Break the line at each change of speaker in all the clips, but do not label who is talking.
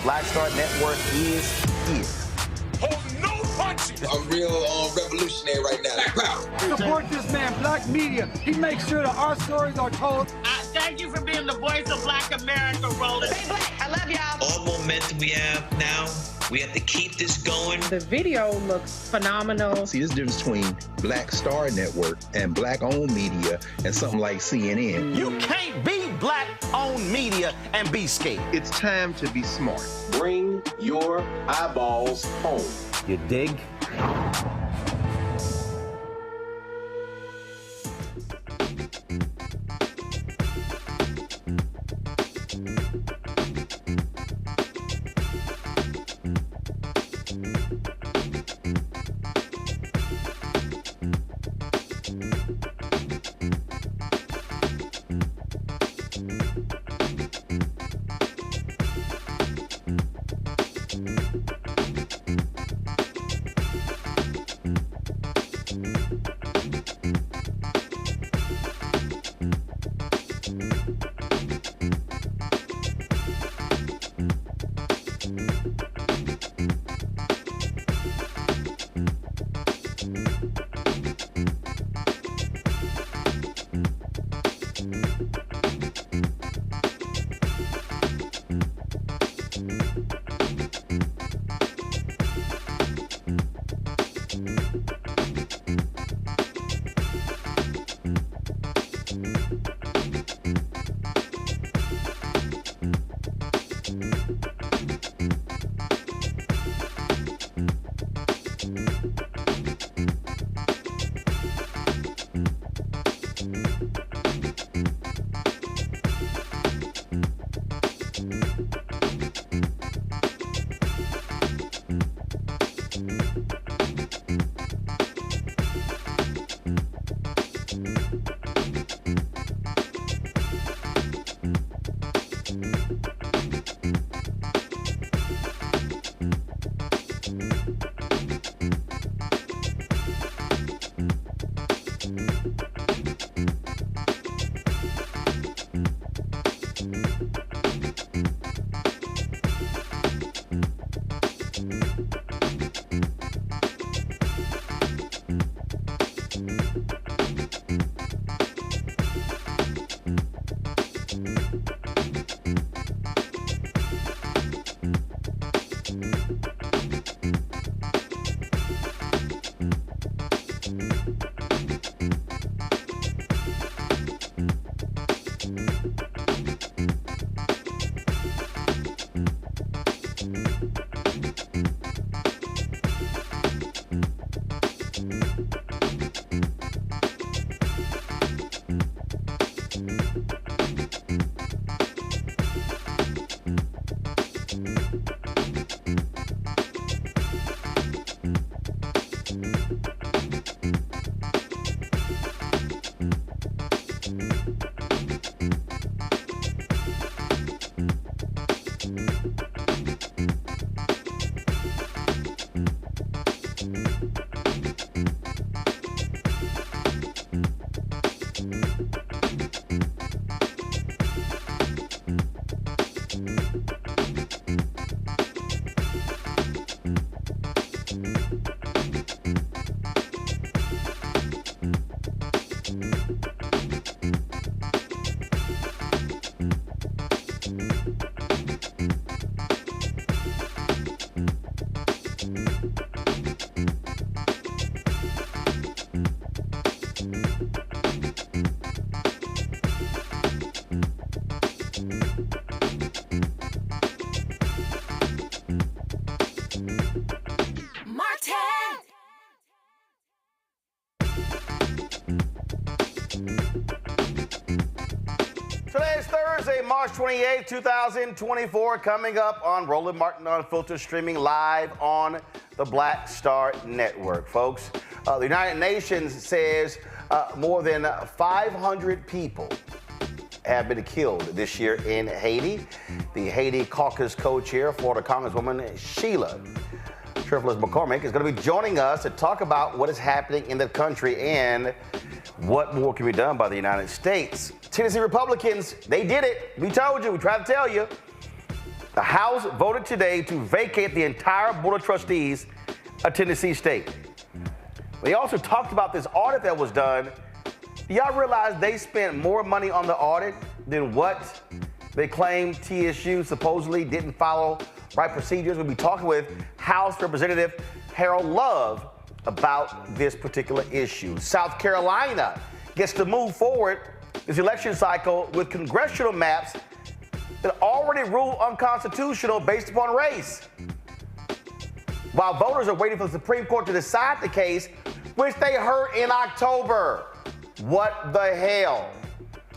Black Star Network is here.
Hold no punches.
I'm real revolutionary right now.
Support this man, Black Media. He makes sure that our stories are told.
Thank you for being the voice of Black America, Roland.
Stay black. I love y'all.
All momentum we have now, we have to keep this going.
The video looks phenomenal.
See, there's a difference between Black Star Network and Black-owned media and something like CNN.
You can't be Black-owned media and be scared.
It's time to be smart.
Bring your eyeballs home.
You dig? Today is Thursday, March 28, 2024, coming up on Roland Martin Unfiltered, streaming live on the Black Star Network. Folks, the United Nations says more than 500 people have been killed this year in Haiti. The Haiti Caucus co-chair, Florida Congresswoman Sheila Cherfilus-McCormick, is going to be joining us to talk about what is happening in the country and what more can be done by the United States. Tennessee Republicans, they did it. We told you, we tried to tell you. The House voted today to vacate the entire Board of Trustees of Tennessee State. They also talked about this audit that was done. Do y'all realize they spent more money on the audit than what they claim TSU supposedly didn't follow right procedures? We'll be talking with House Representative Harold Love about this particular issue. South Carolina gets to move forward this election cycle with congressional maps that already rule unconstitutional based upon race. While voters are waiting for the Supreme Court to decide the case, which they heard in October. What the hell?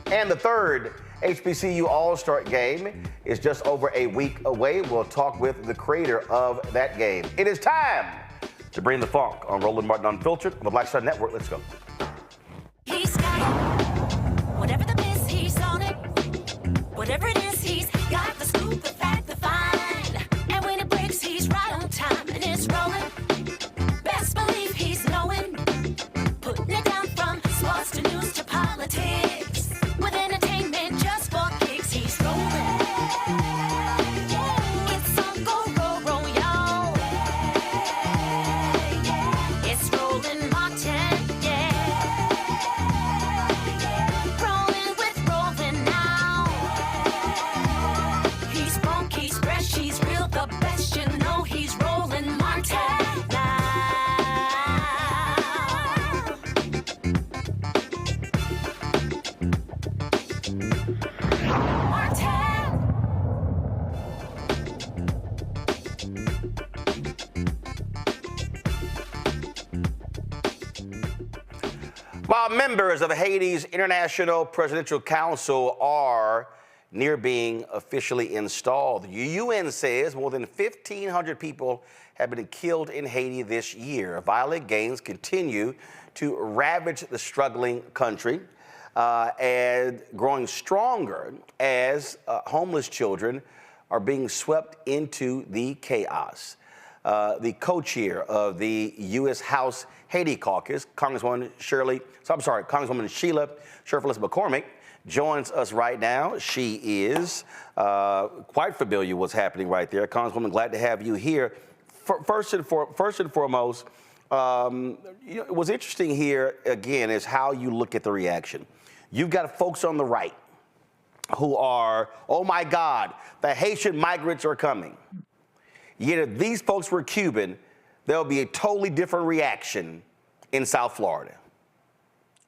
And the third HBCU All-Star game is just over a week away. We'll talk with the creator of that game. It is time to bring the funk on Roland Martin Unfiltered on the Black Star Network. Let's go.
He's got it. Whatever the miss, he's on it. Whatever it is, he's got the scoop, the fact, the find. And when it breaks, he's right on time and it's rolling. Best believe he's knowing. Putting it down from sports to news to politics. With entertainment just for kicks, he's rolling. It's on go, roll, y'all. It's Roland Martin, yeah. Rolling with Roland now. He's funky, he's fresh, he's real, the best, you know he's Roland Martin now.
While members of Haiti's International Presidential Council are near being officially installed, the UN says more than 1,500 people have been killed in Haiti this year. Violent gangs continue to ravage the struggling country and growing stronger as homeless children are being swept into the chaos. The co-chair of the U.S. House Haiti Caucus, Congresswoman Sheila Cherfilus-McCormick, joins us right now. She is quite familiar with what's happening right there. Congresswoman, glad to have you here. First and foremost, what's interesting here, again, is how you look at the reaction. You've got folks on the right who are, oh my God, the Haitian migrants are coming. Yet if these folks were Cuban, there'll be a totally different reaction in South Florida.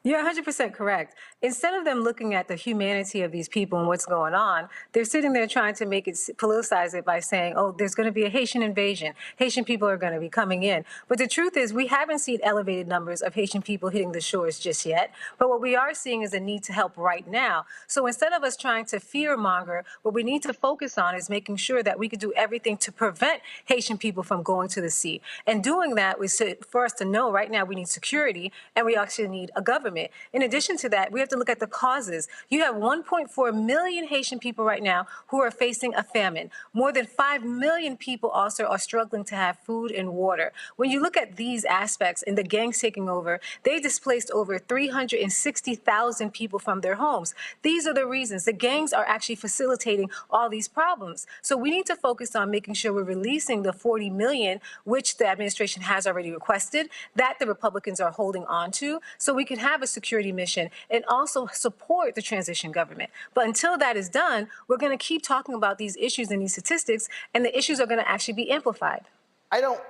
You're 100% correct. Instead of them looking at the humanity of these people and what's going on, they're sitting there trying to make it, politicize it by saying, oh, there's going to be a Haitian invasion. Haitian people are going to be coming in. But the truth is, we haven't seen elevated numbers of Haitian people hitting the shores just yet. But what we are seeing is a need to help right now. So instead of us trying to fear-monger, what we need to focus on is making sure that we can do everything to prevent Haitian people from going to the sea. And doing that is for us to know right now we need security and we actually need a government. In addition to that, we have to look at the causes. You have 1.4 million Haitian people right now who are facing a famine. More than 5 million people also are struggling to have food and water. When you look at these aspects and the gangs taking over, they displaced over 360,000 people from their homes. These are the reasons. The gangs are actually facilitating all these problems. So we need to focus on making sure we're releasing the 40 million, which the administration has already requested, that the Republicans are holding on to, so we can have have a security mission and also support the transition government. But until that is done, we're going to keep talking about these issues and these statistics, and the issues are going to actually be amplified.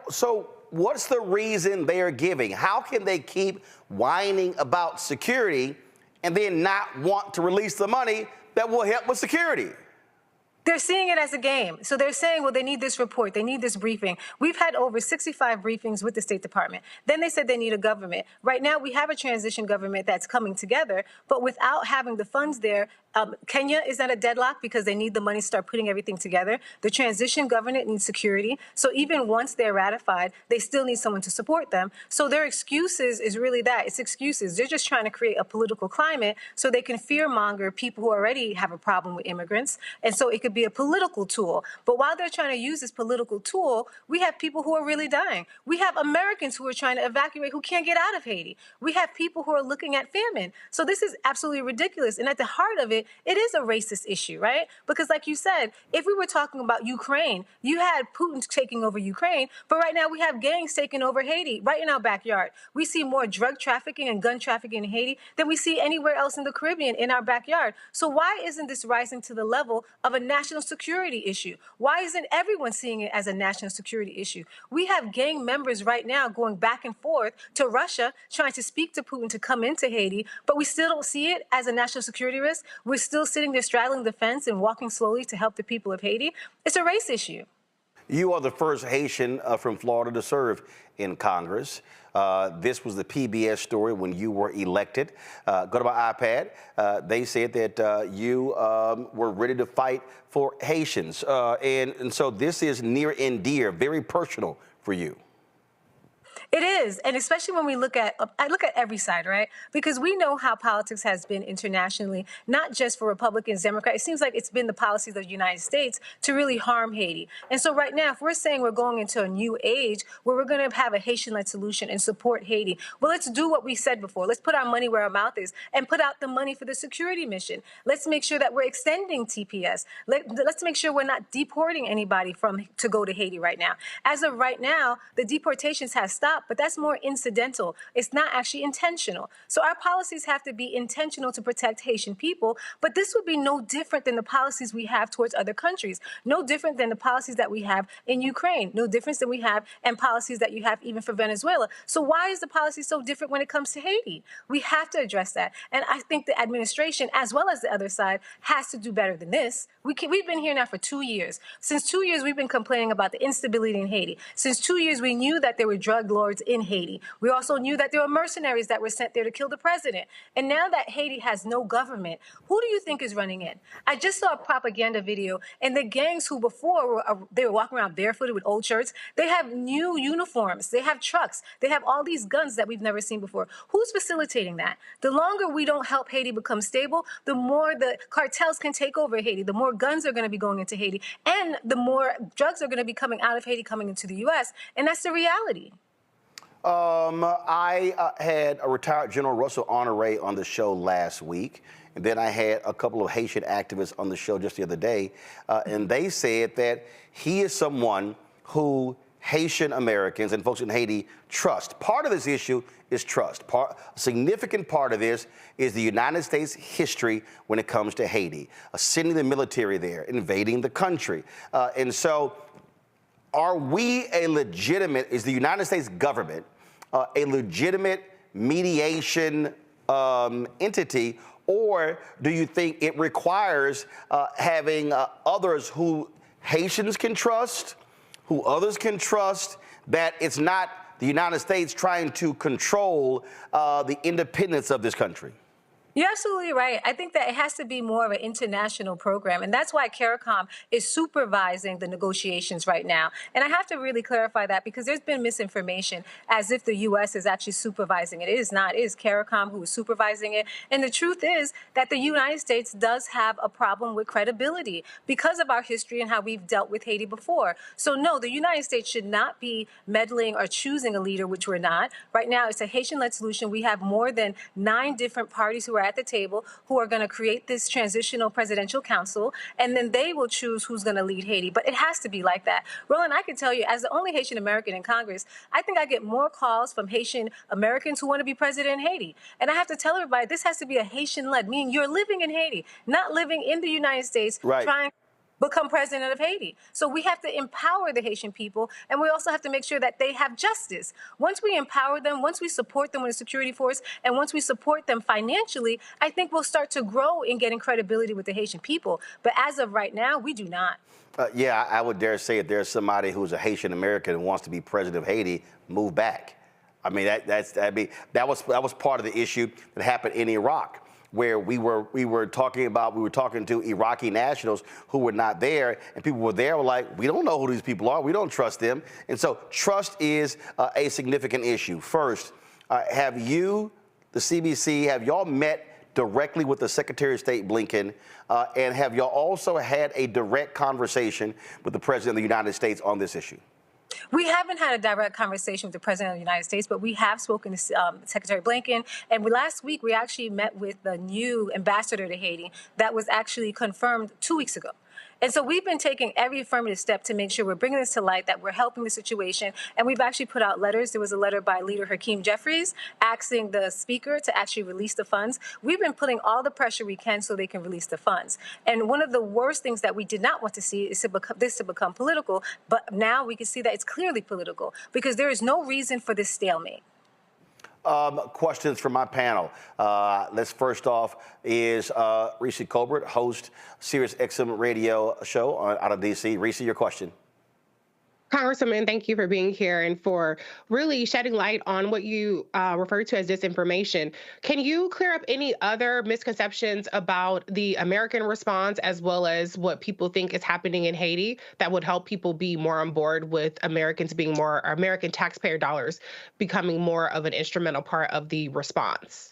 So what's the reason they are giving? How can they keep whining about security and then not want to release the money that will help with security?
They're seeing it as a game. So they're saying, well, they need this report. They need this briefing. We've had over 65 briefings with the State Department. Then they said they need a government. Right now, we have a transition government that's coming together, but without having the funds there, Kenya is at a deadlock because they need the money to start putting everything together. The transition government needs security. So even once they're ratified, they still need someone to support them. So their excuses is really that. It's excuses. They're just trying to create a political climate so they can fearmonger people who already have a problem with immigrants. And so it could be a political tool. But while they're trying to use this political tool, we have people who are really dying. We have Americans who are trying to evacuate who can't get out of Haiti. We have people who are looking at famine. So this is absolutely ridiculous. And at the heart of it, it is a racist issue, right? Because like you said, if we were talking about Ukraine, you had Putin taking over Ukraine, but right now we have gangs taking over Haiti right in our backyard. We see more drug trafficking and gun trafficking in Haiti than we see anywhere else in the Caribbean in our backyard. So why isn't this rising to the level of a national security issue? Why isn't everyone seeing it as a national security issue? We have gang members right now going back and forth to Russia, trying to speak to Putin to come into Haiti, but we still don't see it as a national security risk. We're still sitting there straddling the fence and walking slowly to help the people of Haiti. It's a race issue.
You are the first Haitian from Florida to serve in Congress. This was the PBS story when you were elected. Go to my iPad. They said that you were ready to fight for Haitians. And so this is near and dear, very personal for you.
It is, and especially when I look at every side, right? Because we know how politics has been internationally, not just for Republicans, Democrats. It seems like it's been the policies of the United States to really harm Haiti. And so right now, if we're saying we're going into a new age where we're going to have a Haitian-led solution and support Haiti, well, let's do what we said before. Let's put our money where our mouth is and put out the money for the security mission. Let's make sure that we're extending TPS. Let's make sure we're not deporting anybody to go to Haiti right now. As of right now, the deportations have stopped, but that's more incidental. It's not actually intentional. So our policies have to be intentional to protect Haitian people, but this would be no different than the policies we have towards other countries, no different than the policies that we have in Ukraine, no difference than we have and policies that you have even for Venezuela. So why is the policy so different when it comes to Haiti? We have to address that. And I think the administration, as well as the other side, has to do better than this. We've been here now for 2 years. Since 2 years, we've been complaining about the instability in Haiti. Since 2 years, we knew that there were drug lords in Haiti. We also knew that there were mercenaries that were sent there to kill the president. And now that Haiti has no government, who do you think is running in? I just saw a propaganda video, and the gangs who before they were walking around barefooted with old shirts, they have new uniforms, they have trucks, they have all these guns that we've never seen before. Who's facilitating that? The longer we don't help Haiti become stable, the more the cartels can take over Haiti, the more guns are going to be going into Haiti, and the more drugs are going to be coming out of Haiti, coming into the U.S., and that's the reality.
I had a retired General Russell Honore on the show last week, and then I had a couple of Haitian activists on the show just the other day, and they said that he is someone who Haitian Americans and folks in Haiti trust. Part of this issue is trust. A significant part of this is the United States history when it comes to Haiti, sending the military there, invading the country. And so are we is the United States government a legitimate mediation entity, or do you think it requires having others who Haitians can trust, who others can trust, that it's not the United States trying to control the independence of this country?
You're absolutely right. I think that it has to be more of an international program, and that's why CARICOM is supervising the negotiations right now. And I have to really clarify that because there's been misinformation as if the U.S. is actually supervising it. It is not. It is CARICOM who is supervising it. And the truth is that the United States does have a problem with credibility because of our history and how we've dealt with Haiti before. So no, the United States should not be meddling or choosing a leader, which we're not. Right now, it's a Haitian-led solution. We have more than 9 different parties who are are at the table who are going to create this transitional presidential council, and then they will choose who's going to lead Haiti. But it has to be like that. Roland, I can tell you, as the only Haitian American in Congress, I think I get more calls from Haitian Americans who want to be president in Haiti. And I have to tell everybody, this has to be a Haitian-led, meaning you're living in Haiti, not living in the United States, trying to become president of Haiti. So we have to empower the Haitian people, and we also have to make sure that they have justice. Once we empower them, once we support them with a security force, and once we support them financially, I think we'll start to grow in getting credibility with the Haitian people. But as of right now, we do not.
Yeah, I would dare say if there's somebody who's a Haitian American and wants to be president of Haiti, move back. I mean, that was part of the issue that happened in Iraq, where we were talking to Iraqi nationals who were not there, and people were there were like, we don't know who these people are, we don't trust them. And so trust is a significant issue. First, have you, the CBC, have y'all met directly with the Secretary of State Blinken, and have y'all also had a direct conversation with the President of the United States on this issue?
We haven't had a direct conversation with the President of the United States, but we have spoken to Secretary Blinken. And last week, we actually met with the new ambassador to Haiti that was actually confirmed 2 weeks ago. And so we've been taking every affirmative step to make sure we're bringing this to light, that we're helping the situation. And we've actually put out letters. There was a letter by Leader Hakeem Jeffries asking the speaker to actually release the funds. We've been putting all the pressure we can so they can release the funds. And one of the worst things that we did not want to see is this to become political. But now we can see that it's clearly political, because there is no reason for this stalemate.
Questions from my panel. Let's first off is Reese Colbert, host Sirius XM radio show out of D.C. Reese, your question.
Congresswoman, thank you for being here and for really shedding light on what you refer to as disinformation. Can you clear up any other misconceptions about the American response, as well as what people think is happening in Haiti, that would help people be more on board with American taxpayer dollars becoming more of an instrumental part of the response?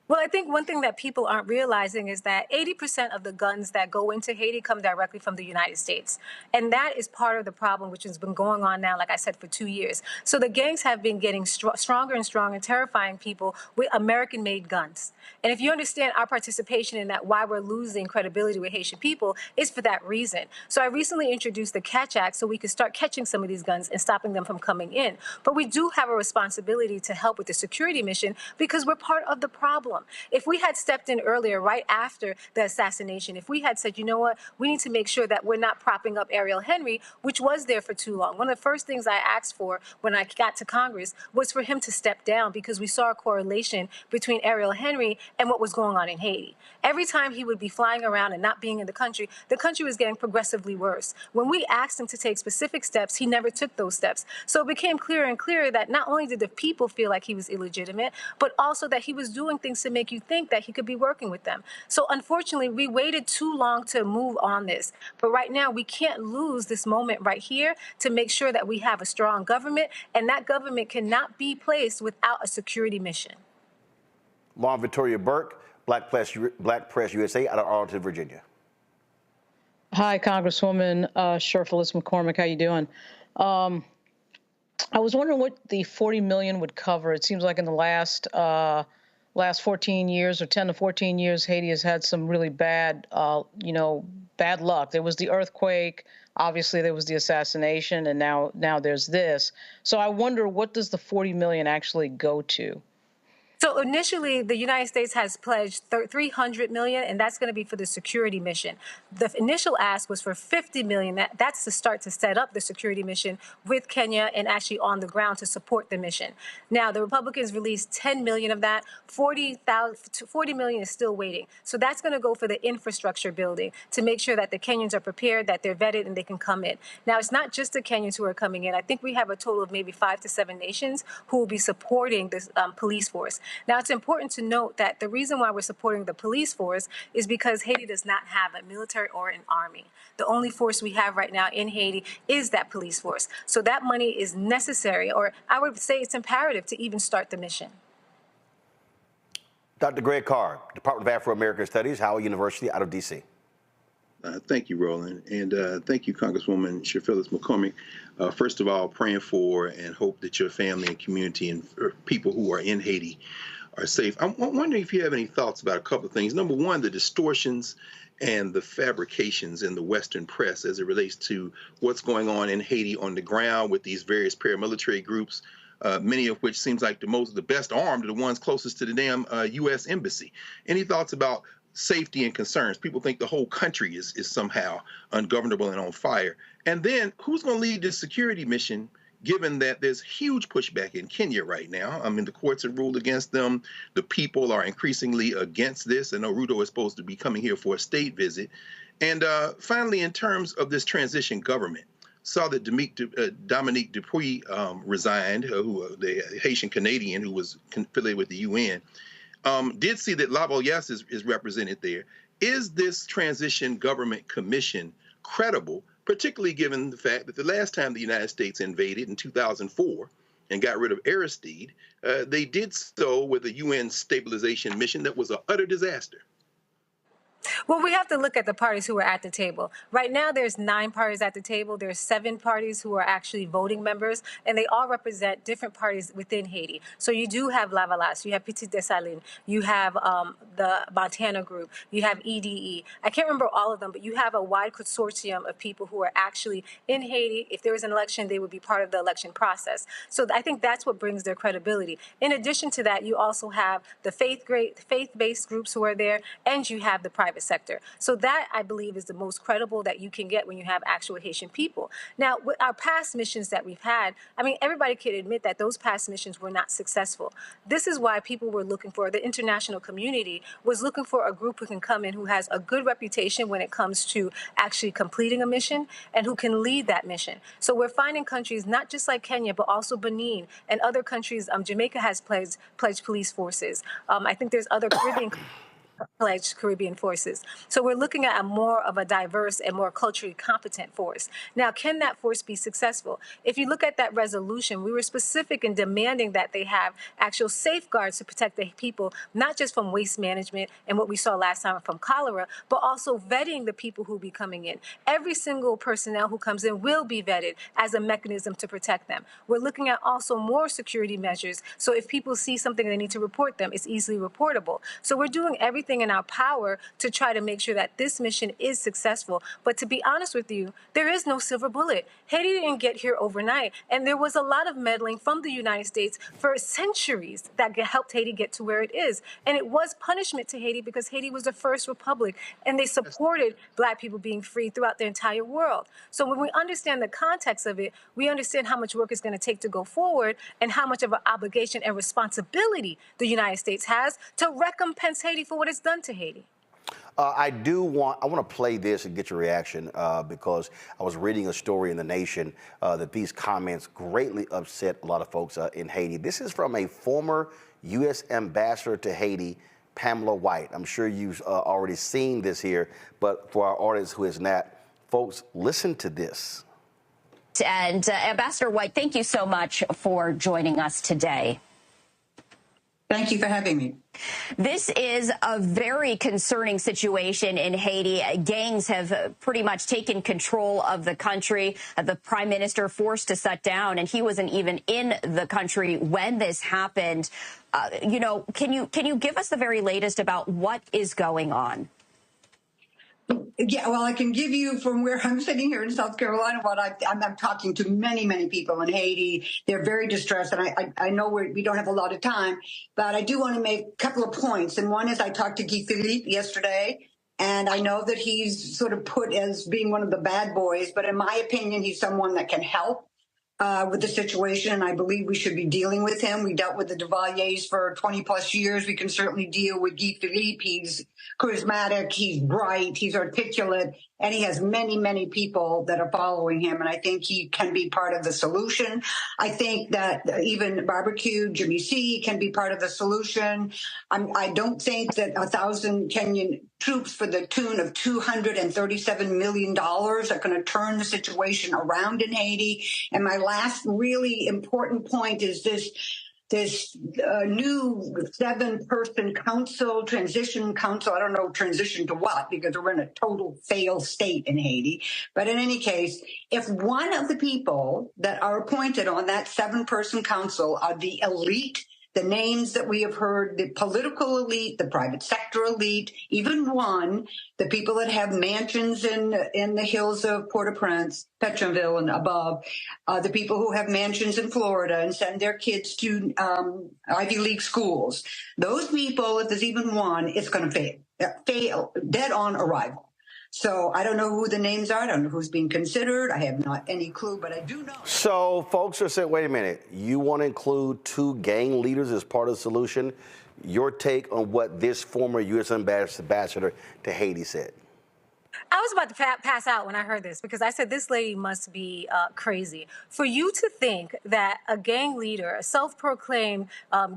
Well, I think one thing that people aren't realizing is that 80% of the guns that go into Haiti come directly from the United States. And that is part of the problem, which has been going on now, like I said, for 2 years. So the gangs have been getting stronger and stronger, terrifying people with American-made guns. And if you understand our participation in that, why we're losing credibility with Haitian people, is for that reason. So I recently introduced the Catch Act so we could start catching some of these guns and stopping them from coming in. But we do have a responsibility to help with the security mission, because we're part of the problem. If we had stepped in earlier, right after the assassination, if we had said, you know what, we need to make sure that we're not propping up Ariel Henry, which was there for too long. One of the first things I asked for when I got to Congress was for him to step down, because we saw a correlation between Ariel Henry and what was going on in Haiti. Every time he would be flying around and not being in the country was getting progressively worse. When we asked him to take specific steps, he never took those steps. So it became clearer and clearer that not only did the people feel like he was illegitimate, but also that he was doing things to make you think that he could be working with them. So unfortunately, we waited too long to move on this. But right now, we can't lose this moment right here to make sure that we have a strong government, and that government cannot be placed without a security mission.
Lauren Victoria Burke, Black Press USA out of Arlington, Virginia.
Hi, Congresswoman Cherfilus-McCormick. How you doing? I was wondering what the $40 million would cover. It seems like in the last 14 years, or 10 to 14 years, Haiti has had some really bad luck. There was the earthquake, obviously there was the assassination, and now there's this. So I wonder, what does the $40 million actually go to?
So initially, the United States has pledged $300 million, and that's going to be for the security mission. The initial ask was for $50 million. That's to start to set up the security mission with Kenya and actually on the ground to support the mission. Now, the Republicans released $10 million of that. $40 million is still waiting. So that's going to go for the infrastructure building to make sure that the Kenyans are prepared, that they're vetted, and they can come in. Now, it's not just the Kenyans who are coming in. I think we have a total of maybe 5 to 7 nations who will be supporting this police force. Now, it's important to note that the reason why we're supporting the police force is because Haiti does not have a military or an army. The only force we have right now in Haiti is that police force. So that money is necessary, or I would say it's imperative to even start the mission.
Dr. Greg Carr, Department of Afro-American Studies, Howard University out of D.C.
Thank you, Roland, and thank you, Congresswoman Cherfilus-McCormick. First of all, praying for and hope that your family and community and people who are in Haiti safe. I'm wondering if you have any thoughts about a couple of things. Number one, the distortions and the fabrications in the Western press as it relates to what's going on in Haiti on the ground with these various paramilitary groups, many of which seems like the best armed are the ones closest to the damn U.S. embassy. Any thoughts about safety and concerns? People think the whole country is somehow ungovernable and on fire. And then who's going to lead this security mission, given that there's huge pushback in Kenya right now? I mean, the courts have ruled against them. The people are increasingly against this. I know Ruto is supposed to be coming here for a state visit. And finally, in terms of this transition government, saw that Dominique Dupuy resigned, the Haitian Canadian who was affiliated with the UN. Did see that Lavoyas is represented there. Is this transition government commission credible, particularly given the fact that the last time the United States invaded in 2004 and got rid of Aristide, they did so with a UN stabilization mission that was an utter disaster?
Well, we have to look at the parties who are at the table. Right now, there's 9 parties at the table. There's 7 parties who are actually voting members, and they all represent different parties within Haiti. So you do have Lavalas, you have Petit Dessalines, you have the Montana Group, you have EDE. I can't remember all of them, but you have a wide consortium of people who are actually in Haiti. If there was an election, they would be part of the election process. So I think that's what brings their credibility. In addition to that, you also have the faith-based groups who are there, and you have the private sector. So that, I believe, is the most credible that you can get when you have actual Haitian people. Now, with our past missions that we've had, I mean, everybody can admit that those past missions were not successful. This is why people were looking for, the international community was looking for a group who can come in, who has a good reputation when it comes to actually completing a mission and who can lead that mission. So we're finding countries, not just like Kenya, but also Benin and other countries. Jamaica has pledged police forces. I think there's other Caribbean pledged Caribbean forces. So we're looking at a more of a diverse and more culturally competent force. Now, can that force be successful? If you look at that resolution, we were specific in demanding that they have actual safeguards to protect the people, not just from waste management and what we saw last time from cholera, but also vetting the people who be coming in. Every single personnel who comes in will be vetted as a mechanism to protect them. We're looking at also more security measures. So if people see something they need to report them, it's easily reportable. So we're doing everything in our power to try to make sure that this mission is successful. But to be honest with you, there is no silver bullet. Haiti didn't get here overnight. And there was a lot of meddling from the United States for centuries that helped Haiti get to where it is. And it was punishment to Haiti because Haiti was the first republic and they supported Black people being free throughout the entire world. So when we understand the context of it, we understand how much work it's going to take to go forward and how much of an obligation and responsibility the United States has to recompense Haiti for what it's done to Haiti.
I want to play this and get your reaction because I was reading a story in The Nation that these comments greatly upset a lot of folks in Haiti. This is from a former U.S. ambassador to Haiti, Pamela White. I'm sure you've already seen this here, but for our audience who is not, folks, listen to this.
And Ambassador White, thank you so much for joining us today.
Thank you for having me.
This is a very concerning situation in Haiti. Gangs have pretty much taken control of the country. The prime minister forced to shut down, and he wasn't even in the country when this happened. Can you give us the very latest about what is going on?
Yeah, well, I can give you from where I'm sitting here in South Carolina what I'm talking to many, many people in Haiti. They're very distressed, and I know we don't have a lot of time, but I do want to make a couple of points. And one is I talked to Guy Philippe yesterday, and I know that he's sort of put as being one of the bad boys, but in my opinion, he's someone that can help with the situation, and I believe we should be dealing with him. We dealt with the Duvaliers for 20 plus years. We can certainly deal with Guy Philippe. He's charismatic, he's bright, he's articulate, and he has many, many people that are following him, and I think he can be part of the solution. I think that even Barbecue, Jimmy C, can be part of the solution. I don't think that 1,000 Kenyan troops for the tune of $237 million are going to turn the situation around in Haiti. And my last really important point is this new 7-person transition council. I don't know transition to what, because we're in a total failed state in Haiti. But in any case, if one of the people that are appointed on that 7-person council are the elite the names that we have heard, the political elite, the private sector elite, even one, the people that have mansions in the hills of Port-au-Prince, Petronville and above, the people who have mansions in Florida and send their kids to Ivy League schools. Those people, if there's even one, it's going to fail dead on arrival. So I don't know who the names are. I don't know who's being considered. I have not any clue, but I do know.
So folks are saying, wait a minute, you want to include 2 gang leaders as part of the solution? Your take on what this former U.S. ambassador to Haiti said?
I was about to pass out when I heard this because I said this lady must be crazy. For you to think that a gang leader, a self-proclaimed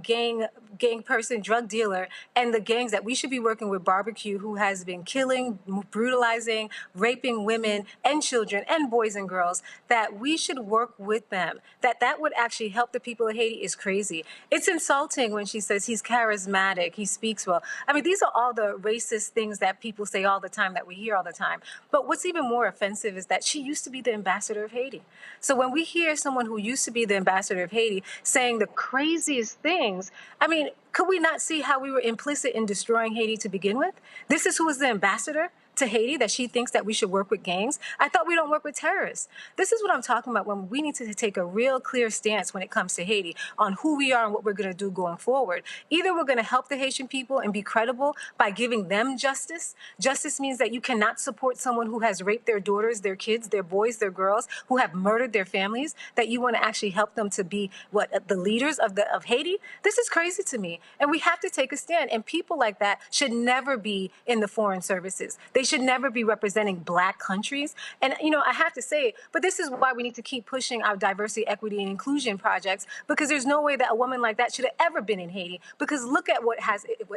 gang person, drug dealer, and the gangs that we should be working with, Barbecue, who has been killing, brutalizing, raping women and children and boys and girls, that we should work with them, that would actually help the people of Haiti is crazy. It's insulting when she says he's charismatic, he speaks well. I mean, these are all the racist things that people say all the time, that we hear all the time. But what's even more offensive is that she used to be the ambassador of Haiti. So when we hear someone who used to be the ambassador of Haiti saying the craziest things, I mean, could we not see how we were implicit in destroying Haiti to begin with? This is who is the ambassador to Haiti, that she thinks that we should work with gangs. I thought we don't work with terrorists. This is what I'm talking about when we need to take a real clear stance when it comes to Haiti on who we are and what we're going to do going forward. Either we're going to help the Haitian people and be credible by giving them justice. Justice means that you cannot support someone who has raped their daughters, their kids, their boys, their girls, who have murdered their families, that you want to actually help them to be the leaders of Haiti. This is crazy to me. And we have to take a stand. And people like that should never be in the foreign services. They should never be representing Black countries. And, you know, I have to say, but this is why we need to keep pushing our diversity, equity, and inclusion projects, because there's no way that a woman like that should have ever been in Haiti, because look at what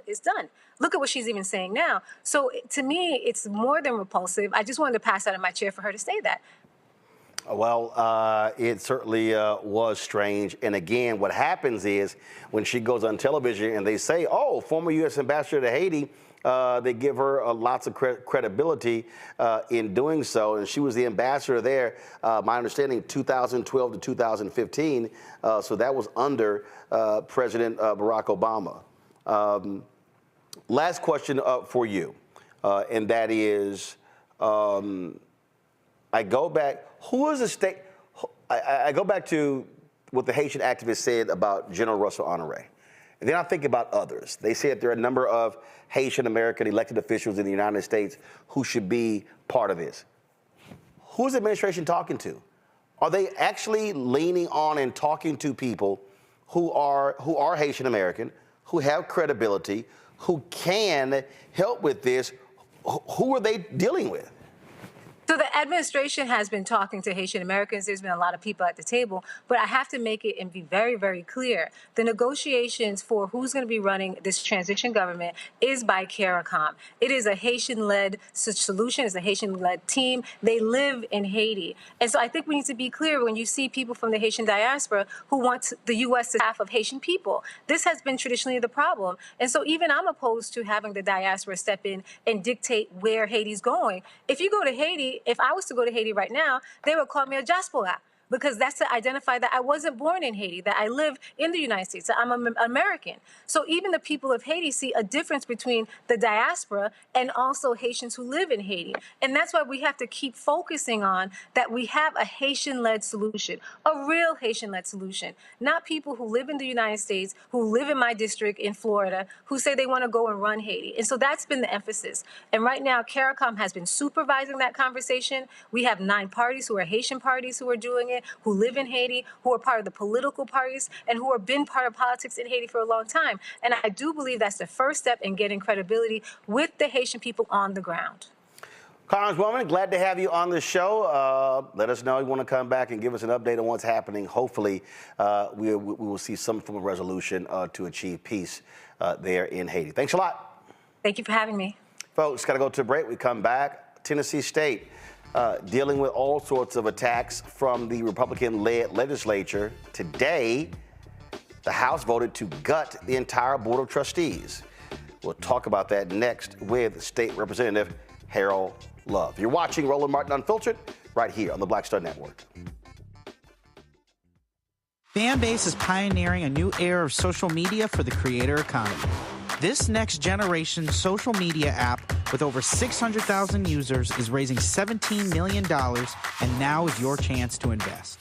is done. Look at what she's even saying now. So to me, it's more than repulsive. I just wanted to pass out of my chair for her to say that.
Well, it certainly was strange. And again, what happens is when she goes on television and they say, oh, former U.S. ambassador to Haiti, they give her lots of credibility in doing so. And she was the ambassador there, my understanding, 2012 to 2015. So that was under President Barack Obama. Last question for you, and that is, I go back, who is the state? I go back to what the Haitian activist said about General Russell Honoré. And then I think about others. They said there are a number of Haitian American elected officials in the United States who should be part of this. Who is the administration talking to? Are they actually leaning on and talking to people who are Haitian American, who have credibility, who can help with this? Who are they dealing with?
So the administration has been talking to Haitian Americans. There's been a lot of people at the table, but I have to make it and be very, very clear. The negotiations for who's going to be running this transition government is by CARICOM. It is a Haitian-led solution. It's a Haitian-led team. They live in Haiti. And so I think we need to be clear when you see people from the Haitian diaspora who want the U.S. to half of Haitian people. This has been traditionally the problem. And so even I'm opposed to having the diaspora step in and dictate where Haiti's going. If you go to Haiti, if I was to go to Haiti right now, they would call me a diaspora, because that's to identify that I wasn't born in Haiti, that I live in the United States, that I'm an American. So even the people of Haiti see a difference between the diaspora and also Haitians who live in Haiti. And that's why we have to keep focusing on that we have a Haitian-led solution, a real Haitian-led solution, not people who live in the United States, who live in my district in Florida, who say they want to go and run Haiti. And so that's been the emphasis. And right now, CARICOM has been supervising that conversation. We have 9 parties who are Haitian parties who are doing it, who live in Haiti, who are part of the political parties, and who have been part of politics in Haiti for a long time. And I do believe that's the first step in getting credibility with the Haitian people on the ground.
Congresswoman, glad to have you on the show. Let us know you want to come back and give us an update on what's happening. Hopefully, we will see some form of resolution to achieve peace there in Haiti. Thanks a lot.
Thank you for having me.
Folks, got to go to a break. We come back. Tennessee State dealing with all sorts of attacks from the Republican-led legislature. Today, the House voted to gut the entire Board of Trustees. We'll talk about that next with State Representative Harold Love. You're watching Roland Martin Unfiltered right here on the Black Star Network.
Fanbase is pioneering a new era of social media for the creator economy. This next generation social media app with over 600,000 users is raising $17 million, and now is your chance to invest.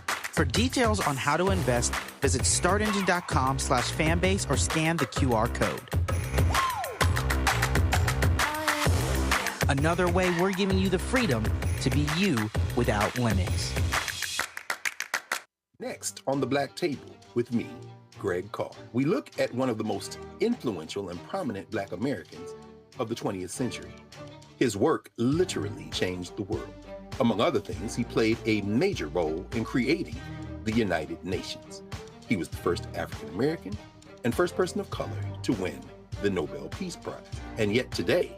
For details on how to invest, visit startengine.com/fanbase or scan the QR code. Another way we're giving you the freedom to be you without limits.
Next on the Black Table with me, Greg Carr, we look at one of the most influential and prominent Black Americans of the 20th century. His work literally changed the world. Among other things, he played a major role in creating the United Nations. He was the first African American and first person of color to win the Nobel Peace Prize. And yet today,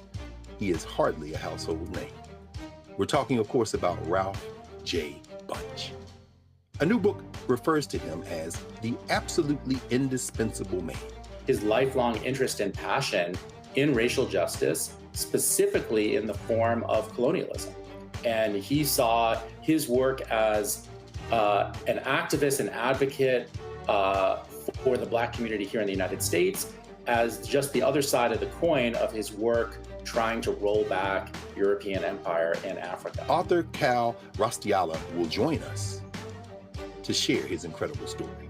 he is hardly a household name. We're talking, of course, about Ralph J. Bunche. A new book refers to him as the absolutely indispensable man.
His lifelong interest and passion in racial justice, specifically in the form of colonialism. And he saw his work as an activist and advocate for the Black community here in the United States as just the other side of the coin of his work trying to roll back European empire in Africa.
Author Cal Rostiala will join us to share his incredible story.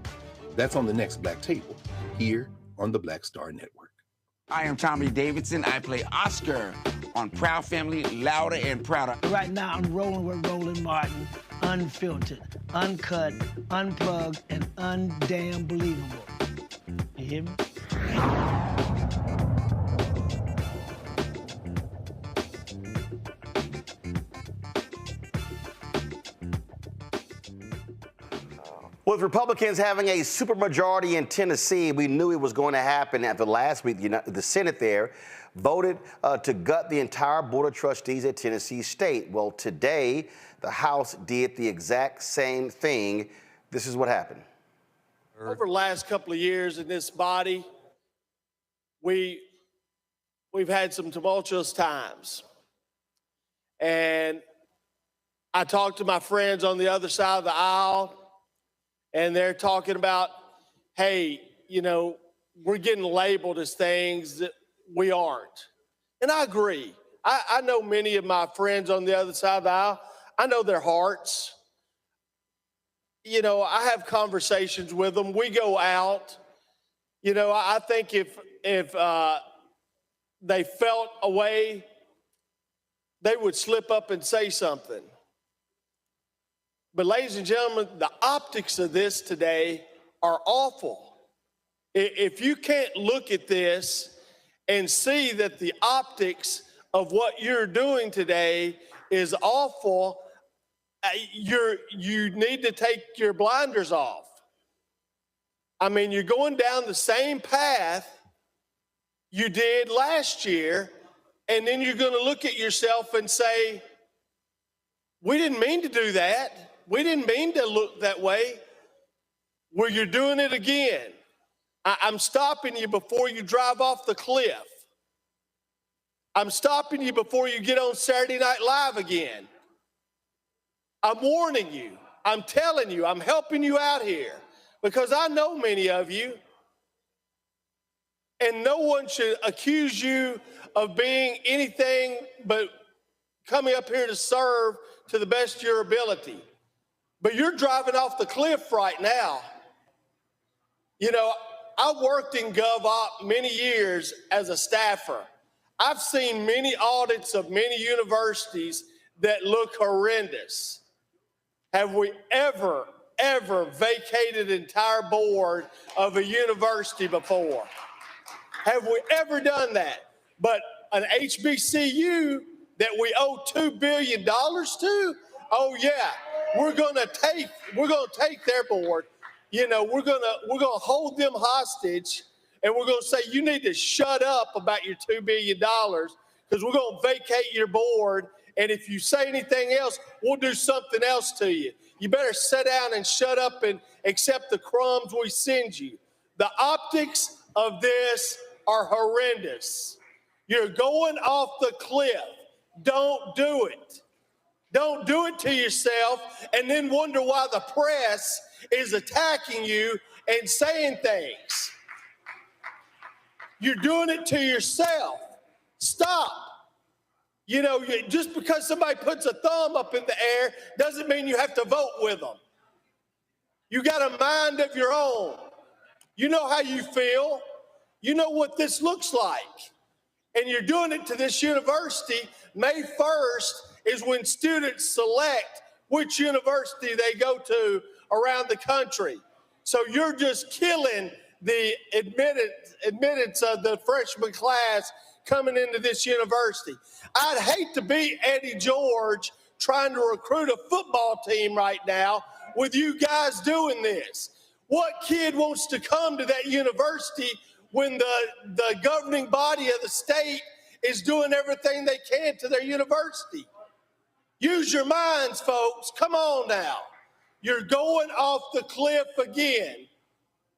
That's on the next Black Table, here on the Black Star Network.
I am Tommy Davidson. I play Oscar on Proud Family, Louder and Prouder.
Right now, I'm rolling with Roland Martin, unfiltered, uncut, unplugged, and undamn believable. You hear me?
With Republicans having a supermajority in Tennessee, we knew it was going to happen after last week. The Senate there voted to gut the entire Board of Trustees at Tennessee State. Well, today, the House did the exact same thing. This is what happened.
Over the last couple of years in this body, we've had some tumultuous times. And I talked to my friends on the other side of the aisle, and they're talking about, hey, you know, we're getting labeled as things that we aren't. And I agree. I know many of my friends on the other side of the aisle. I know their hearts. You know, I have conversations with them. We go out. You know, I think if they felt a way, they would slip up and say something. But ladies and gentlemen, the optics of this today are awful. If you can't look at this and see that the optics of what you're doing today is awful, you need to take your blinders off. I mean, you're going down the same path you did last year, and then you're going to look at yourself and say, we didn't mean to do that. We didn't mean to look that way. Well, you're doing it again. I'm stopping you before you drive off the cliff. I'm stopping you before you get on Saturday Night Live again. I'm warning you. I'm telling you. I'm helping you out here because I know many of you. And no one should accuse you of being anything but coming up here to serve to the best of your ability. But you're driving off the cliff right now. You know, I worked in GovOp many years as a staffer. I've seen many audits of many universities that look horrendous. Have we ever vacated an entire board of a university before? Have we ever done that? But an HBCU that we owe $2 billion to? Oh yeah. We're gonna take their board. You know, we're gonna hold them hostage, and we're gonna say you need to shut up about your $2 billion because we're gonna vacate your board. And if you say anything else, we'll do something else to you. You better sit down and shut up and accept the crumbs we send you. The optics of this are horrendous. You're going off the cliff. Don't do it. Don't do it to yourself and then wonder why the press is attacking you and saying things. You're doing it to yourself. Stop. You know, just because somebody puts a thumb up in the air doesn't mean you have to vote with them. You got a mind of your own. You know how you feel. You know what this looks like. And you're doing it to this university. May 1st is when students select which university they go to around the country. So you're just killing the admittance of the freshman class coming into this university. I'd hate to be Eddie George trying to recruit a football team right now with you guys doing this. What kid wants to come to that university when the governing body of the state is doing everything they can to their university? Use your minds, folks. Come on now. You're going off the cliff again.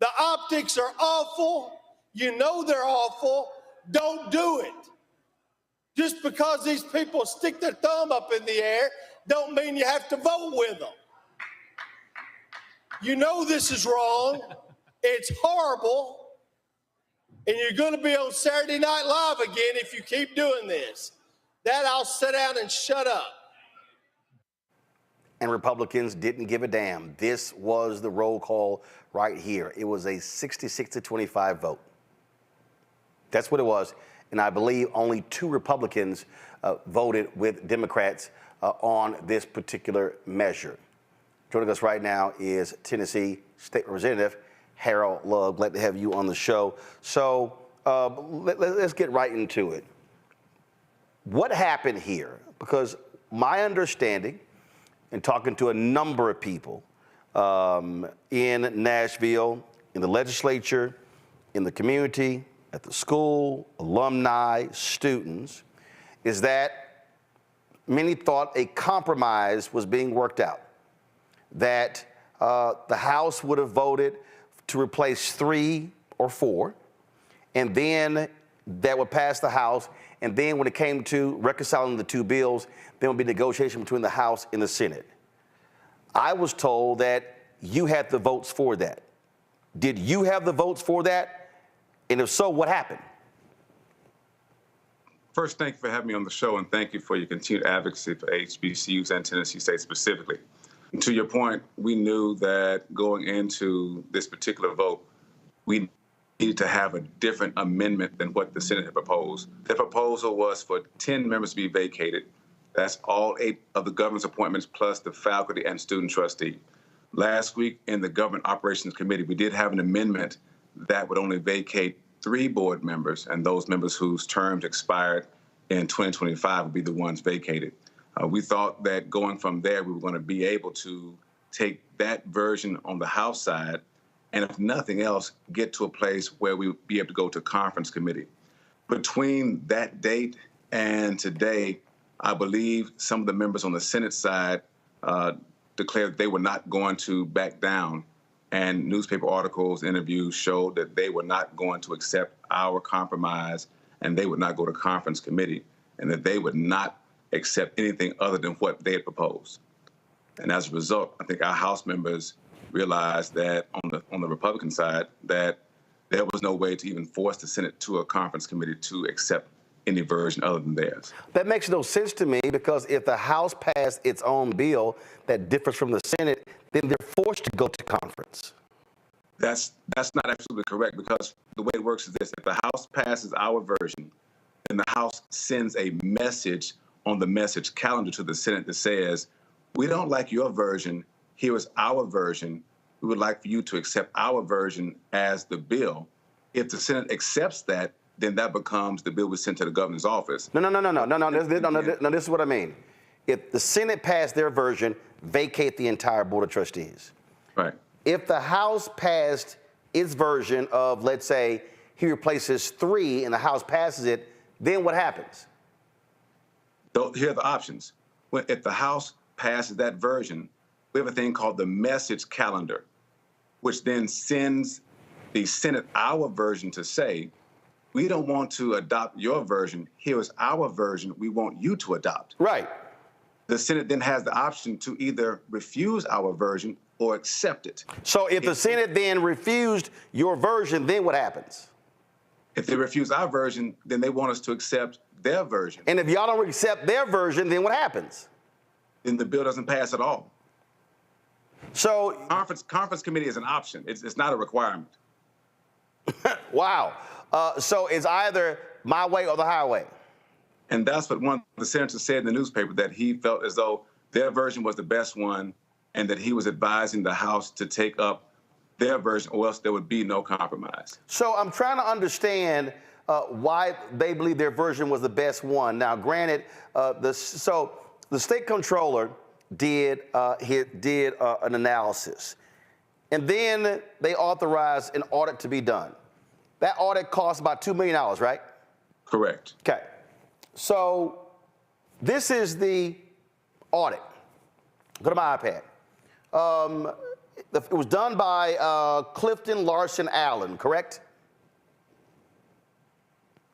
The optics are awful. You know they're awful. Don't do it. Just because these people stick their thumb up in the air don't mean you have to vote with them. You know this is wrong. It's horrible. And you're going to be on Saturday Night Live again if you keep doing this. That I'll sit down and shut up.
And Republicans didn't give a damn. This was the roll call right here. It was a 66-25 vote. That's what it was. And I believe only 2 Republicans voted with Democrats on this particular measure. Joining us right now is Tennessee State Representative Harold Love. Glad to have you on the show. So let's get right into it. What happened here? Because my understanding, and talking to a number of people in Nashville, in the legislature, in the community, at the school, alumni, students, is that many thought a compromise was being worked out, that the House would have voted to replace 3 or 4, and then that would pass the House, and then when it came to reconciling the 2 bills, there would be negotiation between the House and the Senate. I was told that you had the votes for that. Did you have the votes for that? And if so, what happened?
First, thank you for having me on the show, and thank you for your continued advocacy for HBCUs and Tennessee State specifically. And to your point, we knew that going into this particular vote, we needed to have a different amendment than what the Senate had proposed. The proposal was for 10 members to be vacated. That's all 8 of the governor's appointments plus the faculty and student trustee. Last week in the Government Operations Committee, we did have an amendment that would only vacate 3 board members, and those members whose terms expired in 2025 would be the ones vacated. We thought that going from there, we were going to be able to take that version on the House side, and if nothing else, get to a place where we would be able to go to conference committee. Between that date and today, I believe some of the members on the Senate side declared they were not going to back down. And newspaper articles, interviews showed that they were not going to accept our compromise, and they would not go to conference committee, and that they would not accept anything other than what they had proposed. And as a result, I think our House members realized that on the Republican side, that there was no way to even force the Senate to a conference committee to accept any version other than theirs.
That makes no sense to me, because if the House passed its own bill that differs from the Senate, then they're forced to go to conference.
That's not absolutely correct, because the way it works is this: if the House passes our version, then the House sends a message on the message calendar to the Senate that says, we don't like your version, here is our version, we would like for you to accept our version as the bill. If the Senate accepts that, then that becomes the bill we sent to the governor's office.
No, this is what I mean. If the Senate passed their version, vacate the entire Board of Trustees.
Right.
If the House passed its version of, let's say, he replaces 3 and the House passes it, then what happens?
Here are the options. If the House passes that version, we have a thing called the message calendar, which then sends the Senate our version to say, we don't want to adopt your version. Here is our version we want you to adopt.
Right.
the Senate then has the option to either refuse our version or accept it.
So if the Senate then refused your version, then what happens?
If they refuse our version, then they want us to accept their version.
And if y'all don't accept their version, then what happens?
Then the bill doesn't pass at all.
So
conference committee is an option. It's not a requirement.
Wow. So it's either my way or the highway.
And that's what one of the senators said in the newspaper, that he felt as though their version was the best one and that he was advising the House to take up their version or else there would be no compromise.
So I'm trying to understand why they believe their version was the best one. Now, granted, the state comptroller did an analysis, and then they authorized an audit to be done. That audit cost about $2 million, right?
Correct.
Okay. So this is the audit. Go to my iPad. It was done by Clifton Larson Allen, correct?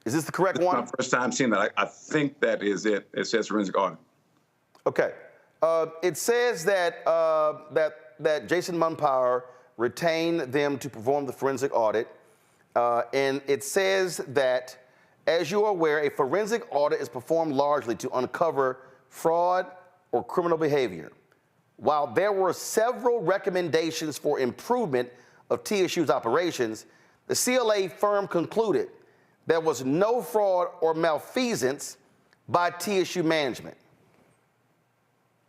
Is this the correct one?
This is my first time seeing that. I think that is it. It says forensic audit.
Okay. It says that that Jason Munpower retained them to perform the forensic audit, and it says that, as you are aware, a forensic audit is performed largely to uncover fraud or criminal behavior. While there were several recommendations for improvement of TSU's operations, the CLA firm concluded there was no fraud or malfeasance by TSU management.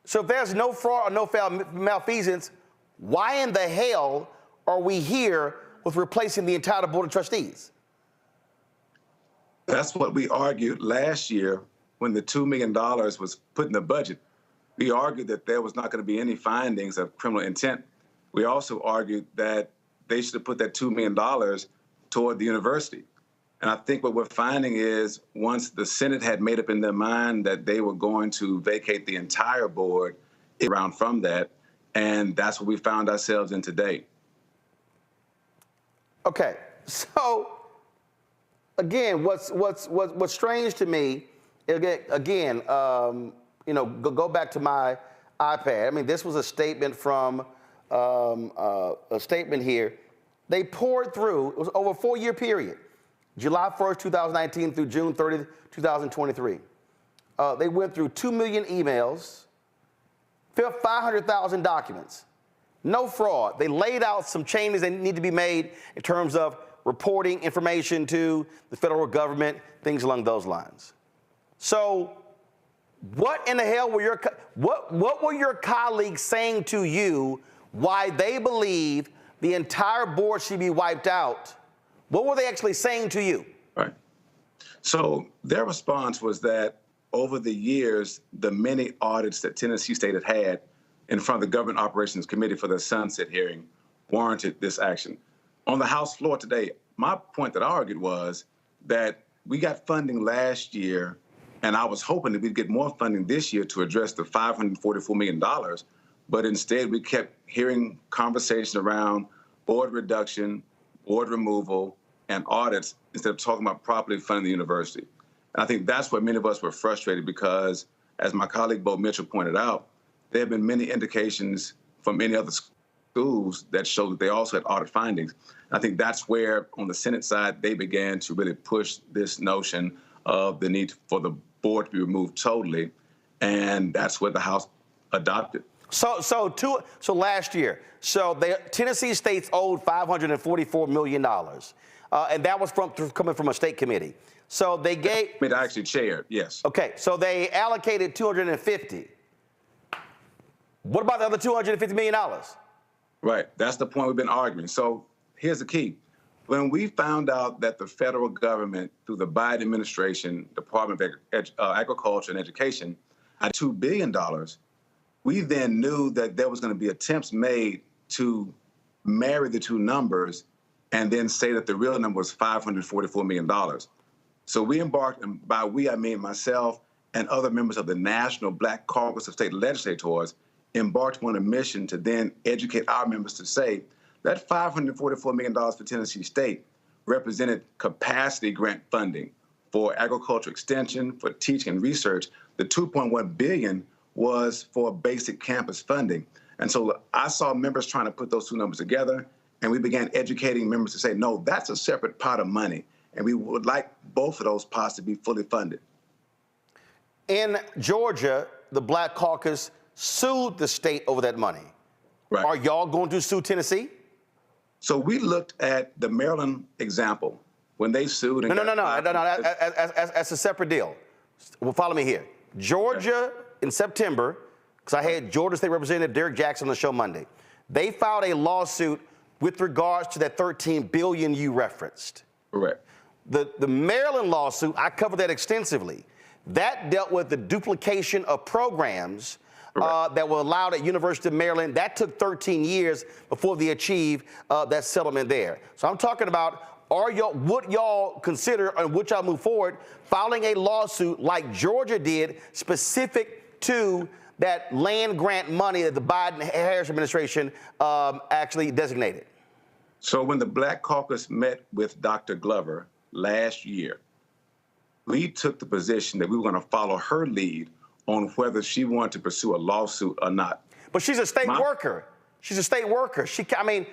So if there's no fraud or no malfeasance, why in the hell are we here with replacing the entire Board of Trustees?
That's what we argued last year when the $2 million was put in the budget. We argued that there was not going to be any findings of criminal intent. We also argued that they should have put that $2 million toward the university. And I think what we're finding is once the Senate had made up in their mind that they were going to vacate the entire board around from that, and that's what we found ourselves in today.
Okay, so again, what's strange to me, again, go back to my iPad. I mean, this was a statement from a statement here. They poured through. It was over a 4-year period. July 1st, 2019 through June 30th, 2023. They went through 2 million emails, 500,000 documents. No fraud. They laid out some changes that need to be made in terms of reporting information to the federal government, things along those lines. So what in the hell were what were your colleagues saying to you why they believe the entire board should be wiped out? What were they actually saying to you?
Right. So their response was that over the years, the many audits that Tennessee State had had in front of the Government Operations Committee for the sunset hearing warranted this action. On the House floor today, my point that I argued was that we got funding last year, and I was hoping that we'd get more funding this year to address the $544 million, but instead we kept hearing conversation around board reduction, board removal, and audits instead of talking about properly funding the university. And I think that's where many of us were frustrated because, as my colleague Bo Mitchell pointed out, there have been many indications from many other schools that show that they also had audit findings. And I think that's where, on the Senate side, they began to really push this notion of the need for the board to be removed totally, and that's what the House adopted.
So last year, Tennessee State's owed $544 million. And that was coming from a state committee. So they gave.
I actually chaired, yes.
Okay, so they allocated $250. What about the other $250 million?
Right, that's the point we've been arguing. So here's the key. When we found out that the federal government, through the Biden administration, Department of Agriculture and Education, had $2 billion, we then knew that there was going to be attempts made to marry the two numbers and then say that the real number was $544 million. So we embarked, and by we, I mean myself and other members of the National Black Caucus of State Legislators, embarked on a mission to then educate our members to say that $544 million for Tennessee State represented capacity grant funding for agriculture extension, for teaching and research. The $2.1 billion was for basic campus funding. And so I saw members trying to put those two numbers together, and we began educating members to say, no, that's a separate pot of money, and we would like both of those pots to be fully funded.
In Georgia, the Black Caucus sued the state over that money.
Right.
Are y'all going to sue Tennessee?
So we looked at the Maryland example when they sued. And
No. That's a separate deal. Well, follow me here. Georgia in September, because I had Georgia State Representative Derek Jackson on the show Monday, they filed a lawsuit with regards to that $13 billion you referenced.
Correct.
The Maryland lawsuit, I covered that extensively. That dealt with the duplication of programs that were allowed at University of Maryland. That took 13 years before they achieved that settlement there. So I'm talking about, would y'all consider, and would y'all move forward, filing a lawsuit like Georgia did specific to that land grant money that the Biden-Harris administration actually designated?
So when the Black Caucus met with Dr. Glover last year, we took the position that we were going to follow her lead on whether she wanted to pursue a lawsuit or not.
But she's a state worker. She's a state worker. She can't.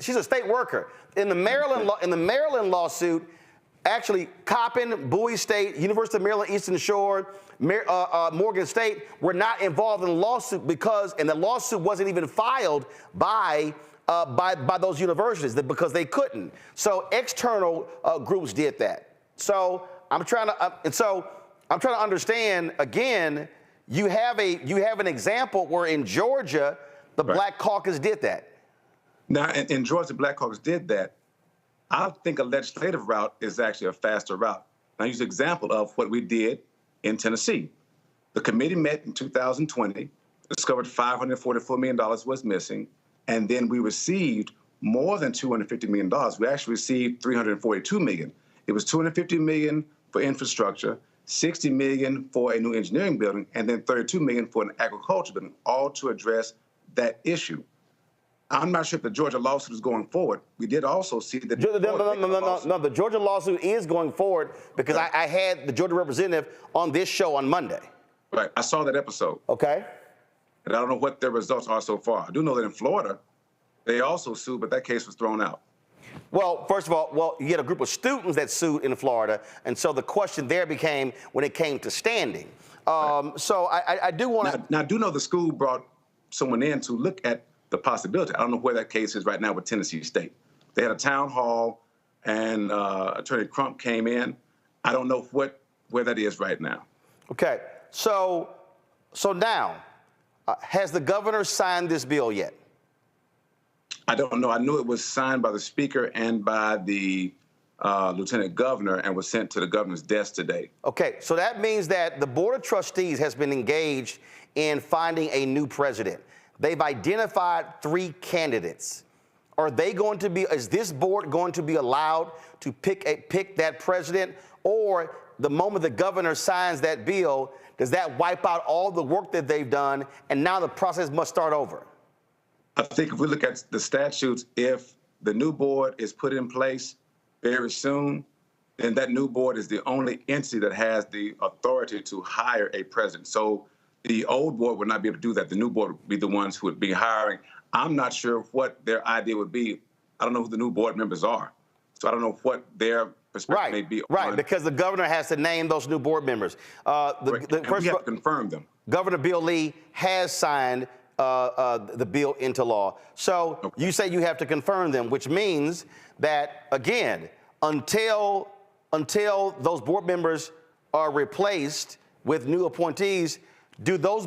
She's a state worker. In the Maryland lawsuit, actually, Coppin, Bowie State, University of Maryland, Eastern Shore, Morgan State were not involved in the lawsuit and the lawsuit wasn't even filed by those universities because they couldn't. So external groups did that. So I'm trying to understand again. You have an example where in Georgia the Black Caucus did that.
Now, in Georgia, the Black Caucus did that. I think a legislative route is actually a faster route. I'll use an example of what we did in Tennessee. The committee met in 2020, discovered $544 million was missing, and then we received more than $250 million. We actually received $342 million. It was $250 million for infrastructure, $60 million for a new engineering building, and then $32 million for an agriculture building, all to address that issue. I'm not sure if the Georgia lawsuit is going forward. We did also see that.
No, the Georgia lawsuit is going forward because I had the Georgia representative on this show on Monday.
Right, I saw that episode.
Okay.
And I don't know what their results are so far. I do know that in Florida, they also sued, but that case was thrown out.
Well, first of all, you had a group of students that sued in Florida, and so the question there became when it came to standing. So I do want to.
Now, I do know the school brought someone in to look at the possibility. I don't know where that case is right now with Tennessee State. They had a town hall, and Attorney Crump came in. I don't know where that is right now.
Okay, so now, has the governor signed this bill yet?
I don't know. I knew it was signed by the speaker and by the lieutenant governor and was sent to the governor's desk today. Okay, so that means that the Board of Trustees has been engaged in finding a new president. They've identified 3 candidates.
Is this board going to be allowed to pick that president, or the moment the governor signs that bill, does that wipe out all the work that they've done and now the process must start over?
I think if we look at the statutes, if the new board is put in place very soon, then that new board is the only entity that has the authority to hire a president. So the old board would not be able to do that. The new board would be the ones who would be hiring. I'm not sure what their idea would be. I don't know who the new board members are. So I don't know what their perspective may be.
Right, because the governor has to name those new board members.
We have to confirm them.
Governor Bill Lee has signed the bill into law. So you say you have to confirm them, which means that, again, until those board members are replaced with new appointees, even though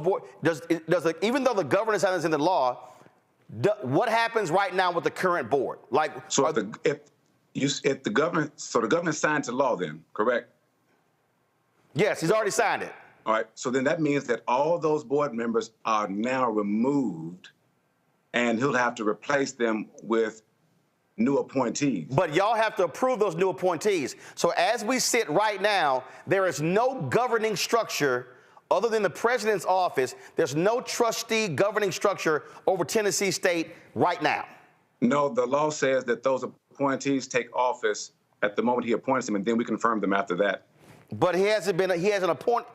the governor signs into law, what happens right now with the current board?
If the governor signed to law, then correct?
Yes, he's already signed it.
All right, so then that means that all those board members are now removed, and he'll have to replace them with new appointees.
But y'all have to approve those new appointees. So as we sit right now, there is no governing structure other than the president's office. There's no trustee governing structure over Tennessee State right now.
No, the law says that those appointees take office at the moment he appoints them, and then we confirm them after that.
But he hasn't appointed.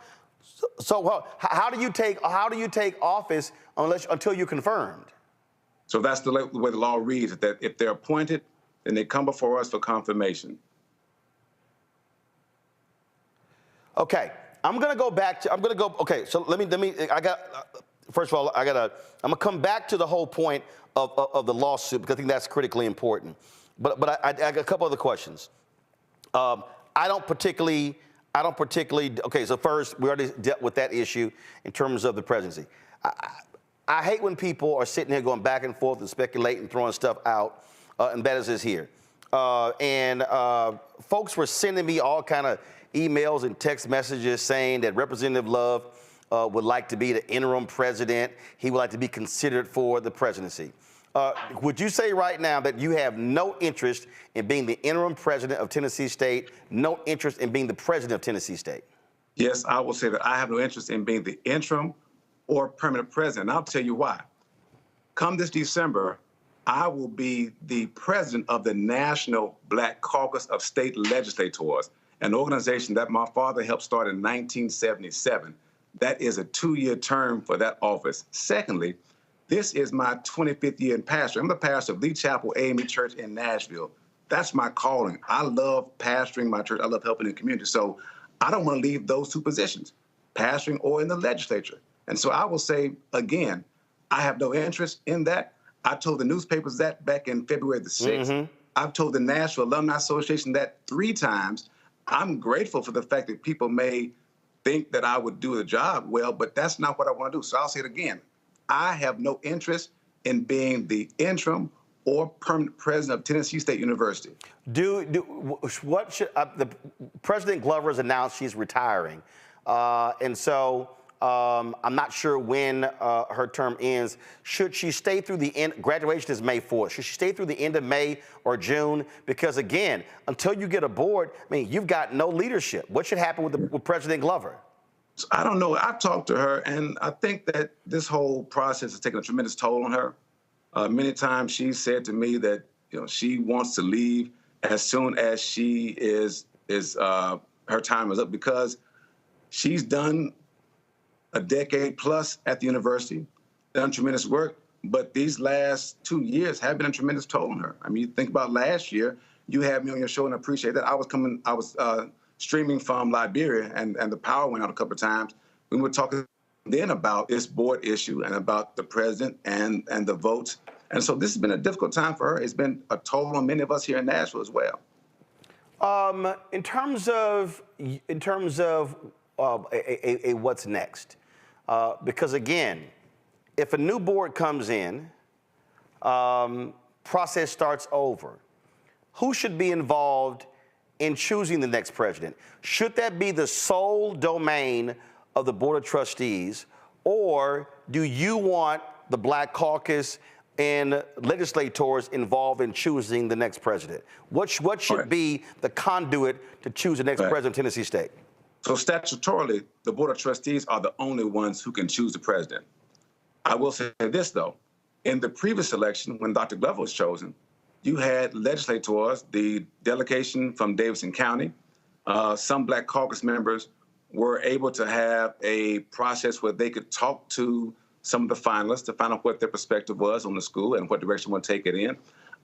So how do you take office until you're confirmed?
So that's the way the law reads, that if they're appointed, then they come before us for confirmation.
Okay, I'm gonna go. Okay, so let me. First of all, I'm gonna come back to the whole point of the lawsuit because I think that's critically important. But I got a couple other questions. I don't particularly. Okay, so first we already dealt with that issue in terms of the presidency. I hate when people are sitting here going back and forth and speculating, throwing stuff out, and that is here. Folks were sending me all kind of emails and text messages saying that Representative Love would like to be the interim president. He would like to be considered for the presidency. Would you say right now that you have no interest in being the interim president of Tennessee State, no interest in being the president of Tennessee State?
Yes, I will say that I have no interest in being the interim or permanent president. And I'll tell you why. Come this December, I will be the president of the National Black Caucus of State Legislators, an organization that my father helped start in 1977. That is a 2-year term for that office. Secondly, this is my 25th year in pastoring. I'm the pastor of Lee Chapel AME Church in Nashville. That's my calling. I love pastoring my church. I love helping the community. So I don't want to leave those two positions, pastoring or in the legislature. And so I will say, again, I have no interest in that. I told the newspapers that back in February the 6th. Mm-hmm. I've told the Nashville Alumni Association that 3 times. I'm grateful for the fact that people may think that I would do the job well, but that's not what I want to do. So I'll say it again. I have no interest in being the interim or permanent president of Tennessee State University.
What should the President Glover has announced she's retiring, and so I'm not sure when her term ends. Should she stay through the end? Graduation is May 4th. Should she stay through the end of May or June? Because again, until you get a board, I mean, you've got no leadership. What should happen with President Glover?
So I don't know. I've talked to her, and I think that this whole process has taken a tremendous toll on her. Many times she said to me that she wants to leave as soon as she her time is up, because she's done a decade plus at the university, done tremendous work, but these last 2 years have been a tremendous toll on her. I mean, you think about last year, you had me on your show, and I appreciate that. I was streaming from Liberia, and the power went out a couple of times. We were talking then about this board issue and about the president and the votes. And so this has been a difficult time for her. It's been a toll on many of us here in Nashville as well.
In terms of what's next, because again, if a new board comes in, process starts over. Who should be involved in choosing the next president? Should that be the sole domain of the Board of Trustees, or do you want the Black Caucus and legislators involved in choosing the next president? What should be the conduit to choose the next president of Tennessee State?
So statutorily, the Board of Trustees are the only ones who can choose the president. I will say this, though. In the previous election, when Dr. Glover was chosen, you had legislators, the delegation from Davidson County, some Black Caucus members were able to have a process where they could talk to some of the finalists to find out what their perspective was on the school and what direction we want to take it in.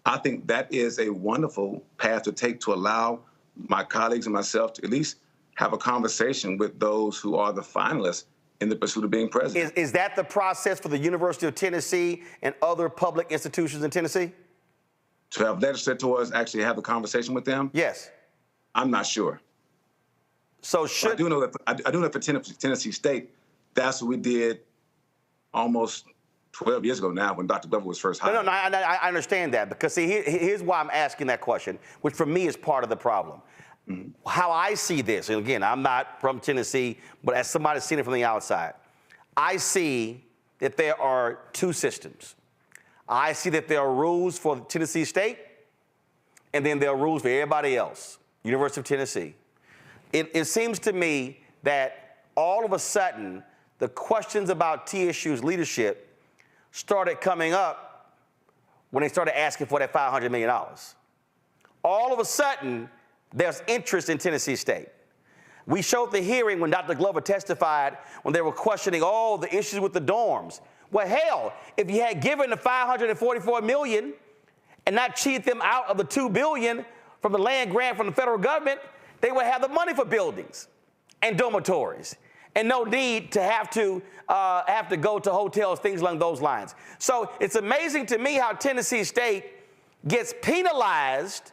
I think that is a wonderful path to take to allow my colleagues and myself to at least have a conversation with those who are the finalists in the pursuit of being president.
Is that the process for the University of Tennessee and other public institutions in Tennessee?
To have legislators actually have a conversation with them?
Yes.
I'm not sure.
So should...
I do know that for Tennessee State, that's what we did almost 12 years ago now when Dr. Glover was first hired.
No, I understand that, because see, here's why I'm asking that question, which for me is part of the problem. Mm-hmm. How I see this, and again, I'm not from Tennessee, but as somebody seen it from the outside, I see that there are two systems. I see that there are rules for Tennessee State, and then there are rules for everybody else, University of Tennessee. It seems to me that all of a sudden, the questions about TSU's leadership started coming up when they started asking for that $500 million. All of a sudden, there's interest in Tennessee State. We showed the hearing when Dr. Glover testified when they were questioning all the issues with the dorms. Well, hell, if you had given the $544 million and not cheated them out of the $2 billion from the land grant from the federal government, they would have the money for buildings and dormitories and no need to have to go to hotels, things along those lines. So it's amazing to me how Tennessee State gets penalized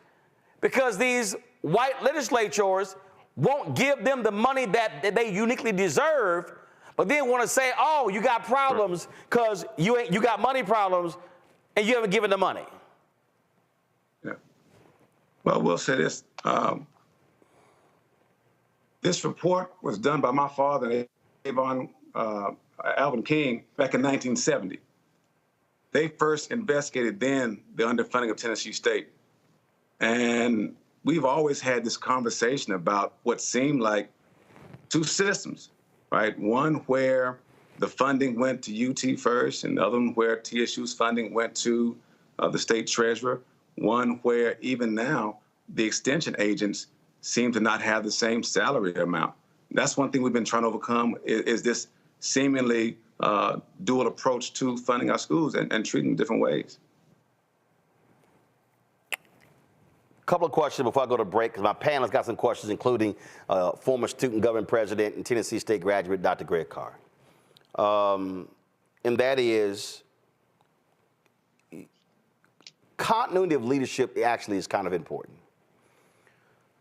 because these white legislators won't give them the money that they uniquely deserve, but then want to say, oh, you got problems because you got money problems and you haven't given the money.
Yeah. Well, we'll say this. This report was done by my father, Alvin King, back in 1970. They first investigated then the underfunding of Tennessee State. And we've always had this conversation about what seemed like two systems, right? One where the funding went to UT first, and the other one where TSU's funding went to the state treasurer. One where even now the extension agents seem to not have the same salary amount. That's one thing we've been trying to overcome is this seemingly dual approach to funding our schools and treating them different ways.
Couple of questions before I go to break, because my panel's got some questions, including former student government president and Tennessee State graduate, Dr. Greg Carr. And that is, continuity of leadership actually is kind of important.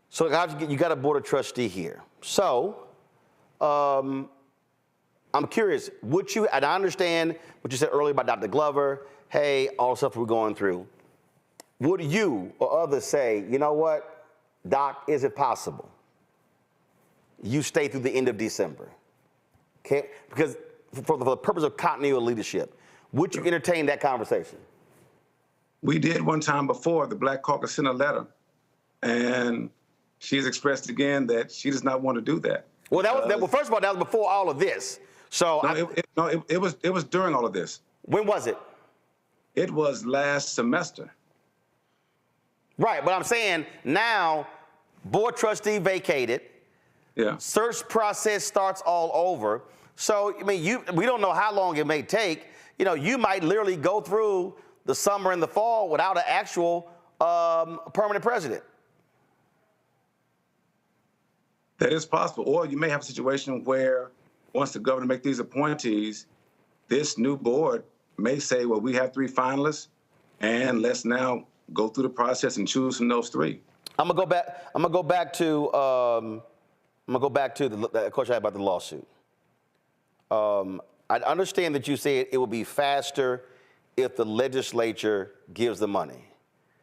So you got a board of trustee here. So I'm curious, would you, and I understand what you said earlier about Dr. Glover, hey, all the stuff we're going through. Would you or others say, you know what, Doc, is it possible you stay through the end of December? Okay, because for the purpose of continuity of leadership, would you entertain that conversation?
We did one time before. The Black Caucus sent a letter, and she's expressed again that she does not want to do that.
Well, well, first of all, that was before all of this. So
it was during all of this.
When was it?
It was last semester.
Right, but I'm saying now, board trustee vacated.
Yeah.
Search process starts all over. So I mean, we don't know how long it may take. You know, you might literally go through the summer and the fall without an actual permanent president.
That is possible. Or you may have a situation where once the governor makes these appointees, this new board may say, well, we have 3 finalists, and let's now go through the process and choose from those 3.
I'm gonna go back to the question I had about the lawsuit. I understand that you said it will be faster if the legislature gives the money.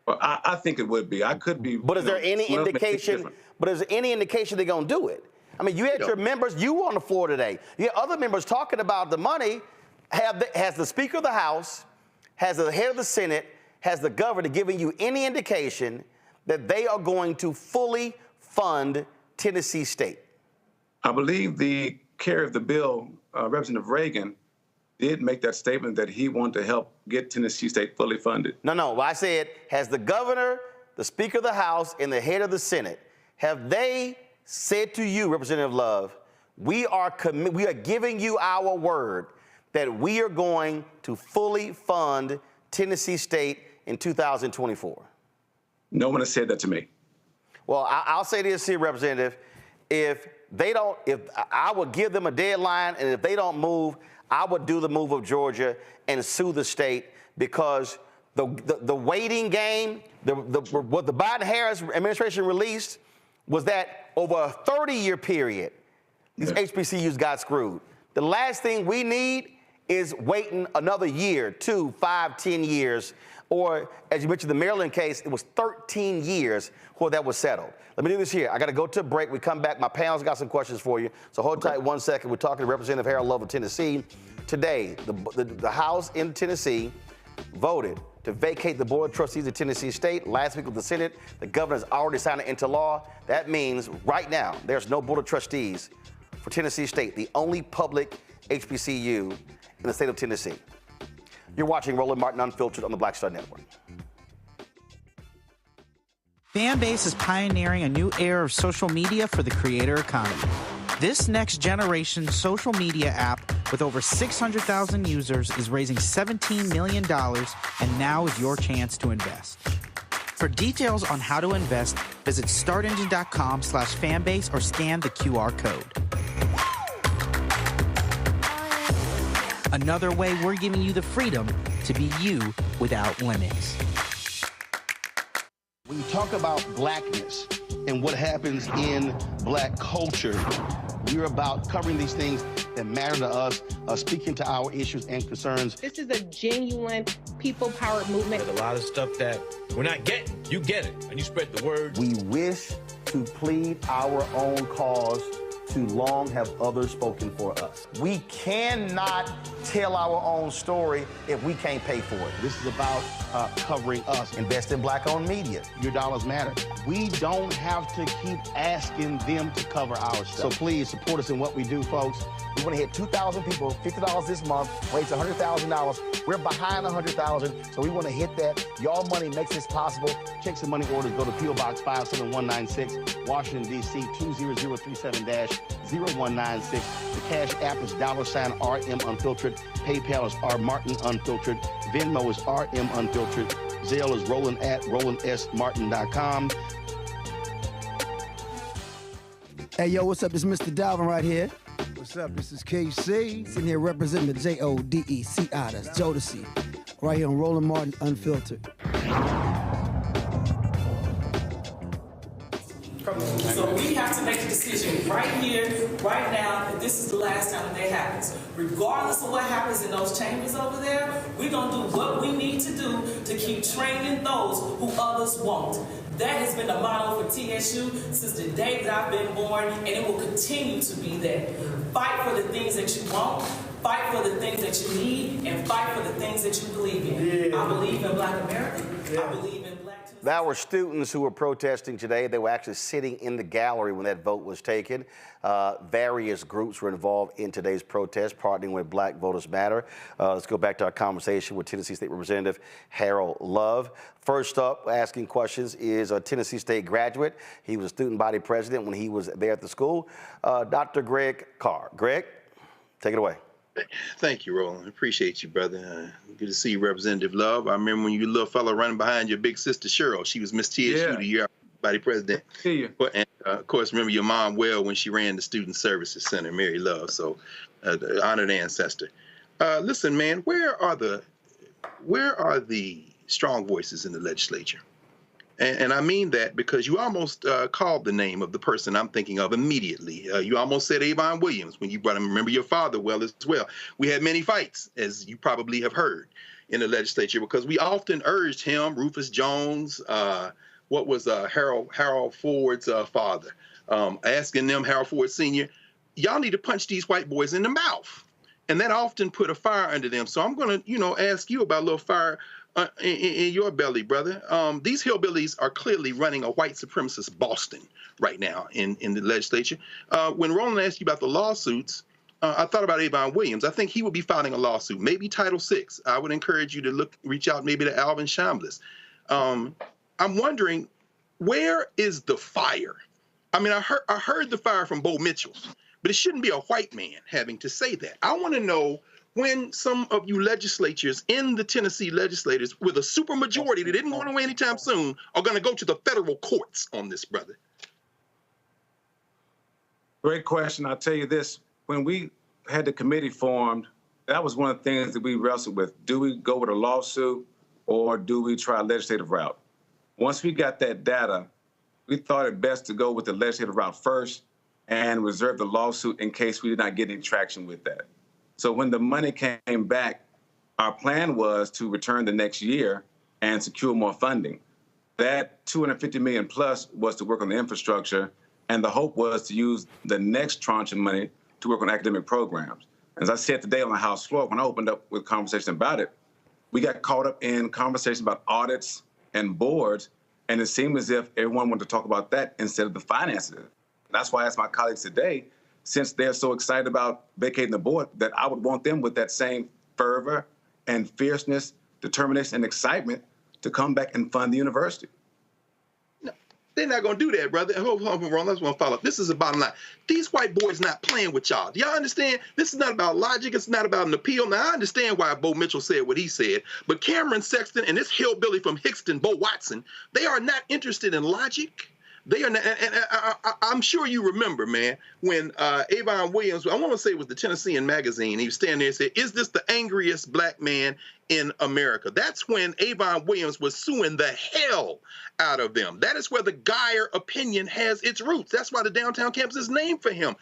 Well, I think it would be. I could be.
But is there any indication? But is there any indication they're gonna do it? I mean, you had your members. You were on the floor today. You had other members talking about the money. Has the Speaker of the House, has the head of the Senate, has the governor given you any indication that they are going to fully fund Tennessee State?
I believe the carrier of the bill, Representative Reagan, did make that statement that he wanted to help get Tennessee State fully funded.
No. I said, has the governor, the Speaker of the House, and the head of the Senate, have they said to you, Representative Love, we are giving you our word that we are going to fully fund Tennessee State in 2024?
No one has said that to me.
Well, I'll say this here, Representative. If I would give them a deadline, and if they don't move, I would do the move of Georgia and sue the state, because the waiting game, what the Biden-Harris administration released was that over a 30-year period, these HBCUs got screwed. The last thing we need is waiting another year, 2, 5, 10 years, or as you mentioned, the Maryland case, it was 13 years where that was settled. Let me do this here. I got to go to a break. We come back. My panel's got some questions for you. So hold tight 1 second. We're talking to Representative Harold Love of Tennessee. Today, the House in Tennessee voted to vacate the Board of Trustees of Tennessee State. Last week with the Senate, the governor has already signed it into law. That means right now, there's no Board of Trustees for Tennessee State, the only public HBCU in the state of Tennessee. You're watching Roland Martin Unfiltered on the Black Star Network.
Fanbase is pioneering a new era of social media for the creator economy. This next generation social media app with over 600,000 users is raising $17 million, and now is your chance to invest. For details on how to invest, visit startengine.com/fanbase or scan the QR code. Another way we're giving you the freedom to be you without limits.
When you talk about blackness and what happens in black culture, we're about covering these things that matter to us, speaking to our issues and concerns.
This is a genuine people-powered movement.
There's a lot of stuff that we're not getting. You get it, and you spread the word.
We wish to plead our own cause. Too long have others spoken for us. We cannot tell our own story if we can't pay for it. This is about covering us. Invest in black-owned media. Your dollars matter. We don't have to keep asking them to cover our stuff. So please support us in what we do, folks. We want to hit 2,000 people, $50 this month, raise $100,000. We're behind 100,000, so we want to hit that. Y'all money makes this possible. Checks and money orders go to P.O. Box 57196, Washington, D.C. 20037-0196. The Cash App is $RM Unfiltered. PayPal is R Martin Unfiltered. Venmo is RM Unfiltered. Zelle is Roland@RolandSMartin.com.
Hey, yo, what's up? This is Mr. Dalvin right here. What's up? This is KC. Sitting here representing the JODECI. That's Jodeci. Right here on Roland Martin Unfiltered.
So we have to make a decision right here, right now, that this is the last time that happens. Regardless of what happens in those chambers over there, we're going to do what we need to do to keep training those who others won't. That has been the motto for TSU since the day that I've been born, and it will continue to be that. Fight for the things that you want, fight for the things that you need, and fight for the things that you believe in. Yeah. I believe in Black America. Yeah. I believe in Black...
That were students who were protesting today. They were actually sitting in the gallery when that vote was taken. Various groups were involved in today's protest, partnering with Black Voters Matter. Let's go back to our conversation with Tennessee State Representative Harold Love. First up, asking questions is a Tennessee State graduate. He was a student body president when he was there at the school, Dr. Greg Carr. Greg, take it away.
Thank you, Roland. Appreciate you, brother. Good to see you, Representative Love. I remember when you little fella running behind your big sister Cheryl. She was Miss TSU the year body president. See you. And of course, remember your mom well when she ran the Student Services Center, Mary Love. So, honored ancestor. Listen, man, where are the strong voices in the legislature? And I mean that because you almost called the name of the person I'm thinking of immediately. You almost said Avon Williams when you brought him. Remember your father well as well. We had many fights, as you probably have heard, in the legislature because we often urged him, Rufus Jones, what was Harold Ford's father, asking them, Harold Ford Sr., y'all need to punch these white boys in the mouth. And that often put a fire under them. So I'm going to, ask you about a little fire in your belly, brother. These hillbillies are clearly running a white supremacist Boston right now in the legislature. When Roland asked you about the lawsuits, I thought about Avon Williams. I think he would be filing a lawsuit, maybe Title VI. I would encourage you to reach out maybe to Alvin Chambliss. I'm wondering, where is the fire? I mean, I heard the fire from Bo Mitchell, but it shouldn't be a white man having to say that. I want to know when some of you legislatures in the Tennessee legislators with a supermajority that isn't going away anytime soon are going to go to the federal courts on this, brother.
Great question. I'll tell you this. When we had the committee formed, that was one of the things that we wrestled with. Do we go with a lawsuit or do we try a legislative route? Once we got that data, we thought it best to go with the legislative route first and reserve the lawsuit in case we did not get any traction with that. So when the money came back, our plan was to return the next year and secure more funding. That $250 million plus was to work on the infrastructure, and the hope was to use the next tranche of money to work on academic programs. As I said today on the House floor, when I opened up with conversation about it, we got caught up in conversations about audits and boards, and it seemed as if everyone wanted to talk about that instead of the finances. That's why I asked my colleagues today, since they're so excited about vacating the board, that I would want them with that same fervor and fierceness, determination, and excitement to come back and fund the university.
They're not going to do that, brother. Hold on, I just want to follow up. This is the bottom line. These white boys not playing with y'all. Do y'all understand? This is not about logic. It's not about an appeal. Now, I understand why Bo Mitchell said what he said, but Cameron Sexton and this hillbilly from Hickston, Bo Watson, they are not interested in logic. They are not, and I'm sure you remember, man, when Avon Williams, I want to say it was the Tennessean magazine, he was standing there and said, "Is this the angriest black man in America?" That's when Avon Williams was suing the hell out of them. That is where the Geyer opinion has its roots. That's why the downtown campus is named for him.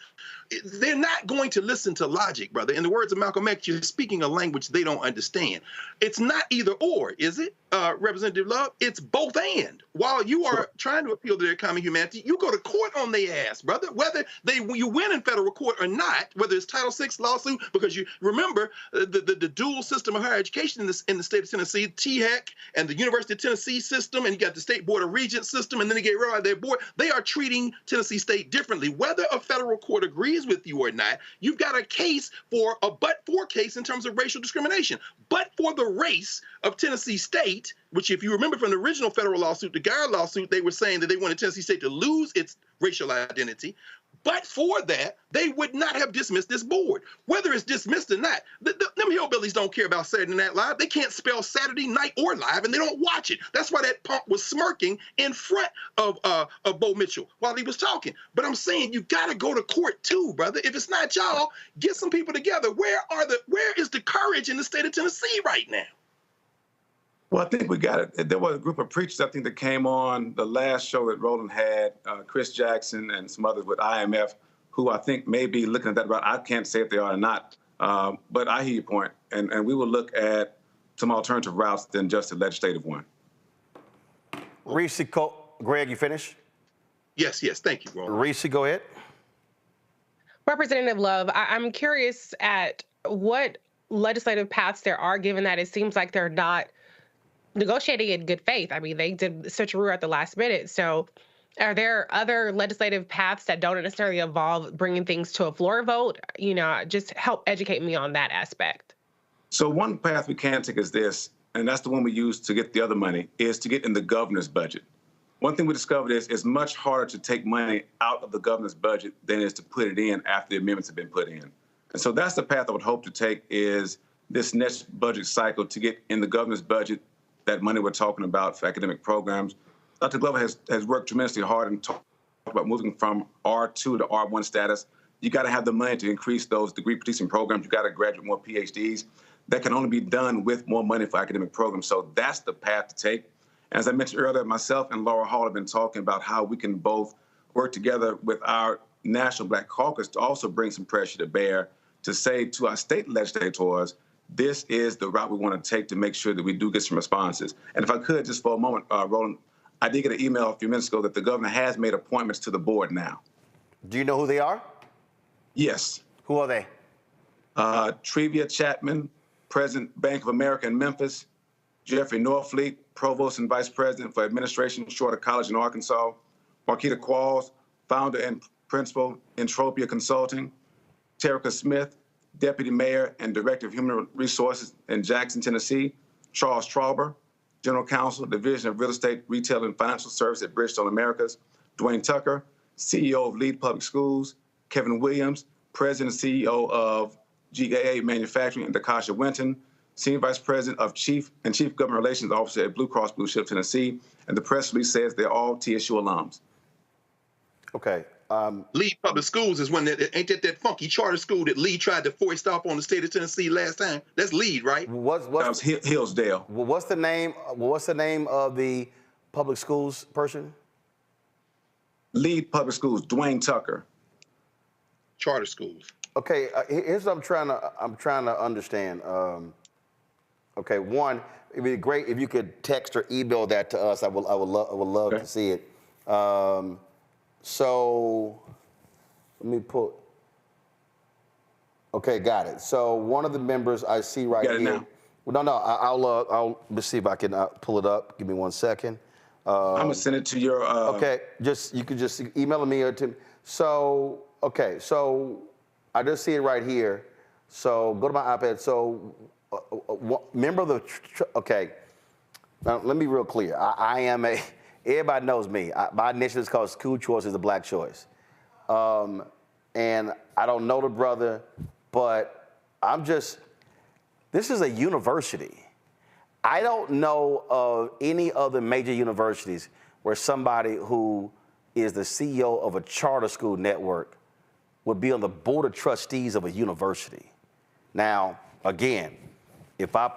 They're not going to listen to logic, brother. In the words of Malcolm X, you're speaking a language they don't understand. It's not either or, is it, Representative Love? It's both and. While you are trying to appeal to their common humanity, you go to court on their ass, brother. Whether you win in federal court or not, whether it's Title VI lawsuit, because you remember the dual system of higher education in the state of Tennessee, THEC and the University of Tennessee system, and you got the State Board of Regents system, and then they get rid of their board. They are treating Tennessee State differently. Whether a federal court agrees with you or not, you've got a case for a but-for case in terms of racial discrimination. But for the race of Tennessee State, which if you remember from the original federal lawsuit, the Geyer lawsuit, they were saying that they wanted Tennessee State to lose its racial identity. But for that, they would not have dismissed this board. Whether it's dismissed or not, them hillbillies don't care about Saturday Night Live. They can't spell Saturday night or live, and they don't watch it. That's why that punk was smirking in front of Bo Mitchell while he was talking. But I'm saying you got to go to court too, brother. If it's not y'all, get some people together. Where is the courage in the state of Tennessee right now?
Well, I think we got it. There was a group of preachers, I think, that came on the last show that Roland had, Chris Jackson and some others with IMF, who I think may be looking at that route. I can't say if they are or not, but I hear your point. And we will look at some alternative routes than just a legislative one.
Greg, you finished?
Yes, thank you, Roland.
Reese, go ahead.
Representative Love, I'm curious at what legislative paths there are, given that it seems like they're not negotiating in good faith. I mean, they did switcheroo at the last minute. So are there other legislative paths that don't necessarily involve bringing things to a floor vote? You know, just help educate me on that aspect.
So one path we can take is this, and that's the one we use to get the other money, is to get in the governor's budget. One thing we discovered is it's much harder to take money out of the governor's budget than it is to put it in after the amendments have been put in. And so that's the path I would hope to take, is this next budget cycle to get in the governor's budget that money we're talking about for academic programs. Dr. Glover has worked tremendously hard and talked about moving from R2 to R1 status. You got to have the money to increase those degree-producing programs. You got to graduate more PhDs. That can only be done with more money for academic programs. So that's the path to take. As I mentioned earlier, myself and Laura Hall have been talking about how we can both work together with our National Black Caucus to also bring some pressure to bear to say to our state legislators, this is the route we want to take to make sure that we do get some responses. And if I could, just for a moment, Roland, I did get an email a few minutes ago that the governor has made appointments to the board now.
Do you know who they are?
Yes.
Who are they?
Trevia Chapman, President, Bank of America in Memphis. Jeffrey Norfleet, Provost and Vice President for Administration, Shorter College in Arkansas. Marquita Qualls, Founder and Principal, Entropia Consulting. Terica Smith, Deputy Mayor and Director of Human Resources in Jackson, Tennessee. Charles Trauber, General Counsel, Division of Real Estate, Retail, and Financial Services at Bridgestone Americas. Dwayne Tucker, CEO of Lead Public Schools. Kevin Williams, President and CEO of GAA Manufacturing, and Dakasha Winton, Senior Vice President of Chief Government Relations Officer at Blue Cross Blue Shield, Tennessee. And the press release says they're all TSU alums.
Okay.
Lead Public Schools is one ain't that funky charter school that Lee tried to foist off on the state of Tennessee last time? That's Lead, right?
That was Hillsdale.
What's the name of the public schools person?
Lead Public Schools, Dwayne Tucker.
Charter schools.
Okay, here's what I'm trying to understand. Okay, one, it'd be great if you could text or email that to us. I would love to see it. So let me pull. Okay, got it. So one of the members I see right here.
Now?
Well, no, I'll let's see if I can pull it up. Give me 1 second.
I'm gonna send it to your.
Okay, you could just email me or to. So okay, so I just see it right here. So go to my iPad. So member of the. Okay, now let me be real clear. I am a everybody knows me. My initiative is called School Choice is the Black Choice. And I don't know the brother, but this is a university. I don't know of any other major universities where somebody who is the CEO of a charter school network would be on the board of trustees of a university. Now, again, if I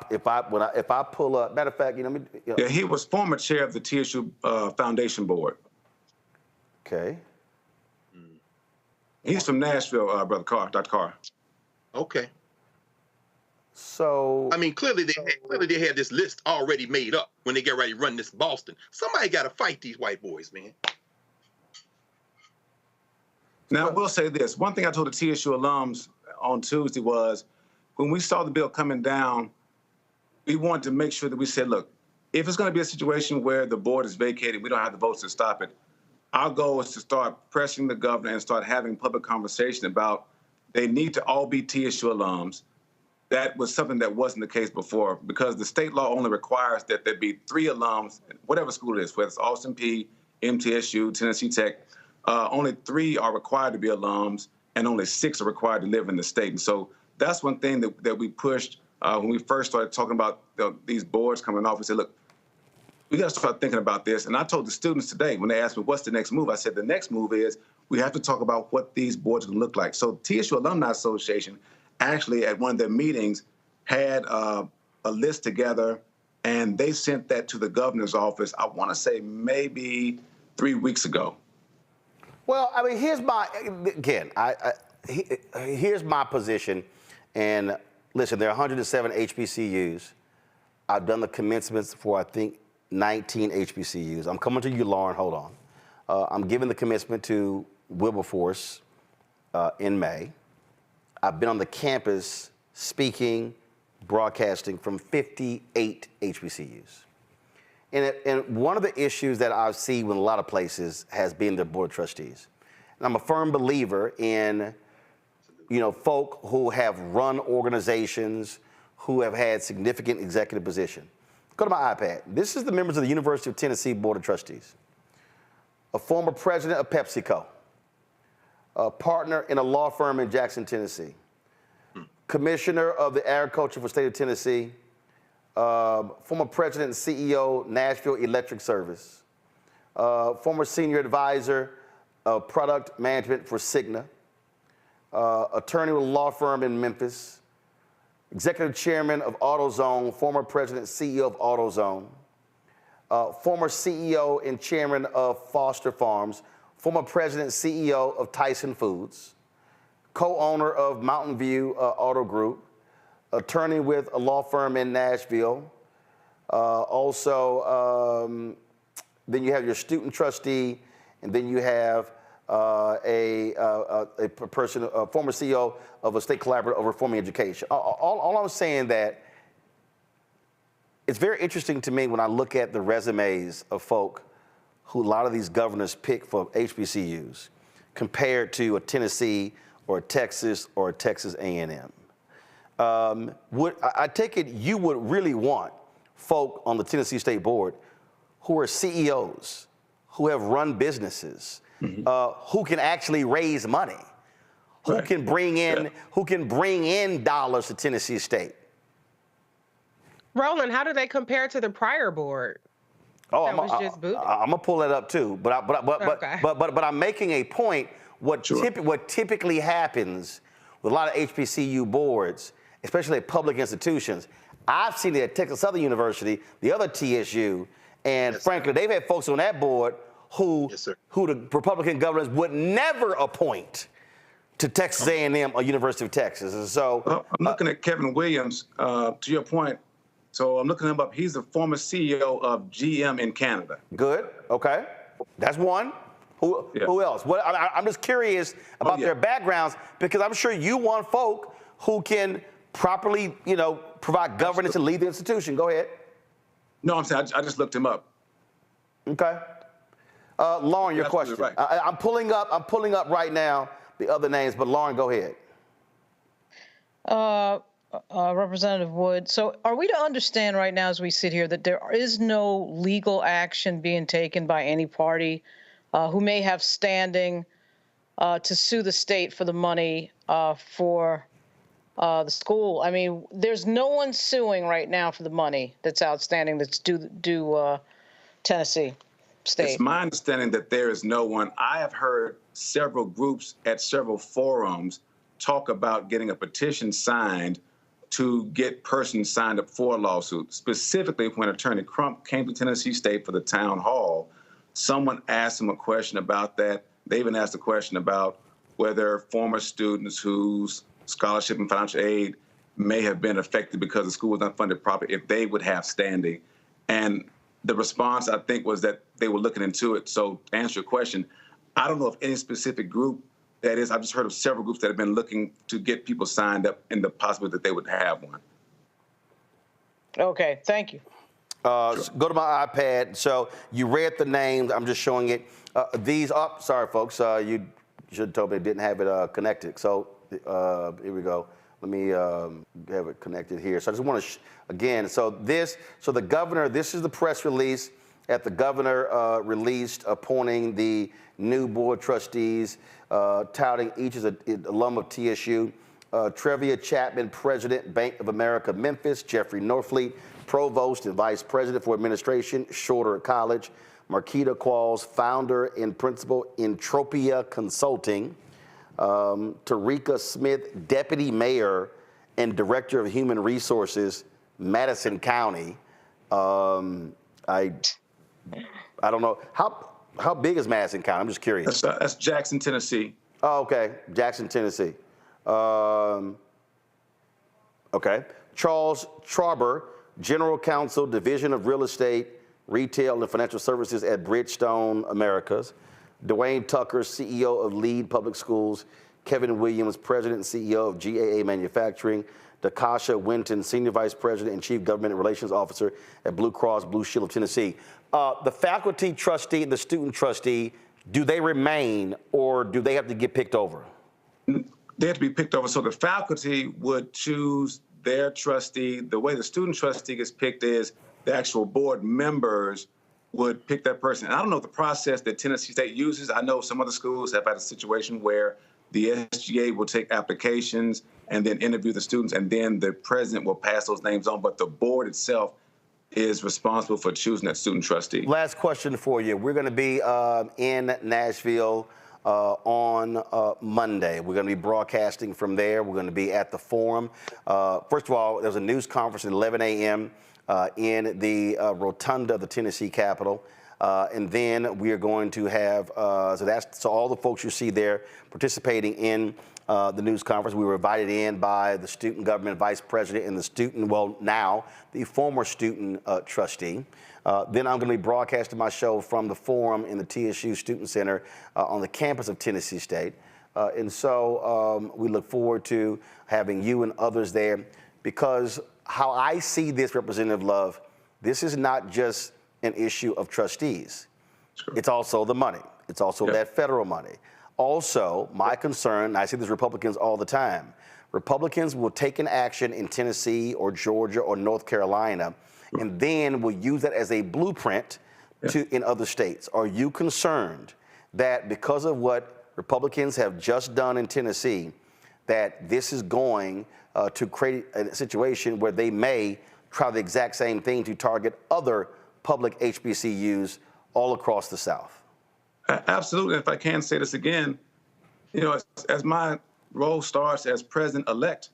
pull up, matter of fact,
Yeah, he was former chair of the TSU Foundation Board.
Okay.
He's from Nashville, Brother Carr, Dr. Carr.
Okay.
So
I mean, clearly they had this list already made up when they get ready to run this Boston. Somebody got to fight these white boys, man.
Now, I will say this. One thing I told the TSU alums on Tuesday was, when we saw the bill coming down, we wanted to make sure that we said, look, if it's going to be a situation where the board is vacated, we don't have the votes to stop it, our goal is to start pressing the governor and start having public conversation about they need to all be TSU alums. That was something that wasn't the case before, because the state law only requires that there be 3 alums, whatever school it is, whether it's Austin P, MTSU, Tennessee Tech. Only 3 are required to be alums, and only 6 are required to live in the state. And so that's one thing that we pushed when we first started talking about these boards coming off. We said, look, we got to start thinking about this. And I told the students today, when they asked me, what's the next move? I said, the next move is we have to talk about what these boards can look like. So TSU Alumni Association actually at one of their meetings had a list together, and they sent that to the governor's office, I want to say maybe 3 weeks ago.
Well, I mean, here's my position. And listen, there are 107 HBCUs. I've done the commencements for, I think, 19 HBCUs. I'm coming to you, Lauren, hold on. I'm giving the commencement to Wilberforce in May. I've been on the campus speaking, broadcasting from 58 HBCUs. And one of the issues that I've seen with a lot of places has been the board of trustees. And I'm a firm believer in, folk who have run organizations, who have had significant executive position. Go to my iPad. This is the members of the University of Tennessee Board of Trustees. A former president of PepsiCo, a partner in a law firm in Jackson, Tennessee, commissioner of the agriculture for the state of Tennessee, former president and CEO, Nashville Electric Service, former senior advisor of product management for Cigna, attorney with a law firm in Memphis, executive chairman of AutoZone, former president and CEO of AutoZone, former CEO and chairman of Foster Farms, former president and CEO of Tyson Foods, co-owner of Mountain View Auto Group, attorney with a law firm in Nashville. Then you have your student trustee, and then you have a former CEO of a state collaborative of reforming education. All I'm saying that it's very interesting to me when I look at the resumes of folk who a lot of these governors pick for HBCUs compared to a Tennessee or a Texas or a Texas A&M. I take it you would really want folk on the Tennessee State Board who are CEOs, who have run businesses, who can actually raise money, who can bring in dollars to Tennessee State.
Roland, how do they compare to the prior board?
I'm gonna pull that up too, but I'm making a point. What typically happens with a lot of HBCU boards, especially at public institutions, I've seen it at Texas Southern University, the other TSU, and frankly, they've had folks on that board who the Republican governors would never appoint to Texas A&M or University of Texas. And so
I'm looking at Kevin Williams. To your point, so I'm looking him up. He's the former CEO of GM in Canada.
Good. Okay, that's one. Who else? I'm just curious about their backgrounds, because I'm sure you want folk who can properly, provide governance and lead the institution. Go ahead.
No, I'm saying I just looked him up.
Okay. Lauren, your question.
Right.
I'm pulling up right now the other names, but Lauren, go ahead.
Representative Wood. So are we to understand right now as we sit here that there is no legal action being taken by any party who may have standing to sue the state for the money for the school? I mean, there's no one suing right now for the money that's outstanding that's due Tennessee State.
It's my understanding that there is no one. I have heard several groups at several forums talk about getting a petition signed to get persons signed up for a lawsuit. Specifically, when Attorney Crump came to Tennessee State for the town hall, someone asked him a question about that. They even asked a question about whether former students whose scholarship and financial aid may have been affected because the school was not funded properly, if they would have standing. And the response, I think, was that they were looking into it. So to answer your question, I don't know of any specific group that is. I've just heard of several groups that have been looking to get people signed up in the possibility that they would have one.
Okay, thank you.
Sure. Go to my iPad. So you read the names. I'm just showing it. Sorry, folks. You should have told me it didn't have it connected. So here we go. Let me have it connected here. So I just want to, again, so the governor, this is the press release that the governor released appointing the new board of trustees, touting each as an alum of TSU. Trevia Chapman, President, Bank of America, Memphis. Jeffrey Norfleet, Provost and Vice President for Administration, Shorter College. Marquita Qualls, Founder and Principal, Entropia Consulting. Tarika Smith, Deputy Mayor and Director of Human Resources, Madison County. I don't know. How big is Madison County? I'm just curious.
That's Jackson, Tennessee.
Oh, okay. Jackson, Tennessee. Okay. Charles Trauber, General Counsel, Division of Real Estate, Retail and Financial Services at Bridgestone Americas. Dwayne Tucker, CEO of Lead Public Schools. Kevin Williams, President and CEO of GAA Manufacturing. Dakasha Winton, Senior Vice President and Chief Government Relations Officer at Blue Cross Blue Shield of Tennessee. The faculty trustee and the student trustee, do they remain or do they have to get picked over?
They have to be picked over. So the faculty would choose their trustee. The way the student trustee gets picked is the actual board members would pick that person. And I don't know the process that Tennessee State uses. I know some other schools have had a situation where the SGA will take applications and then interview the students, and then the president will pass those names on. But the board itself is responsible for choosing that student trustee.
Last question for you. We're going to be in Nashville on Monday. We're going to be broadcasting from there. We're going to be at the forum. First of all, there's a news conference at 11 a.m. In the rotunda of the Tennessee Capitol. And then we are going to have, so all the folks you see there participating in the news conference. We were invited in by the student government vice president and the student, well, now the former student trustee. Then I'm going to be broadcasting my show from the forum in the TSU Student Center on the campus of Tennessee State. And so we look forward to having you and others there, because how I see this, Representative Love, this is not just an issue of trustees. Sure. It's also the money. It's also that federal money. Also, my concern, and I see this Republicans all the time, Republicans will take an action in Tennessee or Georgia or North Carolina, and then will use that as a blueprint in other states. Are you concerned that because of what Republicans have just done in Tennessee, that this is going to create a situation where they may try the exact same thing to target other public HBCUs all across the South?
Absolutely. If I can say this again, you know, as my role starts as president-elect,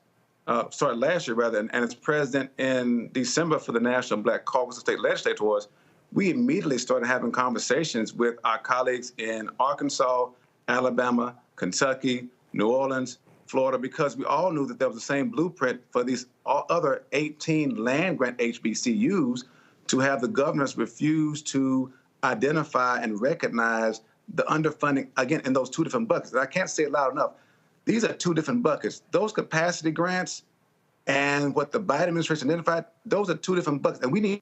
started last year rather, and as president in December for the National Black Caucus of State Legislators, we immediately started having conversations with our colleagues in Arkansas, Alabama, Kentucky, New Orleans, Florida, because we all knew that there was the same blueprint for these other 18 land-grant HBCUs to have the governors refuse to identify and recognize the underfunding, again, in those two different buckets. And I can't say it loud enough. These are two different buckets. Those capacity grants and what the Biden administration identified, those are two different buckets. And we need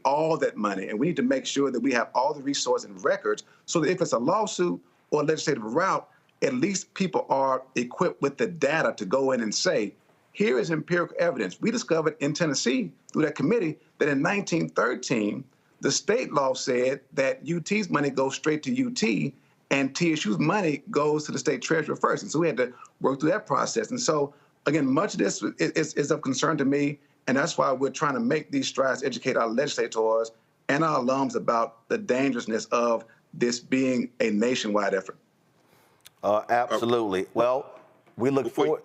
all that money, and we need to make sure that we have all the resources and records so that if it's a lawsuit or a legislative route, at least people are equipped with the data to go in and say, here is empirical evidence. We discovered in Tennessee through that committee that in 1913, the state law said that UT's money goes straight to UT and TSU's money goes to the state treasurer first. And so we had to work through that process. And so, again, much of this is of concern to me. And that's why we're trying to make these strides, educate our legislators and our alums about the dangerousness of this being a nationwide effort.
Absolutely. Well, we look forward.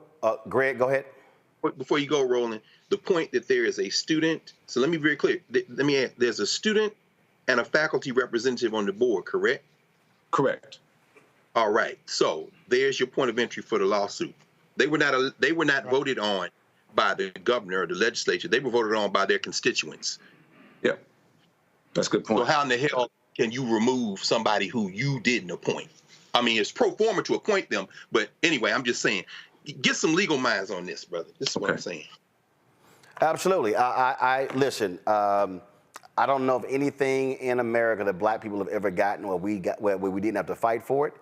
Greg, go ahead.
Before you go, Roland, the point that there is a student, so let me be very clear. Let me add, there's a student and a faculty representative on the board, correct?
Correct.
All right. So there's your point of entry for the lawsuit. They were not voted on by the governor or the legislature. They were voted on by their constituents.
Yeah, that's a good point.
So how in the hell can you remove somebody who you didn't appoint? I mean, it's pro forma to appoint them, but anyway, I'm just saying, get some legal minds on this, brother. This is what I'm saying.
Absolutely. I listen. I don't know of anything in America that black people have ever gotten where we didn't have to fight for it.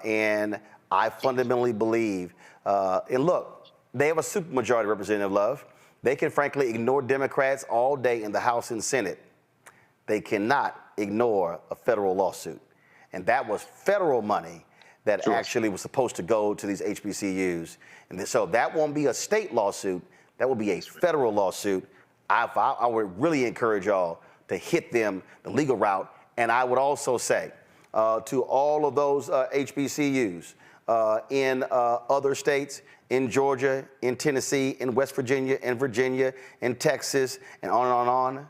And I fundamentally believe, and look, they have a supermajority, Representative Love. They can frankly ignore Democrats all day in the House and Senate. They cannot ignore a federal lawsuit. And that was federal money that actually was supposed to go to these HBCUs. And so that won't be a state lawsuit. That will be a federal lawsuit. I would really encourage y'all to hit them the legal route. And I would also say to all of those HBCUs in other states, in Georgia, in Tennessee, in West Virginia, in Texas, and on,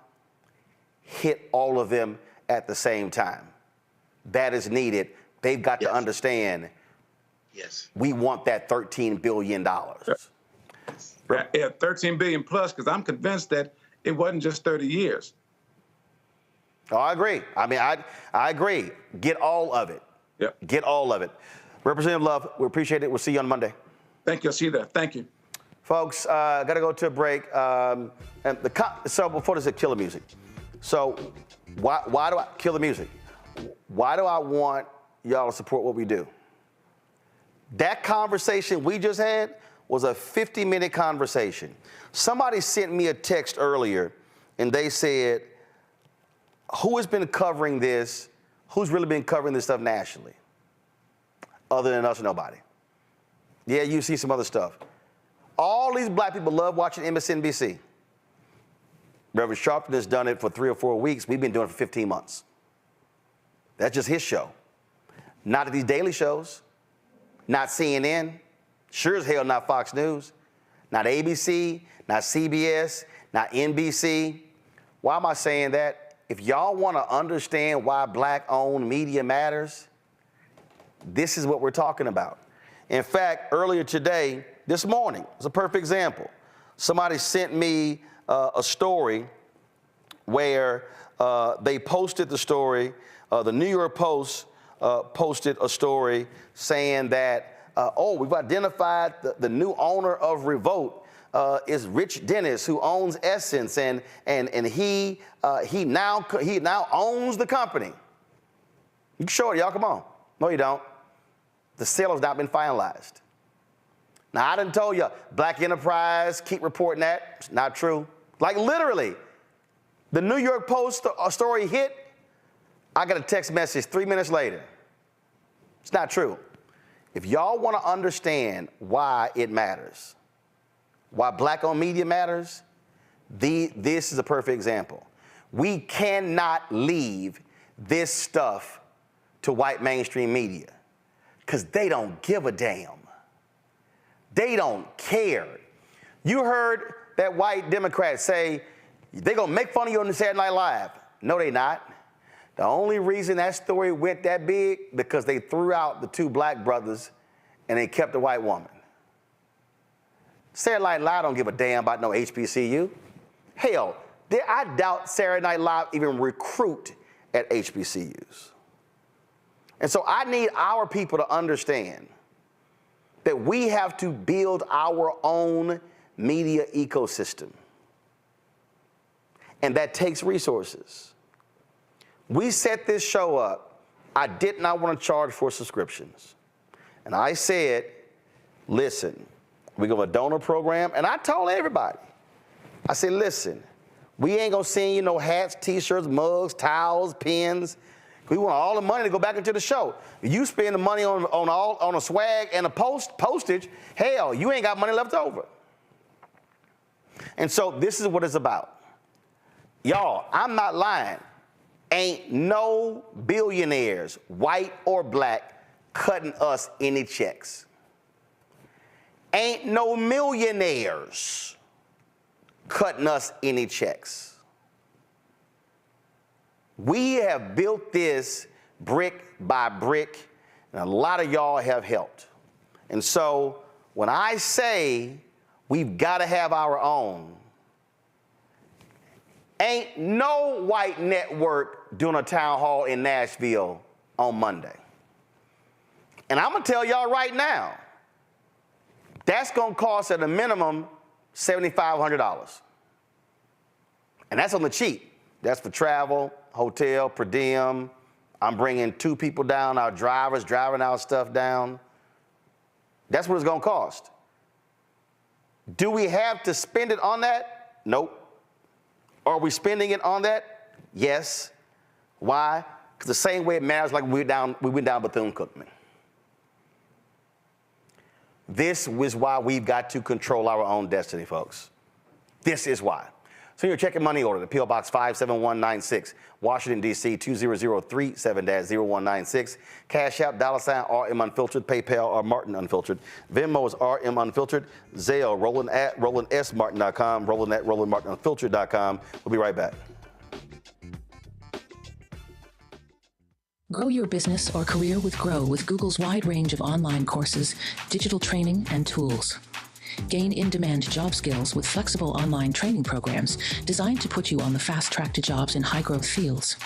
hit all of them at the same time. That is needed. They've got to understand, we want that $13 billion.
Yeah, 13 billion plus, because I'm convinced that it wasn't just 30 years.
Oh, I agree. I mean, I agree. Get all of it.
Yep.
Get all of it. Representative Love, we appreciate it. We'll see you on Monday.
Thank you. I'll see you there. Thank you.
Folks, got to go to a break. So before this, kill the music. So why do I kill the music? Why do I want y'all to support what we do? That conversation we just had was a 50-minute conversation. Somebody sent me a text earlier, and they said, who has been covering this? Who's really been covering this stuff nationally? Other than us, nobody. Yeah, you see some other stuff. All these black people love watching MSNBC. Reverend Sharpton has done it for 3 or 4 weeks. We've been doing it for 15 months. That's just his show. Not at these daily shows. Not CNN. Sure as hell not Fox News. Not ABC. Not CBS. Not NBC. Why am I saying that? If y'all want to understand why black-owned media matters, this is what we're talking about. In fact, earlier today, this morning, is a perfect example. Somebody sent me a story where they posted the story. The New York Post posted a story saying that, we've identified the new owner of Revolt is Rich Dennis, who owns Essence, and he now owns the company. You can show it, y'all. Come on. No, you don't. The sale has not been finalized. Now, I done told you, Black Enterprise, keep reporting that. It's not true. Like literally, the New York Post story hit. I got a text message 3 minutes later. It's not true. If y'all want to understand why it matters, why black-owned media matters, this is a perfect example. We cannot leave this stuff to white mainstream media because they don't give a damn. They don't care. You heard that white Democrat say they're going to make fun of you on the Saturday Night Live. No, they not. The only reason that story went that big because they threw out the 2 black brothers and they kept the white woman. Saturday Night Live don't give a damn about no HBCU. Hell, I doubt Saturday Night Live even recruit at HBCUs. And so I need our people to understand that we have to build our own media ecosystem. And that takes resources. We set this show up. I did not want to charge for subscriptions. And I said, listen, We go a donor program. And I told everybody, I said, listen, we ain't gonna send you no hats, t-shirts, mugs, towels, pens. We want all the money to go back into the show. You spend the money on a swag and a postage, hell, you ain't got money left over. And so this is what it's about. Y'all, I'm not lying. Ain't no billionaires, white or black, cutting us any checks. Ain't no millionaires cutting us any checks. We have built this brick by brick, and a lot of y'all have helped. And so when I say we've got to have our own, ain't no white network doing a town hall in Nashville on Monday. And I'm going to tell y'all right now, that's going to cost at a minimum $7,500. And that's on the cheap. That's for travel, hotel, per diem. I'm bringing 2 people down, our drivers driving our stuff down. That's what it's going to cost. Do we have to spend it on that? Nope. Are we spending it on that? Yes. Why? Because the same way it matters like we went down Bethune-Cookman. This is why we've got to control our own destiny, folks. This is why. So your check and money order to P.O. Box 57196, Washington, D.C. 20037-0196. Cash App, $RM Unfiltered. PayPal, R Martin Unfiltered. Venmo is RM Unfiltered. Zelle, Roland at RolandSMartin.com. Roland at RolandMartinUnfiltered.com. We'll be right back.
Grow your business or career with Grow with Google's wide range of online courses, digital training, and tools. Gain in-demand job skills with flexible online training programs designed to put you on the fast track to jobs in high-growth fields.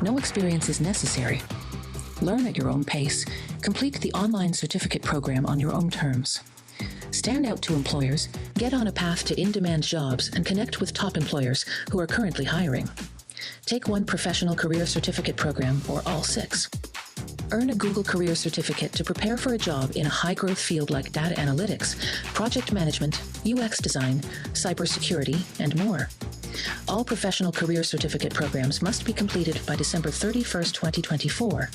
No experience is necessary. Learn at your own pace. Complete the online certificate program on your own terms. Stand out to employers, get on a path to in-demand jobs, and connect with top employers who are currently hiring. Take one professional career certificate program or all 6. Earn a Google Career Certificate to prepare for a job in a high-growth field like data analytics, project management, UX design, cybersecurity, and more. All professional career certificate programs must be completed by December 31st, 2024.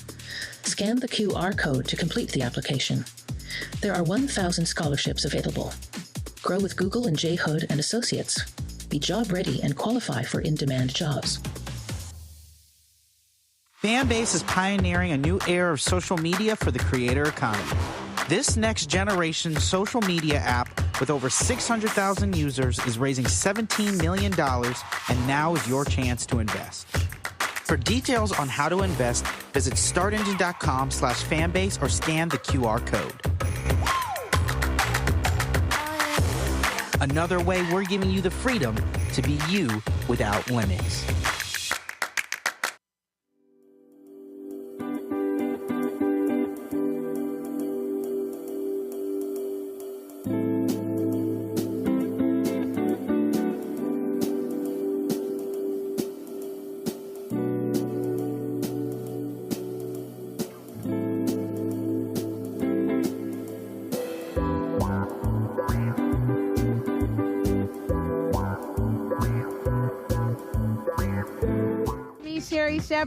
Scan the QR code to complete the application. There are 1,000 scholarships available. Grow with Google and J. Hood and Associates. Be job ready and qualify for in-demand jobs.
Fanbase is pioneering a new era of social media for the creator economy. This next generation social media app with over 600,000 users is raising $17 million, and now is your chance to invest. For details on how to invest, visit startengine.com/fanbase or scan the QR code. Another way we're giving you the freedom to be you without limits.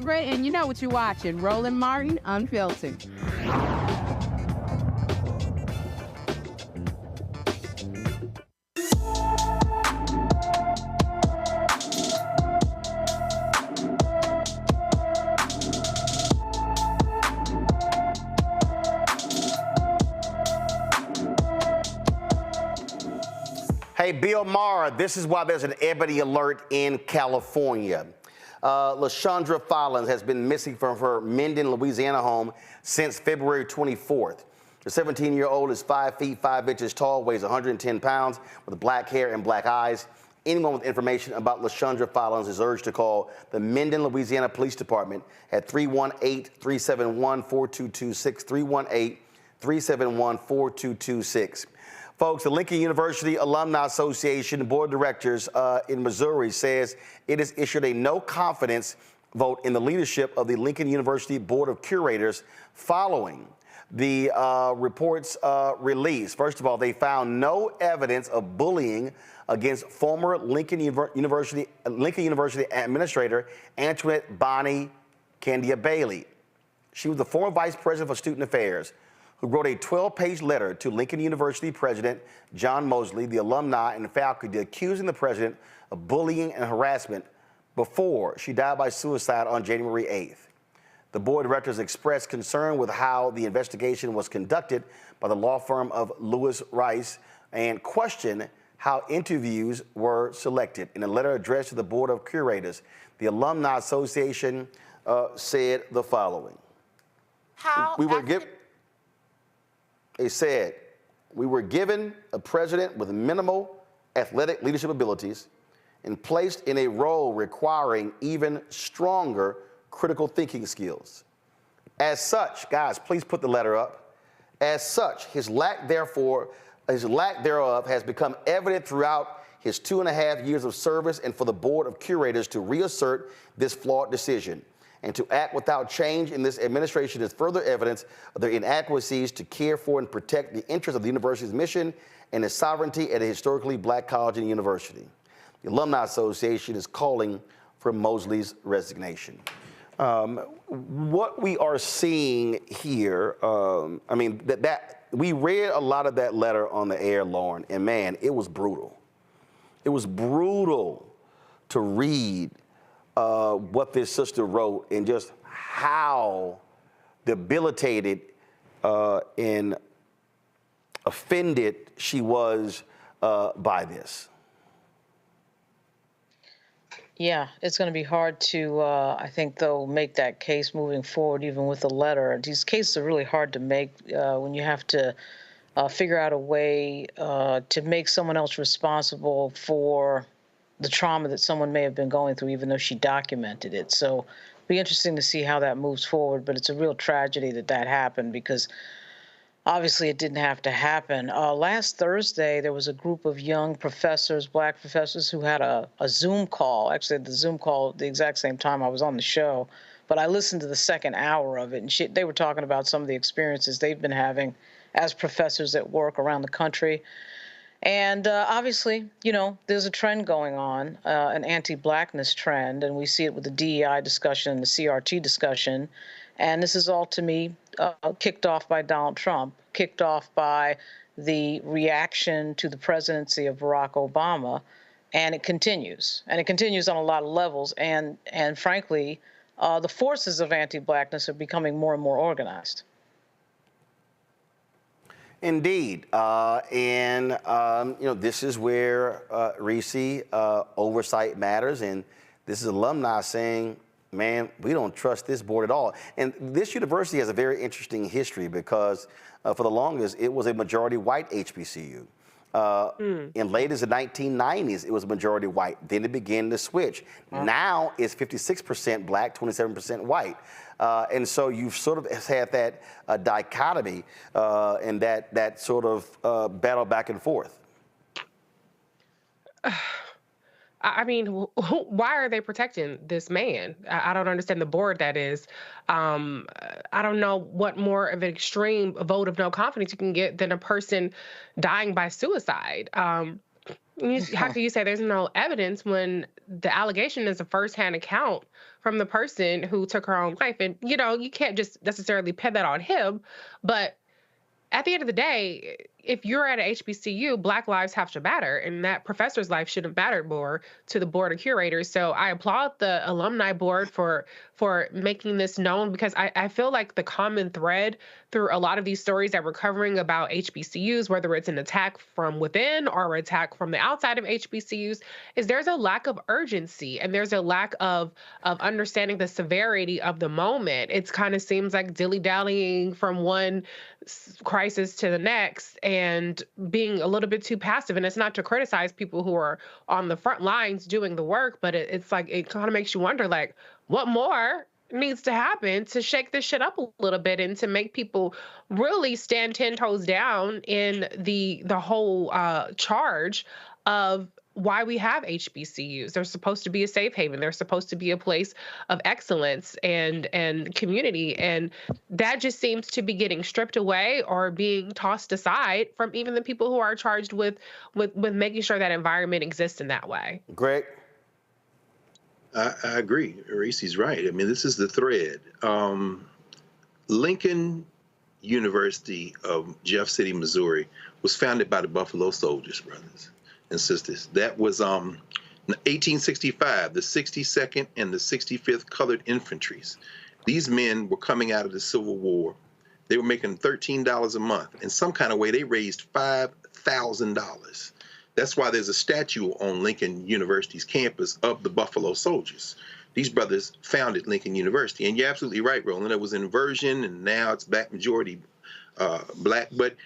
And you know what you're watching, Roland Martin Unfiltered.
Hey, Bill Maher, this is why there's an ebony alert in California. LaShondra Follins has been missing from her Minden, Louisiana home since February 24th. The 17-year-old is 5 feet 5 inches tall, weighs 110 pounds, with black hair and black eyes. Anyone with information about LaShondra Follins is urged to call the Minden, Louisiana Police Department at 318-371-4226, 318-371-4226. Folks, the Lincoln University Alumni Association Board of Directors in Missouri says it has issued a no confidence vote in the leadership of the Lincoln University Board of Curators following The reports released. First of all, they found no evidence of bullying against former Lincoln University administrator Antoinette Bonnie Candia Bailey. She was the former vice president for student affairs who wrote a 12-page letter to Lincoln University president John Mosley, the alumni and faculty, accusing the president of bullying and harassment before she died by suicide on January 8th. The board of directors expressed concern with how the investigation was conducted by the law firm of Lewis Rice and questioned how interviews were selected. In a letter addressed to the board of curators, the Alumni Association said the following. They said, we were given a president with minimal athletic leadership abilities and placed in a role requiring even stronger critical thinking skills. As such, guys, please put the letter up. As such, his lack thereof has become evident throughout his 2.5 years of service, and for the board of curators to reassert this flawed decision and to act without change in this administration is further evidence of their inadequacies to care for and protect the interests of the university's mission and its sovereignty at a historically black college and university. The Alumni Association is calling for Mosley's resignation. What we are seeing here, we read a lot of that letter on the air, Lauren, and man, it was brutal. It was brutal to read what this sister wrote and just how debilitated and offended she was by this.
Yeah, it's going to be hard to, I think, though, make that case moving forward, even with the letter. These cases are really hard to make when you have to figure out a way to make someone else responsible for the trauma that someone may have been going through, even though she documented it. So it'll be interesting to see how that moves forward. But it's a real tragedy that that happened because obviously it didn't have to happen. Last Thursday, there was a group of young professors, black professors, who had a Zoom call. Actually, the Zoom call at the exact same time I was on the show. But I listened to the second hour of it, and they were talking about some of the experiences they've been having as professors at work around the country. And obviously, you know, there's a trend going on, an anti-blackness trend, and we see it with the DEI discussion and the CRT discussion. And this is all, to me, kicked off by Donald Trump, kicked off by the reaction to the presidency of Barack Obama, and it continues. And it continues on a lot of levels. And frankly, the forces of anti-blackness are becoming more and more organized.
Indeed, this is where Reese oversight matters, and this is alumni saying, man, we don't trust this board at all. And this university has a very interesting history because for the longest, it was a majority white HBCU. And late as the 1990s, it was majority white. Then it began to switch. Now it's 56% black, 27% white. And so you've sort of had that dichotomy and that sort of battle back and forth.
I mean, why are they protecting this man? I don't understand the board, that is. I don't know what more of an extreme vote of no confidence you can get than a person dying by suicide. How can you say there's no evidence when the allegation is a firsthand account from the person who took her own life? And, you know, you can't just necessarily pin that on him. But at the end of the day, if you're at a HBCU, Black lives have to matter, and that professor's life should have mattered more to the board of curators. So I applaud the alumni board for making this known, because I feel like the common thread through a lot of these stories that we're covering about HBCUs, whether it's an attack from within or an attack from the outside of HBCUs, is there's a lack of urgency and there's a lack of understanding the severity of the moment. It kind of seems like dilly-dallying from one crisis to the next and being a little bit too passive. And it's not to criticize people who are on the front lines doing the work, but it's like, it kind of makes you wonder, like, what more needs to happen to shake this shit up a little bit and to make people really stand 10 toes down in the whole charge of why we have HBCUs. They're supposed to be a safe haven. They're supposed to be a place of excellence and community, and that just seems to be getting stripped away or being tossed aside from even the people who are charged with making sure that environment exists in that way.
Greg?
I agree. Reese's right. I mean, this is the thread. Lincoln University of Jeff City, Missouri, was founded by the Buffalo Soldiers, brothers and sisters. That was 1865, the 62nd and the 65th Colored Infantries. These men were coming out of the Civil War. They were making $13 a month. In some kind of way, they raised $5,000. That's why there's a statue on Lincoln University's campus of the Buffalo Soldiers. These brothers founded Lincoln University. And you're absolutely right, Roland. It was inversion, and now it's back majority black. But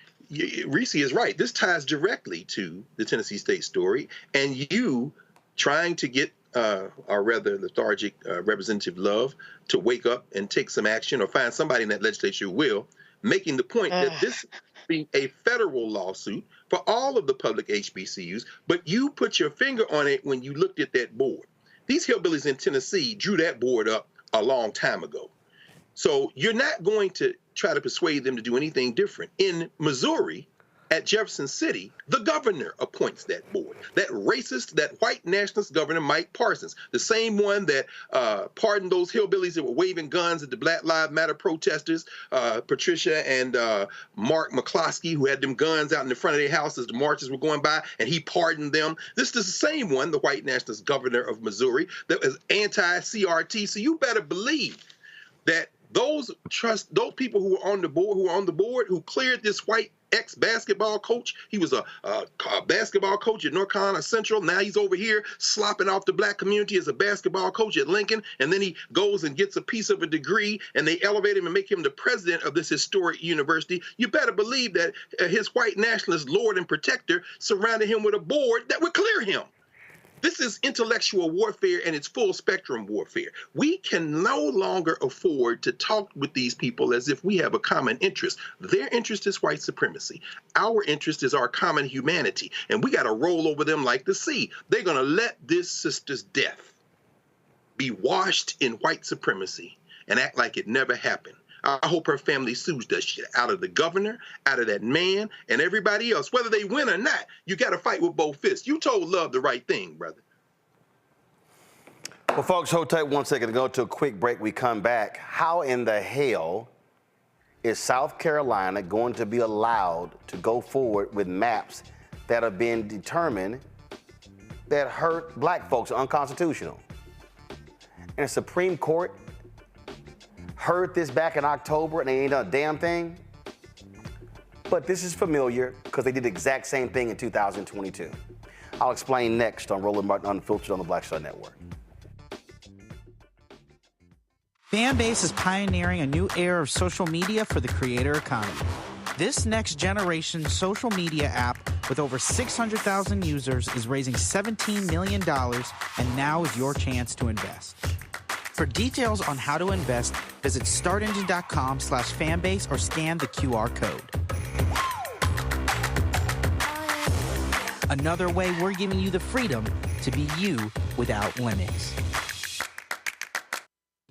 Reese is right. This ties directly to the Tennessee State story. And you trying to get, or rather lethargic Representative Love to wake up and take some action, or find somebody in that legislature who will, making the point that this be a federal lawsuit for all of the public HBCUs, but you put your finger on it when you looked at that board. These hillbillies in Tennessee drew that board up a long time ago. So you're not going to try to persuade them to do anything different. In Missouri, at Jefferson City, the governor appoints that board. That racist, that white nationalist governor, Mike Parsons, the same one that pardoned those hillbillies that were waving guns at the Black Lives Matter protesters, Patricia and Mark McCloskey, who had them guns out in the front of their house as the marches were going by, and he pardoned them. This is the same one, the white nationalist governor of Missouri, that was anti-CRT. So you better believe that those people who were on the board, who cleared this white ex-basketball coach. He was a basketball coach at North Carolina Central. Now he's over here slopping off the black community as a basketball coach at Lincoln. And then he goes and gets a piece of a degree, and they elevate him and make him the president of this historic university. You better believe that his white nationalist lord and protector surrounded him with a board that would clear him. This is intellectual warfare, and it's full spectrum warfare. We can no longer afford to talk with these people as if we have a common interest. Their interest is white supremacy. Our interest is our common humanity, and we got to roll over them like the sea. They're going to let this sister's death be washed in white supremacy and act like it never happened. I hope her family sues that shit out of the governor, out of that man, and everybody else. Whether they win or not, you got to fight with both fists. You told Love the right thing, brother.
Well, folks, hold tight 1 second to go to a quick break. We come back. How in the hell is South Carolina going to be allowed to go forward with maps that have been determined that hurt black folks, are unconstitutional? And the Supreme Court heard this back in October, and they ain't done a damn thing. But this is familiar because they did the exact same thing in 2022. I'll explain next on Roland Martin Unfiltered on the Black Star Network.
Fanbase is pioneering a new era of social media for the creator economy. This next generation social media app with over 600,000 users is raising $17 million, and now is your chance to invest. For details on how to invest, visit startengine.com/fanbase or scan the QR code. Another way we're giving you the freedom to be you without limits.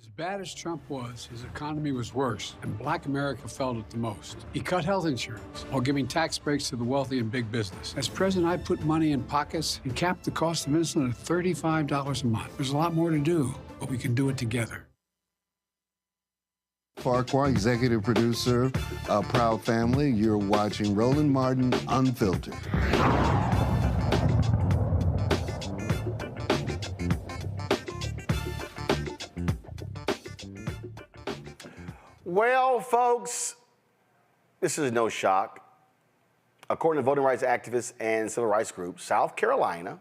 As bad as Trump was, his economy was worse, and black America felt it the most. He cut health insurance while giving tax breaks to the wealthy and big business. As president, I put money in pockets and capped the cost of insulin at $35 a month. There's a lot more to do, but we can do it together.
Farquhar, executive producer of Proud Family. You're watching Roland Martin Unfiltered.
Well, folks, this is no shock. According to voting rights activists and civil rights groups, South Carolina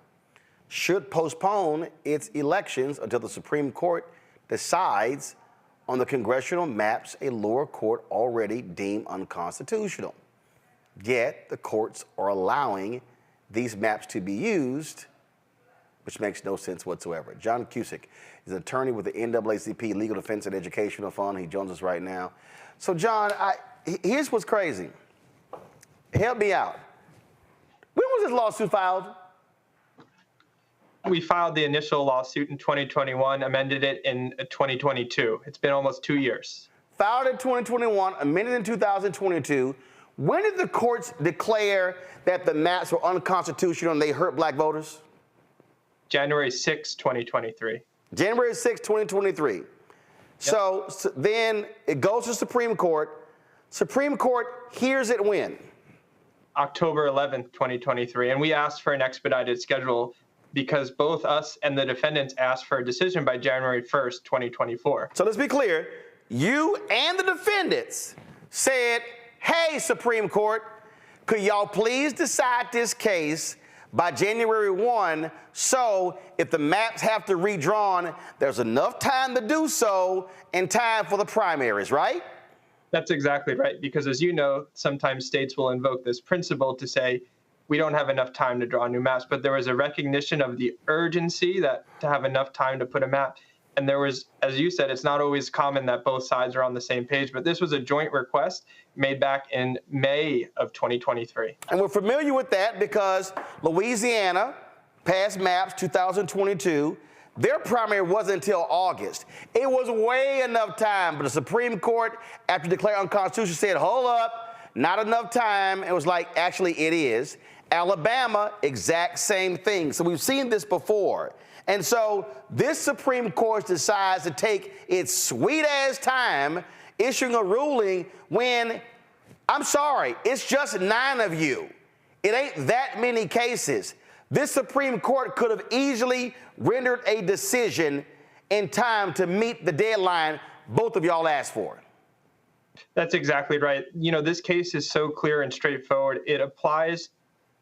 should postpone its elections until the Supreme Court decides on the congressional maps a lower court already deemed unconstitutional. Yet, the courts are allowing these maps to be used which makes no sense whatsoever. John Cusick is an attorney with the NAACP Legal Defense and Educational Fund. He joins us right now. So, John, here's what's crazy. Help me out. When was this lawsuit filed?
We filed the initial lawsuit in 2021, amended it in 2022. It's been almost 2 years.
Filed in 2021, amended in 2022. When did the courts declare that the maps were unconstitutional and they hurt black voters?
January 6, 2023.
January 6, 2023. Yep. So then it goes to Supreme Court. Supreme Court hears it when?
October 11th, 2023. And we asked for an expedited schedule because both us and the defendants asked for a decision by January 1st, 2024.
So let's be clear. You and the defendants said, hey, Supreme Court, could y'all please decide this case by January 1, so if the maps have to redrawn, there's enough time to do so in time for the primaries, right?
That's exactly right, because as you know, sometimes states will invoke this principle to say, we don't have enough time to draw new maps, but there was a recognition of the urgency that to have enough time to put a map. And there was, as you said, it's not always common that both sides are on the same page, but this was a joint request made back in May of 2023.
And we're familiar with that because Louisiana passed maps 2022. Their primary wasn't until August. It was way enough time, but the Supreme Court, after declaring unconstitutional, said, hold up, not enough time. It was like, actually, it is. Alabama, exact same thing. So we've seen this before. And so this Supreme Court decides to take its sweet-ass time issuing a ruling when, I'm sorry, it's just 9 of you. It ain't that many cases. This Supreme Court could have easily rendered a decision in time to meet the deadline both of y'all asked for.
That's exactly right. You know, this case is so clear and straightforward. It applies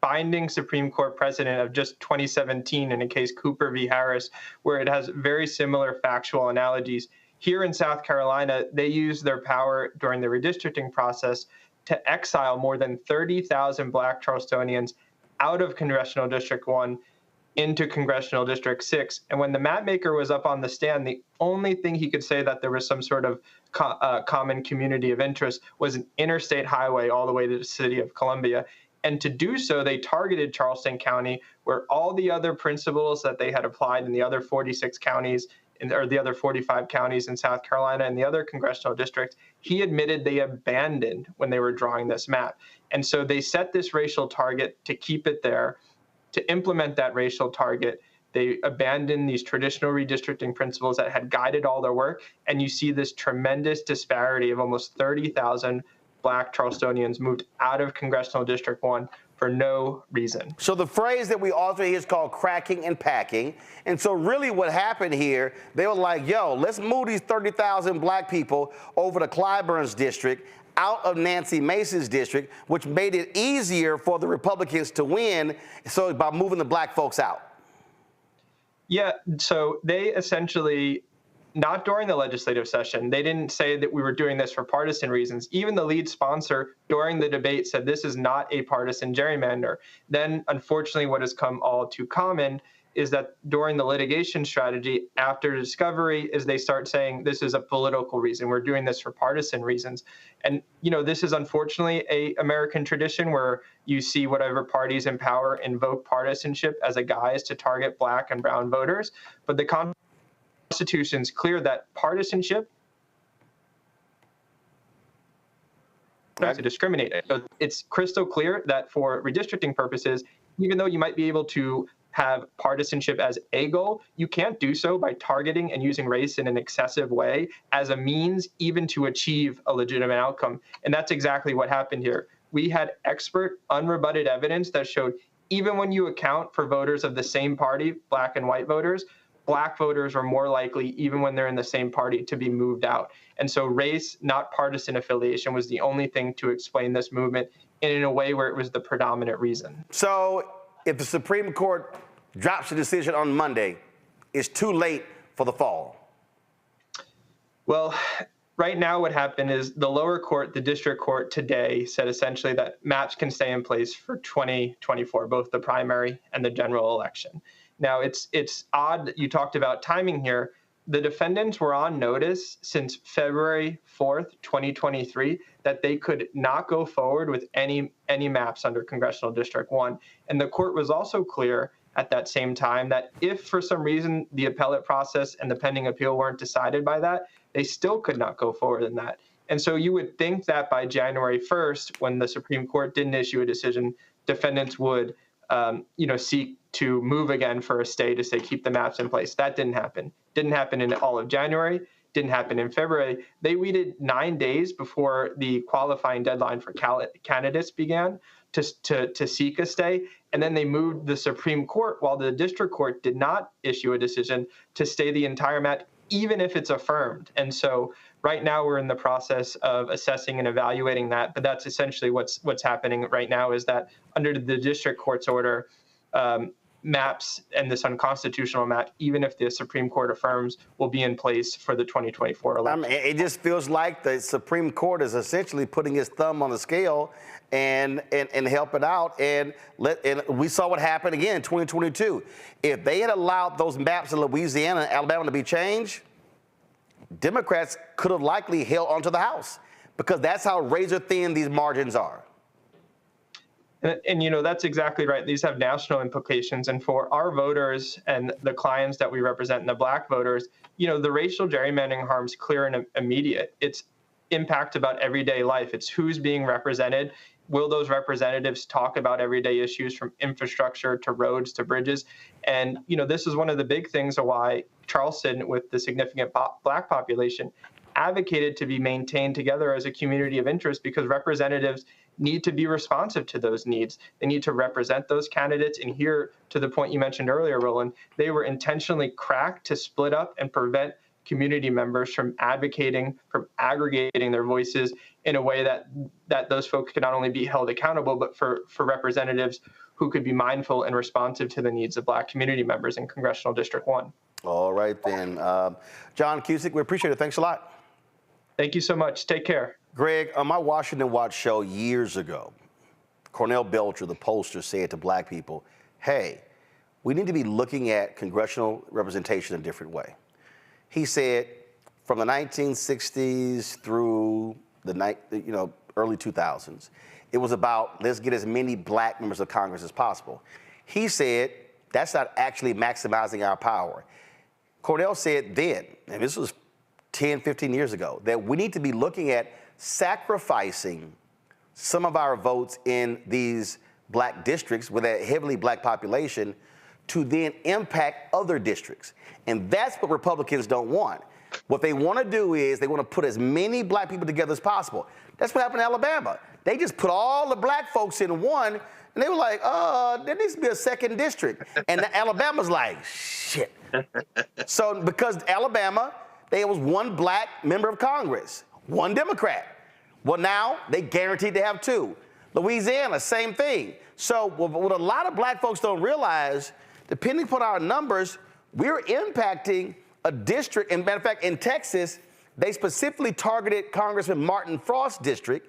binding Supreme Court precedent of just 2017 in a case Cooper v. Harris, where it has very similar factual analogies. Here in South Carolina, they used their power during the redistricting process to exile more than 30,000 Black Charlestonians out of Congressional District 1 into Congressional District 6. And when the mapmaker was up on the stand, the only thing he could say that there was some sort of common community of interest was an interstate highway all the way to the city of Columbia. And to do so, they targeted Charleston County, where all the other principles that they had applied in the other 46 counties, or the other 45 counties in South Carolina and the other congressional districts, he admitted they abandoned when they were drawing this map. And so they set this racial target to keep it there. To implement that racial target, they abandoned these traditional redistricting principles that had guided all their work. And you see this tremendous disparity of almost 30,000 Black Charlestonians moved out of Congressional District 1 for no reason.
So the phrase that we often hear is called cracking and packing. And so really what happened here, they were like, yo, let's move these 30,000 black people over to Clyburn's district, out of Nancy Mace's district, which made it easier for the Republicans to win, so by moving the black folks out.
Yeah, so they essentially, not during the legislative session, they didn't say that we were doing this for partisan reasons. Even the lead sponsor during the debate said this is not a partisan gerrymander. Then, unfortunately, what has come all too common is that during the litigation strategy after discovery is they start saying this is a political reason. We're doing this for partisan reasons. And, you know, this is unfortunately a American tradition where you see whatever parties in power invoke partisanship as a guise to target Black and brown voters. But the Constitution's clear that partisanship to discriminate. So it's crystal clear that for redistricting purposes, even though you might be able to have partisanship as a goal, you can't do so by targeting and using race in an excessive way as a means even to achieve a legitimate outcome. And that's exactly what happened here. We had expert, unrebutted evidence that showed even when you account for voters of the same party, Black and white voters, Black voters are more likely, even when they're in the same party, to be moved out. And so race, not partisan affiliation, was the only thing to explain this movement in a way where it was the predominant reason.
So if the Supreme Court drops the decision on Monday, it's too late for the fall.
Well, right now what happened is the lower court, the district court today, said essentially that maps can stay in place for 2024, both the primary and the general election. Now, it's odd that you talked about timing here. The defendants were on notice since February 4th, 2023, that they could not go forward with any maps under Congressional District 1. And the court was also clear at that same time that if for some reason the appellate process and the pending appeal weren't decided by that, they still could not go forward in that. And so you would think that by January 1st, when the Supreme Court didn't issue a decision, defendants would seek to move again for a stay to say keep the maps in place. That didn't happen. Didn't happen in all of January. Didn't happen in February. They waited 9 days before the qualifying deadline for candidates began to seek a stay. And then they moved the Supreme Court, while the district court did not issue a decision, to stay the entire map, even if it's affirmed. And so right now we're in the process of assessing and evaluating that. But that's essentially what's happening right now, is that under the district court's order, maps and this unconstitutional map, even if the Supreme Court affirms, will be in place for the 2024 election.
It just feels like the Supreme Court is essentially putting his thumb on the scale and helping out. And we saw what happened again in 2022. If they had allowed those maps in Louisiana and Alabama to be changed, Democrats could have likely held onto the House, because that's how razor thin these margins are.
And that's exactly right. These have national implications. And for our voters and the clients that we represent and the Black voters, the racial gerrymandering harm's clear and immediate. It's impact about everyday life. It's who's being represented. Will those representatives talk about everyday issues, from infrastructure to roads to bridges? And, this is one of the big things of why Charleston, with the significant Black population, advocated to be maintained together as a community of interest, because representatives need to be responsive to those needs. They need to represent those candidates. And here, to the point you mentioned earlier, Roland, they were intentionally cracked to split up and prevent community members from advocating, from aggregating their voices in a way that those folks could not only be held accountable, but for representatives who could be mindful and responsive to the needs of Black community members in Congressional District 1.
All right, then. John Cusick, we appreciate it. Thanks a lot.
Thank you so much. Take care.
Greg, on my Washington Watch show years ago, Cornell Belcher, the pollster, said to Black people, hey, we need to be looking at congressional representation a different way. He said from the 1960s through the early 2000s, it was about let's get as many Black members of Congress as possible. He said that's not actually maximizing our power. Cornell said then, and this was 10, 15 years ago, that we need to be looking at sacrificing some of our votes in these Black districts with a heavily Black population to then impact other districts. And that's what Republicans don't want. What they want to do is they want to put as many Black people together as possible. That's what happened in Alabama. They just put all the Black folks in one, and they were like, there needs to be a second district. And Alabama's like, shit. So because Alabama, there was one Black member of Congress, one Democrat. Well, now they guaranteed to have two. Louisiana, same thing. So what a lot of Black folks don't realize, depending upon our numbers, we're impacting a district. And matter of fact, in Texas, they specifically targeted Congressman Martin Frost's district,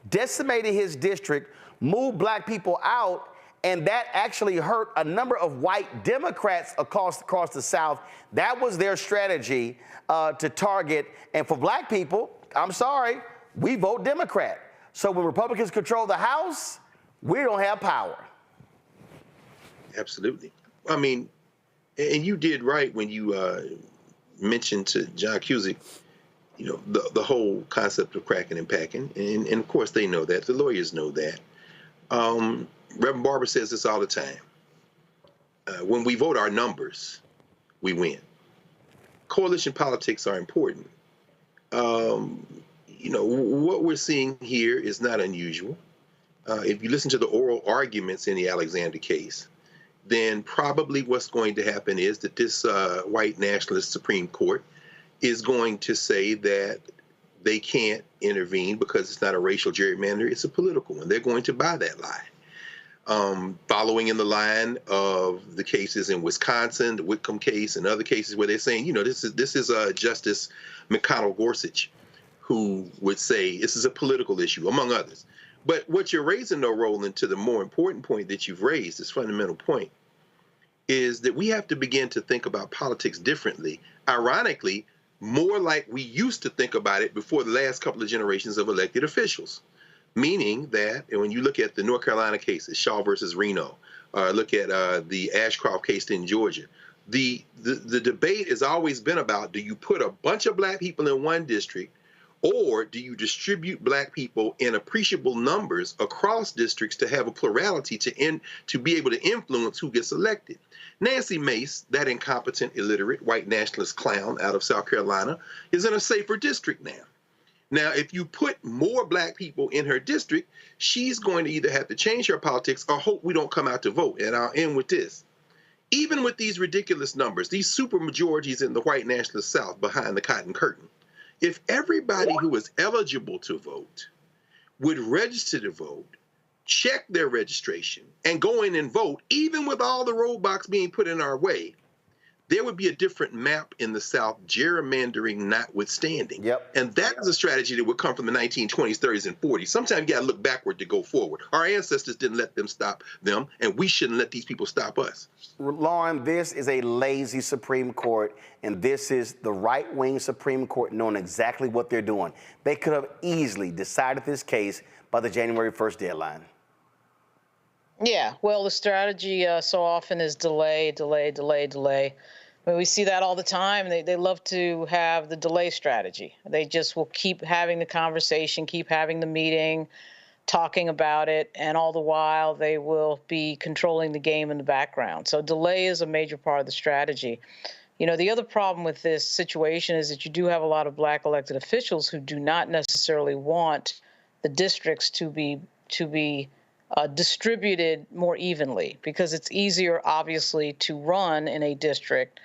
decimated his district, moved Black people out, and that actually hurt a number of white Democrats across the South. That was their strategy to target. And for Black people, I'm sorry, we vote Democrat. So when Republicans control the House, we don't have power.
Absolutely. I mean, and you did right when you mentioned to John Cusick, the whole concept of cracking and packing. And of course they know that. The lawyers know that. Reverend Barber says this all the time. When we vote our numbers, we win. Coalition politics are important. What we're seeing here is not unusual. If you listen to the oral arguments in the Alexander case, then probably what's going to happen is that this white nationalist Supreme Court is going to say that they can't intervene because it's not a racial gerrymander, it's a political one. They're going to buy that lie. Following in the line of the cases in Wisconsin, the Whitcomb case, and other cases where they're saying, this is Justice McConnell Gorsuch, who would say this is a political issue, among others. But what you're raising, though, Roland, to the more important point that you've raised, this fundamental point, is that we have to begin to think about politics differently. Ironically, more like we used to think about it before the last couple of generations of elected officials. Meaning that, and when you look at the North Carolina cases, Shaw versus Reno, look at the Ashcroft case in Georgia, the debate has always been about, do you put a bunch of black people in one district, or do you distribute black people in appreciable numbers across districts to have a plurality to be able to influence who gets elected? Nancy Mace, that incompetent, illiterate, white nationalist clown out of South Carolina, is in a safer district now. Now, if you put more black people in her district, she's going to either have to change her politics or hope we don't come out to vote. And I'll end with this. Even with these ridiculous numbers, these super majorities in the white nationalist South behind the cotton curtain, if everybody who is eligible to vote would register to vote, check their registration, and go in and vote, even with all the roadblocks being put in our way, there would be a different map in the South, gerrymandering notwithstanding. And that is a strategy that would come from the 1920s, 30s, and 40s. Sometimes you got to look backward to go forward. Our ancestors didn't let them stop them, and we shouldn't let these people stop us.
Lauren, this is a lazy Supreme Court, and this is the right-wing Supreme Court knowing exactly what they're doing. They could have easily decided this case by the January 1st deadline.
Yeah, well, the strategy so often is delay, delay, delay, delay. I mean, we see that all the time. They love to have the delay strategy. They just will keep having the conversation, keep having the meeting, talking about it, and all the while they will be controlling the game in the background. So delay is a major part of the strategy. You know, the other problem with this situation is that you do have a lot of black elected officials who do not necessarily want the districts to be distributed more evenly, because it's easier, obviously, to run in a district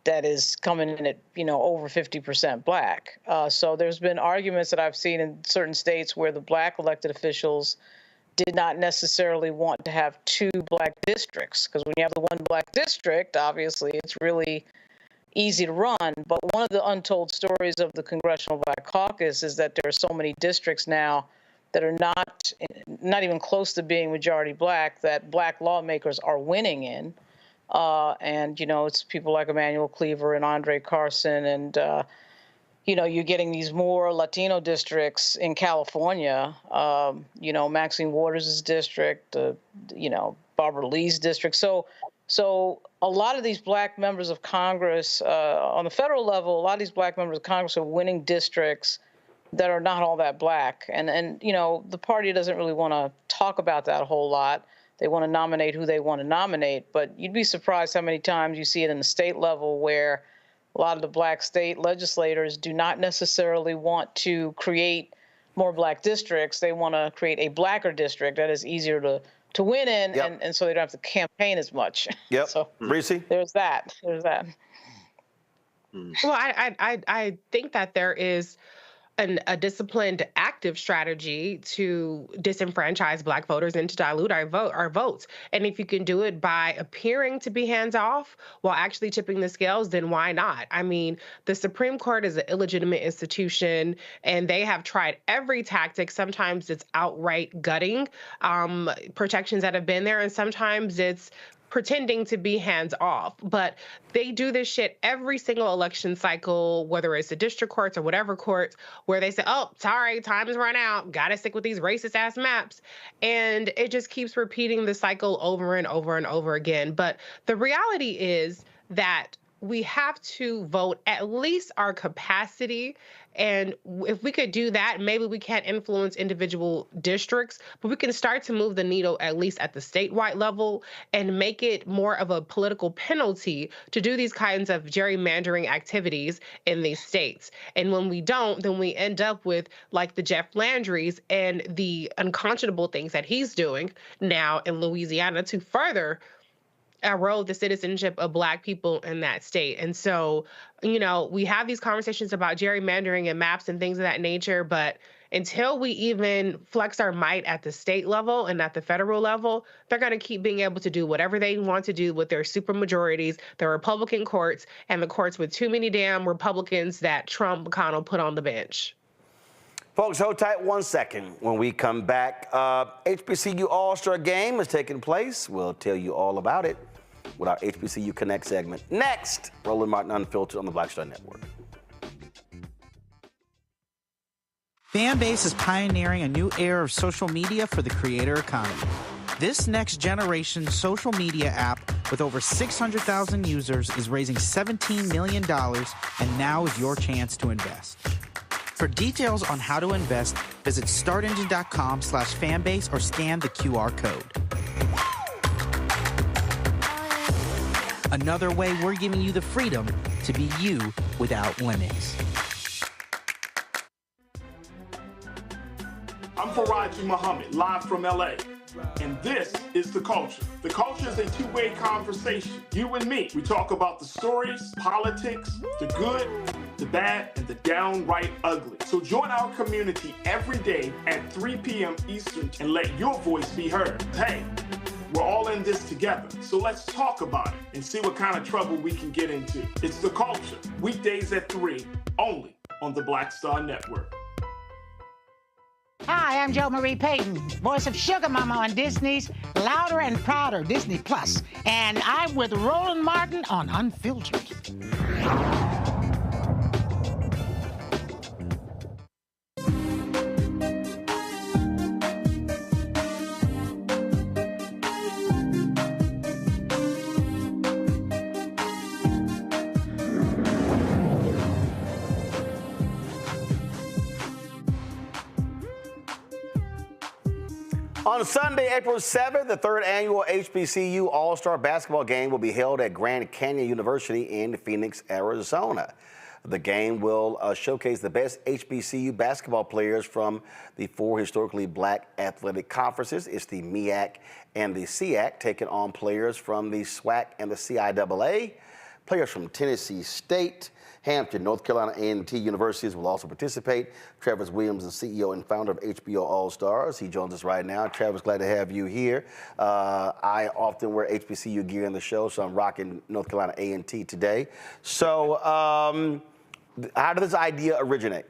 that is coming in at, over 50% black. So there's been arguments that I've seen in certain states where the black elected officials did not necessarily want to have two black districts, because when you have the one black district, obviously, it's really easy to run. But one of the untold stories of the Congressional Black Caucus is that there are so many districts now that are not even close to being majority black, that black lawmakers are winning in. And, it's people like Emmanuel Cleaver and Andre Carson. And, you're getting these more Latino districts in California, Maxine Waters' district, Barbara Lee's district. So a lot of these black members of Congress, on the federal level, a lot of these black members of Congress are winning districts that are not all that black. And the party doesn't really want to talk about that a whole lot. They want to nominate who they want to nominate. But you'd be surprised how many times you see it in the state level where a lot of the black state legislators do not necessarily want to create more black districts. They want to create a blacker district that is easier to win in, and so they don't have to campaign as much.
Yep.
So
Reese?
There's that.
Well, I think that there is a disciplined, active strategy to disenfranchise black voters and to dilute our votes. And if you can do it by appearing to be hands-off while actually tipping the scales, then why not? I mean, the Supreme Court is an illegitimate institution, and they have tried every tactic. Sometimes it's outright gutting protections that have been there, and sometimes it's pretending to be hands off. But they do this shit every single election cycle, whether it's the district courts or whatever courts, where they say, oh, sorry, time has run out, gotta stick with these racist ass maps. And it just keeps repeating the cycle over and over and over again. But the reality is that we have to vote at least our capacity. And if we could do that, maybe we can't influence individual districts, but we can start to move the needle at least at the statewide level and make it more of a political penalty to do these kinds of gerrymandering activities in these states. And when we don't, then we end up with like the Jeff Landrys and the unconscionable things that he's doing now in Louisiana to further erode the citizenship of black people in that state. And so, we have these conversations about gerrymandering and maps and things of that nature, but until we even flex our might at the state level and at the federal level, they're going to keep being able to do whatever they want to do with their supermajorities, the Republican courts, and the courts with too many damn Republicans that Trump McConnell put on the bench.
Folks, hold tight 1 second. When we come back, HBCU All-Star Game is taking place. We'll tell you all about it with our HBCU Connect segment. Next, Roland Martin Unfiltered on the Black Star Network.
Fanbase is pioneering a new era of social media for the creator economy. This next generation social media app with over 600,000 users is raising $17 million, and now is your chance to invest. For details on how to invest, visit startengine.com/fanbase or scan the QR code. Another way we're giving you the freedom to be you without limits.
I'm Faraji Muhammad, live from LA. And this is The Culture. The Culture is a two-way conversation. You and me. We talk about the stories, politics, the good, the bad, and the downright ugly. So join our community every day at 3 p.m. Eastern and let your voice be heard. Hey, we're all in this together. So let's talk about it and see what kind of trouble we can get into. It's The Culture, weekdays at 3, only on the Black Star Network.
Hi, I'm Jo Marie Payton, voice of Sugar Mama on Disney's Louder and Prouder Disney Plus, and I'm with Roland Martin on Unfiltered.
On Sunday, April 7th, the third annual HBCU All-Star Basketball Game will be held at Grand Canyon University in Phoenix, Arizona. The game will showcase the best HBCU basketball players from the four historically black athletic conferences. It's the MEAC and the SEAC, taking on players from the SWAC and the CIAA. Players from Tennessee State, Hampton, North Carolina A&T universities will also participate. Travis Williams, the CEO and founder of HBO All-Stars. He joins us right now. Travis, glad to have you here. I often wear HBCU gear in the show, so I'm rocking North Carolina A&T today. So how did this idea originate?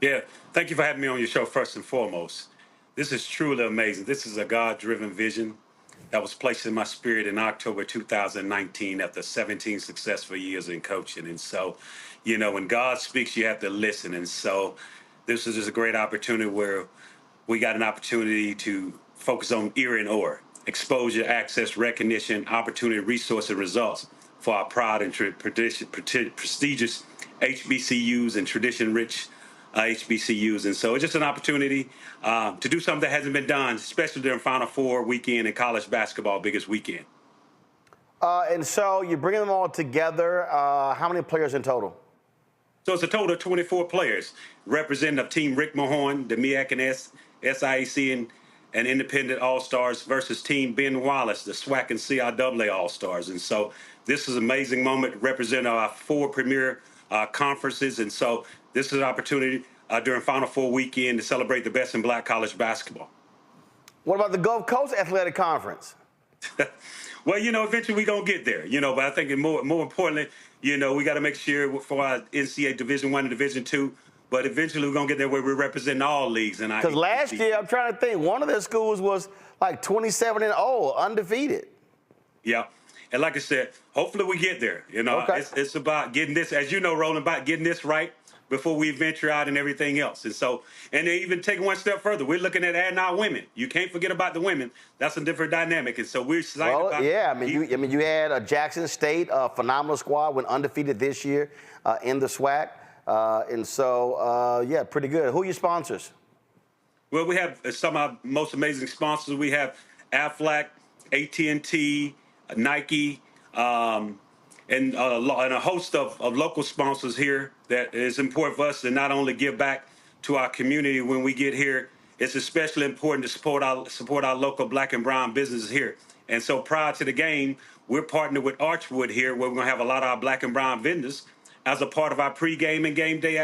Yeah, thank you for having me on your show first and foremost. This is truly amazing. This is a God-driven vision that was placed in my spirit in October 2019 after 17 successful years in coaching. And so, you know, when God speaks, you have to listen. And so this is just a great opportunity where we got an opportunity to focus on ear and oar, exposure, access, recognition, opportunity, resource, and results for our proud and prestigious HBCUs and tradition-rich HBCUs. And so it's just an opportunity to do something that hasn't been done, especially during Final Four weekend and college basketball biggest weekend.
And so you're bringing them all together. How many players in total?
So it's a total of 24 players representing of Team Rick Mahorn, the MEAC and SIAC and Independent All-Stars versus Team Ben Wallace, the SWAC and CIAA All-Stars. And so this is an amazing moment representing our four premier conferences. And so this is an opportunity during Final Four weekend to celebrate the best in black college basketball.
What about the Gulf Coast Athletic Conference?
Well, you know, eventually we're going to get there, you know, but I think more importantly, you know, we got to make sure for our NCAA Division I and Division II, but eventually we're going to get there where we're representing all leagues. Because
last year, I'm trying to think, one of their schools was like 27-0, undefeated.
Yeah. And like I said, hopefully we get there. You know, it's about getting this, as you know, Roland, about getting this right before we venture out and everything else. And so, and they even take one step further. We're looking at adding our women. You can't forget about the women. That's a different dynamic. And so we're excited about
yeah, you had a Jackson State, a phenomenal squad, went undefeated this year in the SWAC. And so, yeah, pretty good. Who are your sponsors?
Well, we have some of our most amazing sponsors. We have Aflac, AT&T, Nike, and a host of local sponsors here that is important for us to not only give back to our community when we get here, it's especially important to support our local black and brown businesses here. And so prior to the game, we're partnered with Archwood here, where we're going to have a lot of our black and brown vendors as a part of our pregame and game day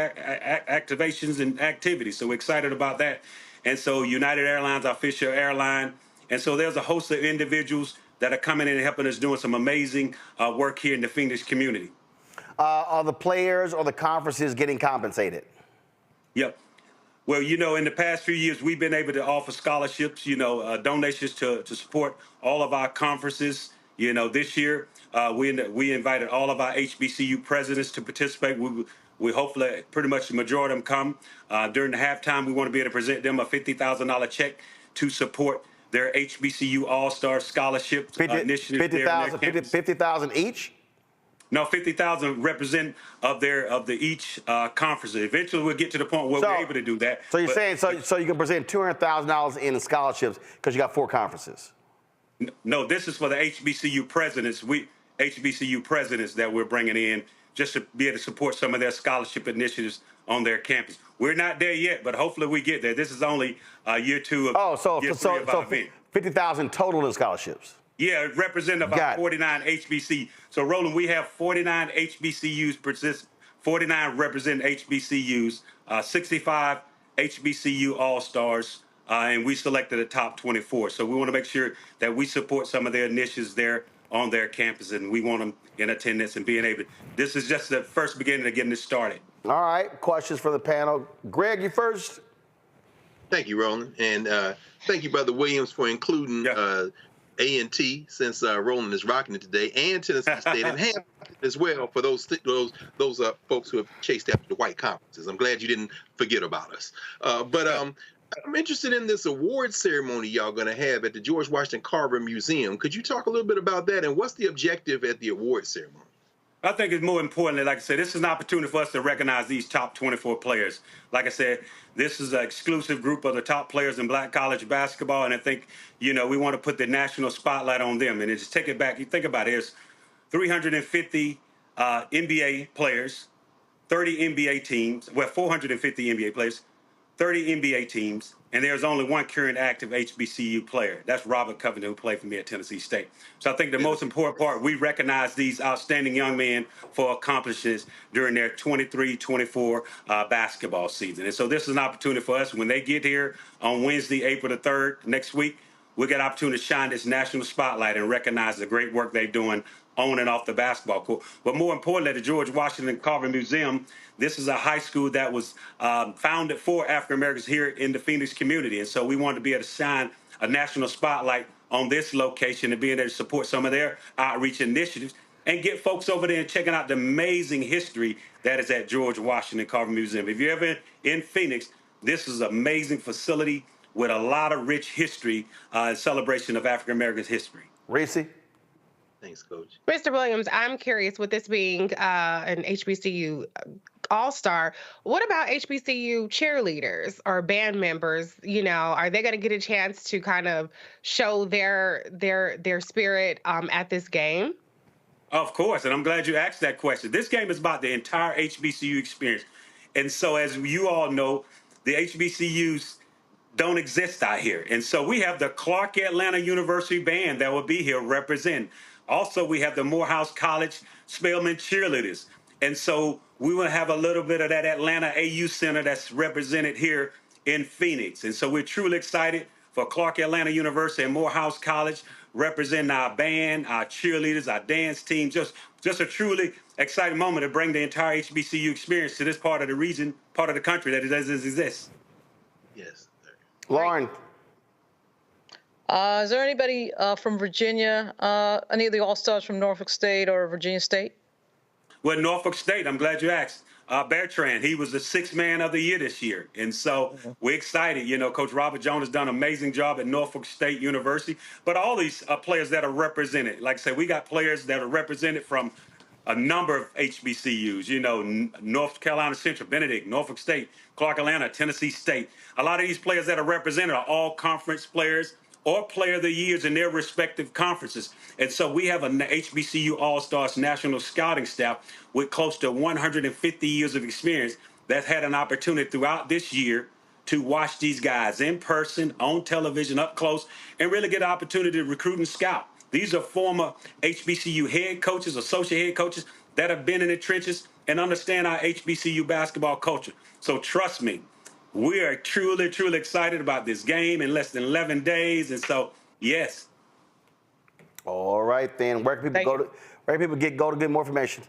activations and activities. So we're excited about that. And so United Airlines, our official airline. And so there's a host of individuals that are coming in and helping us doing some amazing work here in the Phoenix community.
Are the players or the conferences getting compensated?
Yep. Well, you know, in the past few years, we've been able to offer scholarships, you know, donations to support all of our conferences, This year we invited all of our HBCU presidents to participate. We hopefully pretty much the majority of them come. During the halftime, we want to be able to present them a $50,000 check to support their HBCU All-Star Scholarship initiative.
50,000 each?
No, 50,000 represent of the each conference. Eventually, we'll get to the point where we're able to do that.
So you're saying so you can present $200,000 in scholarships because you got 4 conferences?
No, this is for the HBCU presidents. HBCU presidents that we're bringing in just to be able to support some of their scholarship initiatives on their campus. We're not there yet, but hopefully we get there. This is only year 2 of year 3 of our event.
50,000 total in scholarships.
Yeah, it represents about 49 HBC. So, Roland, we have 49 HBCUs, 49 represent HBCUs, 65 HBCU All-Stars, and we selected the top 24. So we want to make sure that we support some of their initiatives there on their campus, and we want them in attendance and being able to. This is just the first beginning of getting this started.
All right, questions for the panel. Greg, you first.
Thank you, Roland, and thank you, Brother Williams, for including A&T, since Roland is rocking it today, and Tennessee State, and Hampton as well for those folks who have chased after the white conferences. I'm glad you didn't forget about us. But I'm interested in this award ceremony y'all going to have at the George Washington Carver Museum. Could you talk a little bit about that, and what's the objective at the award ceremony?
I think it's more importantly, like I said, this is an opportunity for us to recognize these top 24 players. Like I said, this is an exclusive group of the top players in black college basketball, and I think, we want to put the national spotlight on them. And just take it back. You think about it, there's 350 NBA players, 30 NBA teams, 450 NBA players, 30 NBA teams, and there's only one current active HBCU player. That's Robert Covington, who played for me at Tennessee State. So I think the most important part, we recognize these outstanding young men for accomplishments during their 23-24 basketball season. And so this is an opportunity for us. When they get here on Wednesday, April the 3rd, next week, we get an opportunity to shine this national spotlight and recognize the great work they're doing on and off the basketball court. But more importantly, at the George Washington Carver Museum, this is a high school that was founded for African Americans here in the Phoenix community. And so we wanted to be able to shine a national spotlight on this location and being able to support some of their outreach initiatives and get folks over there and checking out the amazing history that is at George Washington Carver Museum. If you're ever in Phoenix, this is an amazing facility with a lot of rich history and celebration of African Americans' history.
Reese?
Thanks, Coach.
Mr. Williams, I'm curious, with this being an HBCU All-Star, what about HBCU cheerleaders or band members? Are they going to get a chance to kind of show their spirit at this game?
Of course, and I'm glad you asked that question. This game is about the entire HBCU experience. And so as you all know, the HBCUs don't exist out here. And so we have the Clark Atlanta University Band that will be here representing. Also, we have the Morehouse College Spelman cheerleaders. And so we will have a little bit of that Atlanta AU Center that's represented here in Phoenix. And so we're truly excited for Clark Atlanta University and Morehouse College representing our band, our cheerleaders, our dance team. Just a truly exciting moment to bring the entire HBCU experience to this part of the region, part of the country that it doesn't exist.
Yes.
Lauren.
Is there anybody from Virginia, any of the All-Stars from Norfolk State or Virginia State?
Well, Norfolk State, I'm glad you asked. Bertrand, he was the 6th man of the year this year. And so we're excited. Coach Robert Jones has done an amazing job at Norfolk State University. But all these players that are represented, like I said, we got players that are represented from a number of HBCUs, North Carolina Central, Benedict, Norfolk State, Clark Atlanta, Tennessee State. A lot of these players that are represented are all conference players or player of the years in their respective conferences. And so we have an HBCU All-Stars national scouting staff with close to 150 years of experience that's had an opportunity throughout this year to watch these guys in person, on television, up close, and really get an opportunity to recruit and scout. These are former HBCU head coaches, associate head coaches that have been in the trenches and understand our HBCU basketball culture. So trust me, we are truly, truly excited about this game in less than 11 days. And so, yes.
All right, then. Where can people go to get more information?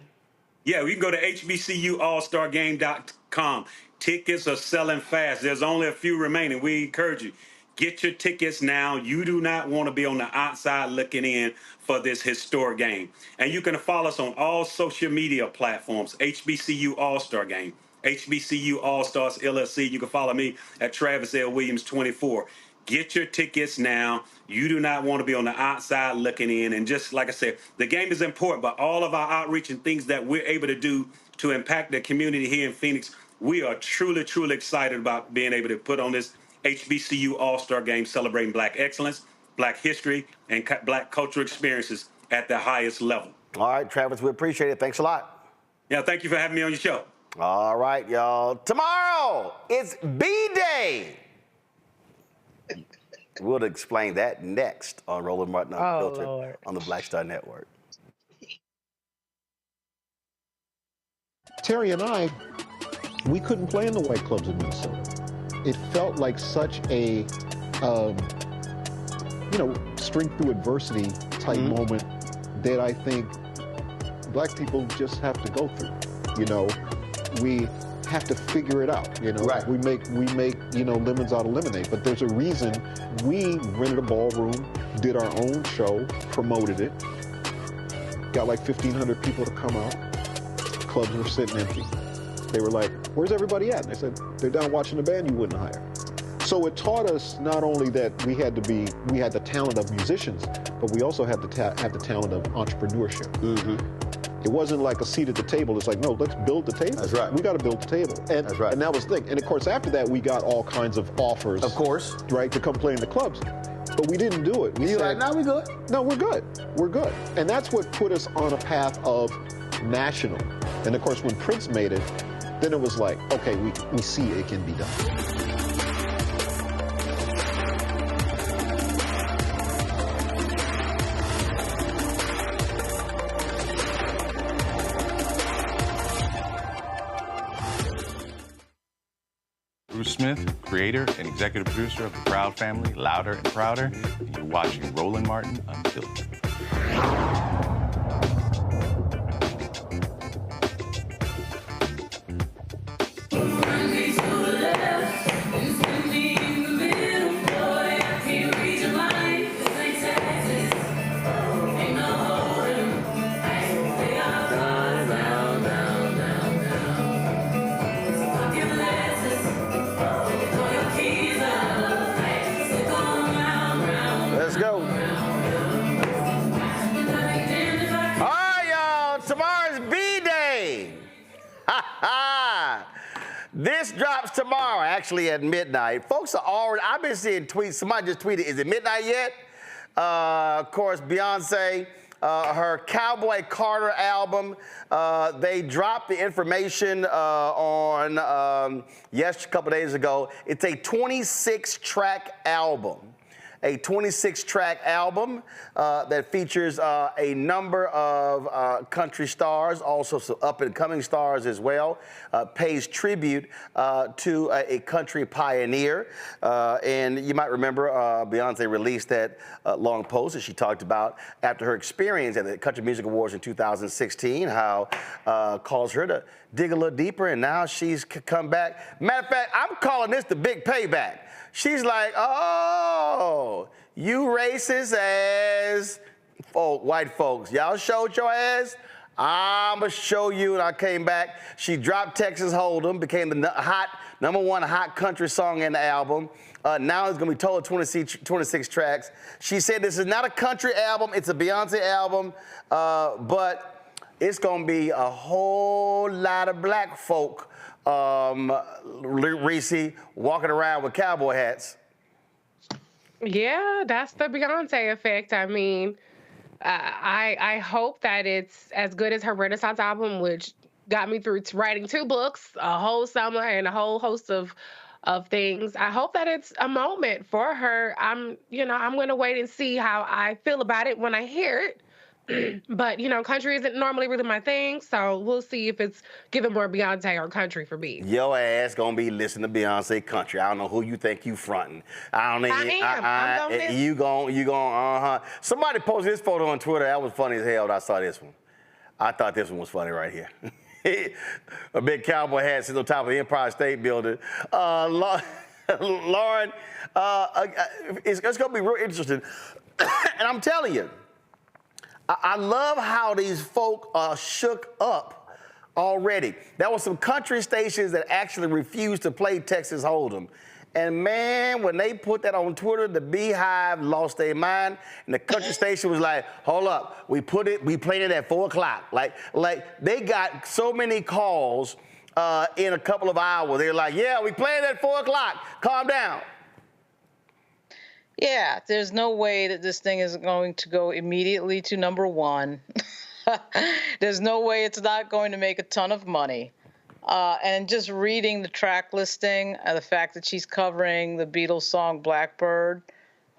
Yeah, you can go to HBCUallstargame.com. Tickets are selling fast. There's only a few remaining. We encourage you. Get your tickets now. You do not want to be on the outside looking in for this historic game. And you can follow us on all social media platforms, HBCU All-Star Game, HBCU All-Stars LLC. You can follow me at Travis L. Williams 24. Get your tickets now. You do not want to be on the outside looking in. And just like I said, the game is important, but all of our outreach and things that we're able to do to impact the community here in Phoenix, we are truly, truly excited about being able to put on this HBCU All-Star Game celebrating Black excellence, Black history, and Black cultural experiences at the highest level.
All right, Travis, we appreciate it. Thanks a lot.
Yeah, thank you for having me on your show.
All right, y'all. Tomorrow, it's B-Day. We'll explain that next on Roland Martin Unfiltered on the Black Star Network.
Terry and I, we couldn't play in the white clubs in Minnesota. It felt like such a, strength through adversity type moment that I think Black people just have to go through. We have to figure it out. Right. We make lemons out of lemonade. But there's a reason we rented a ballroom, did our own show, promoted it, got like 1,500 people to come out. Clubs were sitting empty. They were like, "Where's everybody at?" And they said, "They're down watching the band you wouldn't hire." So it taught us not only that we had the talent of musicians, but we also had to have the talent of entrepreneurship. It wasn't like a seat at the table. It's like, no, let's build the table. That's right. We got to build the table. And, that's right. And that was the thing. And of course, after that, we got all kinds of offers. Of course. Right, to come play in the clubs. But we didn't do it. We said, "No, we're good. No, we're good. We're good." And that's what put us on a path of national. And of course, when Prince made it, then it was like, okay, we see it can be done.
Bruce Smith, creator and executive producer of The Proud Family, Louder and Prouder, and you're watching Roland Martin Unfiltered.
This drops tomorrow, actually at midnight. Folks are already, I've been seeing tweets. Somebody just tweeted, is it midnight yet? Of course, Beyonce, her Cowboy Carter album, they dropped the information on, a couple days ago. It's a 26-track album. A 26-track album that features a number of country stars, also some up-and-coming stars as well, pays tribute to a country pioneer. And you might remember Beyonce released that long post that she talked about after her experience at the Country Music Awards in 2016, how caused her to dig a little deeper, and now she's come back. Matter of fact, I'm calling this the big payback. She's like, "Oh, you racist ass white folks. Y'all showed your ass. I'ma show you." And I came back. She dropped Texas Hold'em, became the number one hot country song in the album. Now it's gonna be total 26 tracks. She said this is not a country album, it's a Beyonce album, but it's gonna be a whole lot of black folk Reese walking around with cowboy hats.
Yeah, that's the Beyonce effect. I mean, I hope that it's as good as her Renaissance album, which got me through writing 2 books, a whole summer, and a whole host of things. I hope that it's a moment for her. I'm going to wait and see how I feel about it when I hear it. But, country isn't normally really my thing, so we'll see if it's giving more Beyonce or country for me.
Your ass gonna be listening to Beyonce country. I don't know who you think you fronting. I'm Somebody posted this photo on Twitter. That was funny as hell when I saw this one. I thought this one was funny right here. A big cowboy hat sitting on top of the Empire State Building. Lauren, it's going to be real interesting. And I'm telling you, I love how these folk are shook up already. There were some country stations that actually refused to play Texas Hold'em. And man, when they put that on Twitter, the Beehive lost their mind, and the country station was like, "Hold up, we played it at 4 o'clock." Like they got so many calls in a couple of hours. They're like, "Yeah, we played it at 4 o'clock. Calm down."
Yeah, there's no way that this thing is going to go immediately to #1. There's no way it's not going to make a ton of money. And just reading the track listing, the fact that she's covering the Beatles song Blackbird,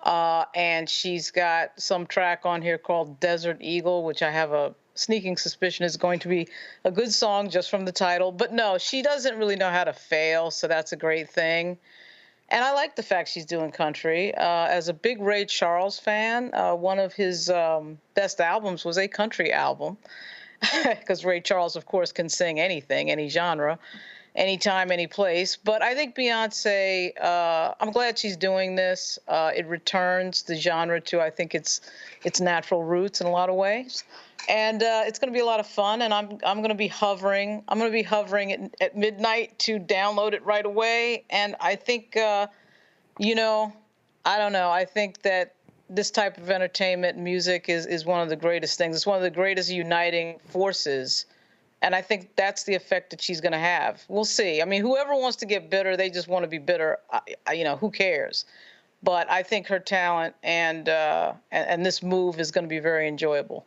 and she's got some track on here called Desert Eagle, which I have a sneaking suspicion is going to be a good song just from the title. But no, she doesn't really know how to fail, so that's a great thing. And I like the fact she's doing country. As a big Ray Charles fan, one of his best albums was a country album. Because Ray Charles, of course, can sing anything, any genre, anytime, any place. But I think Beyonce, I'm glad she's doing this. It returns the genre to, I think, its natural roots in a lot of ways. And it's going to be a lot of fun. And I'm going to be hovering. I'm going to be hovering at midnight to download it right away. And I think, I don't know. I think that this type of entertainment, music, is one of the greatest things. It's one of the greatest uniting forces. And I think that's the effect that she's going to have. We'll see. I mean, whoever wants to get bitter, they just want to be bitter. Who cares? But I think her talent and this move is going to be very enjoyable.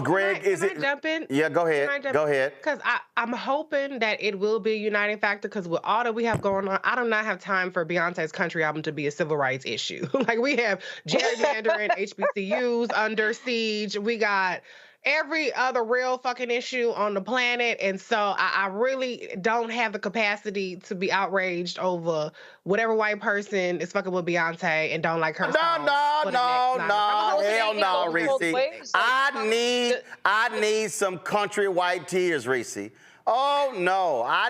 Greg,
can I jump in?
Yeah, go ahead. Go ahead.
Because I'm hoping that it will be a uniting factor, because with all that we have going on, I do not have time for Beyonce's country album to be a civil rights issue. Like, we have gerrymandering, HBCUs under siege. We got every other real fucking issue on the planet. And so I really don't have the capacity to be outraged over whatever white person is fucking with Beyonce and don't like her song.
No, hell no, Reese. I need some country white tears, Reese. Oh no, I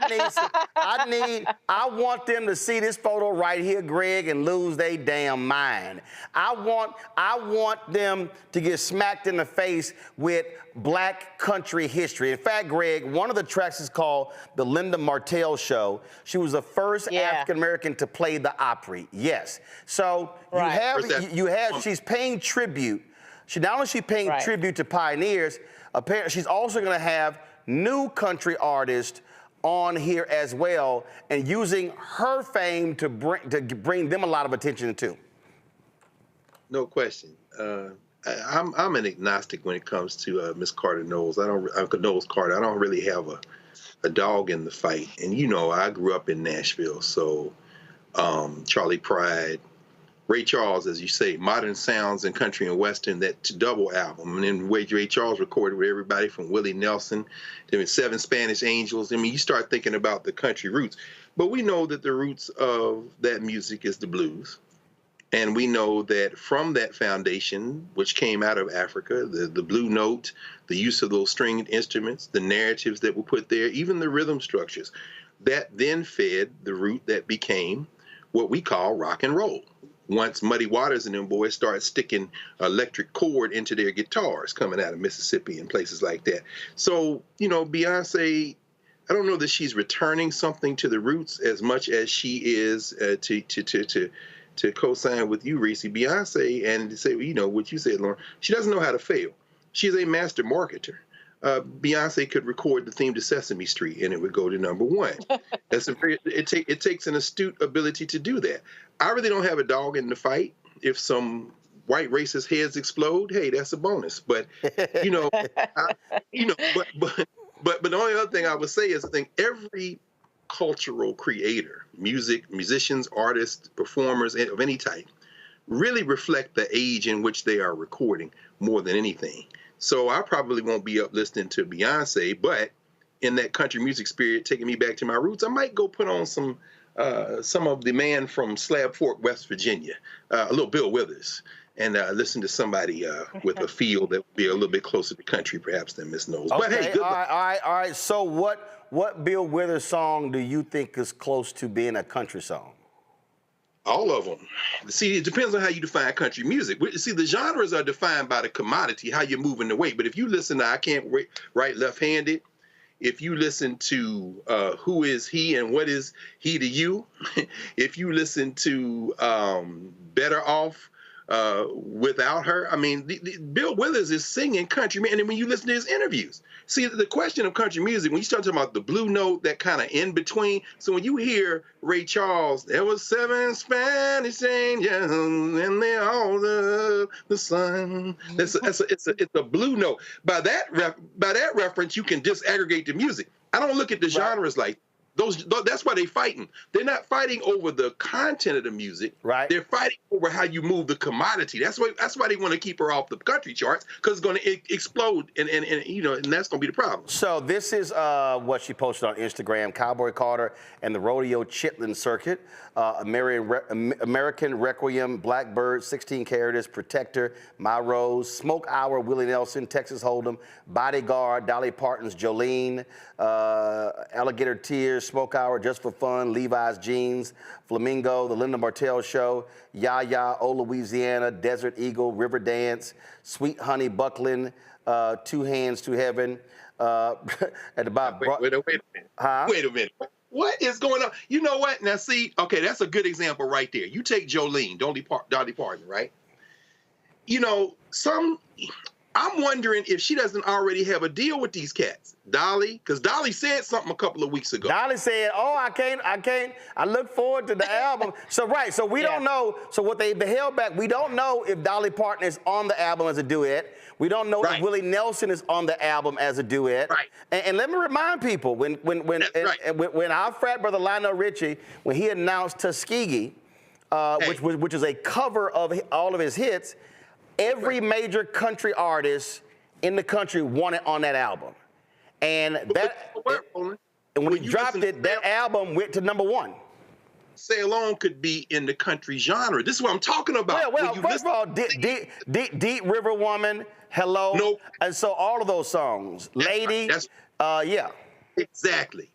want them to see this photo right here, Greg, and lose their damn mind. I want them to get smacked in the face with black country history. In fact, Greg, one of the tracks is called The Linda Martell Show. She was the first African-American to play the Opry. Yes. So she's paying tribute. Not only is she paying tribute to pioneers, apparently she's also going to have new country artists on here as well, and using her fame to bring them a lot of attention too.
No question. I'm an agnostic when it comes to Miss Carter Knowles. Knowles Carter. I don't really have a dog in the fight. And I grew up in Nashville, so Charlie Pride, Ray Charles, as you say, Modern Sounds and Country and Western, that double album. And then Ray Charles recorded with everybody from Willie Nelson to 7 Spanish Angels. I mean, you start thinking about the country roots. But we know that the roots of that music is the blues. And we know that from that foundation, which came out of Africa, the blue note, the use of those stringed instruments, the narratives that were put there, even the rhythm structures, that then fed the root that became what we call rock and roll. Once Muddy Waters and them boys started sticking electric cord into their guitars coming out of Mississippi and places like that. So, Beyonce, I don't know that she's returning something to the roots as much as she is to co-sign with you, Reese. Beyonce, and to say, what you said, Lauren, she doesn't know how to fail. She's a master marketer. Beyonce could record the theme to Sesame Street and it would go to #1. It takes an astute ability to do that. I really don't have a dog in the fight. If some white racist heads explode, hey, that's a bonus. But but the only other thing I would say is I think every cultural creator, musicians, artists, performers of any type, really reflect the age in which they are recording more than anything. So I probably won't be up listening to Beyonce, but in that country music spirit, taking me back to my roots, I might go put on some of the man from Slab Fork, West Virginia, a little Bill Withers, and listen to somebody with a feel that would be a little bit closer to country, perhaps, than Miss Knowles.
Okay,
but hey, good luck.
All right. So what Bill Withers song do you think is close to being a country song?
All of them. See, it depends on how you define country music. See, the genres are defined by the commodity, how you're moving the weight. But if you listen to I Can't Write Left-Handed, if you listen to Who Is He and What Is He to You, if you listen to Better Off Without Her, I mean, Bill Withers is singing country, man. And when you listen to his interviews, see, the question of country music, when you start talking about the blue note, that kind of in between. So when you hear Ray Charles, there was 7 Spanish angels and they all loved the sun. It's a blue note. By that reference, you can disaggregate the music. I don't look at the genres like those. That's why they're fighting. They're not fighting over the content of the music.
Right.
They're fighting over how you move the commodity. That's why they want to keep her off the country charts, because it's going to explode, and that's going to be the problem.
So this is what she posted on Instagram: Cowboy Carter and the Rodeo Chitlin Circuit, American Requiem, Blackbird, 16 Carats, Protector, My Rose, Smoke Hour, Willie Nelson, Texas Hold'em, Bodyguard, Dolly Parton's Jolene, Alligator Tears, Smoke Hour, Just for Fun, Levi's Jeans, Flamingo, The Linda Martell Show, Ya, Oh Louisiana, Desert Eagle, River Dance, Sweet Honey Buckland, Two Hands to Heaven. At the bottom.
Wait a minute.
Huh?
Wait a minute. What is going on? You know what? Now, see, okay, that's a good example right there. You take Jolene, Dolly Parton, right? You know, I'm wondering if she doesn't already have a deal with these cats. Dolly, because Dolly said something a couple of weeks ago.
Dolly said, oh, I can't. I look forward to the album. So we don't know. So what they held back, we don't know if Dolly Parton is on the album as a duet. We don't know if Willie Nelson is on the album as a duet.
Right.
And let me remind people, when our frat brother Lionel Richie, when he announced Tuskegee, which is a cover of all of his hits, every major country artist in the country wanted on that album. And when he dropped it, that album went to #1.
Say Alone could be in the country genre. This is what I'm talking about.
Well, first of all, Deep River Woman, Hello.
Nope.
And so all of those songs. Lady, yeah.
Exactly.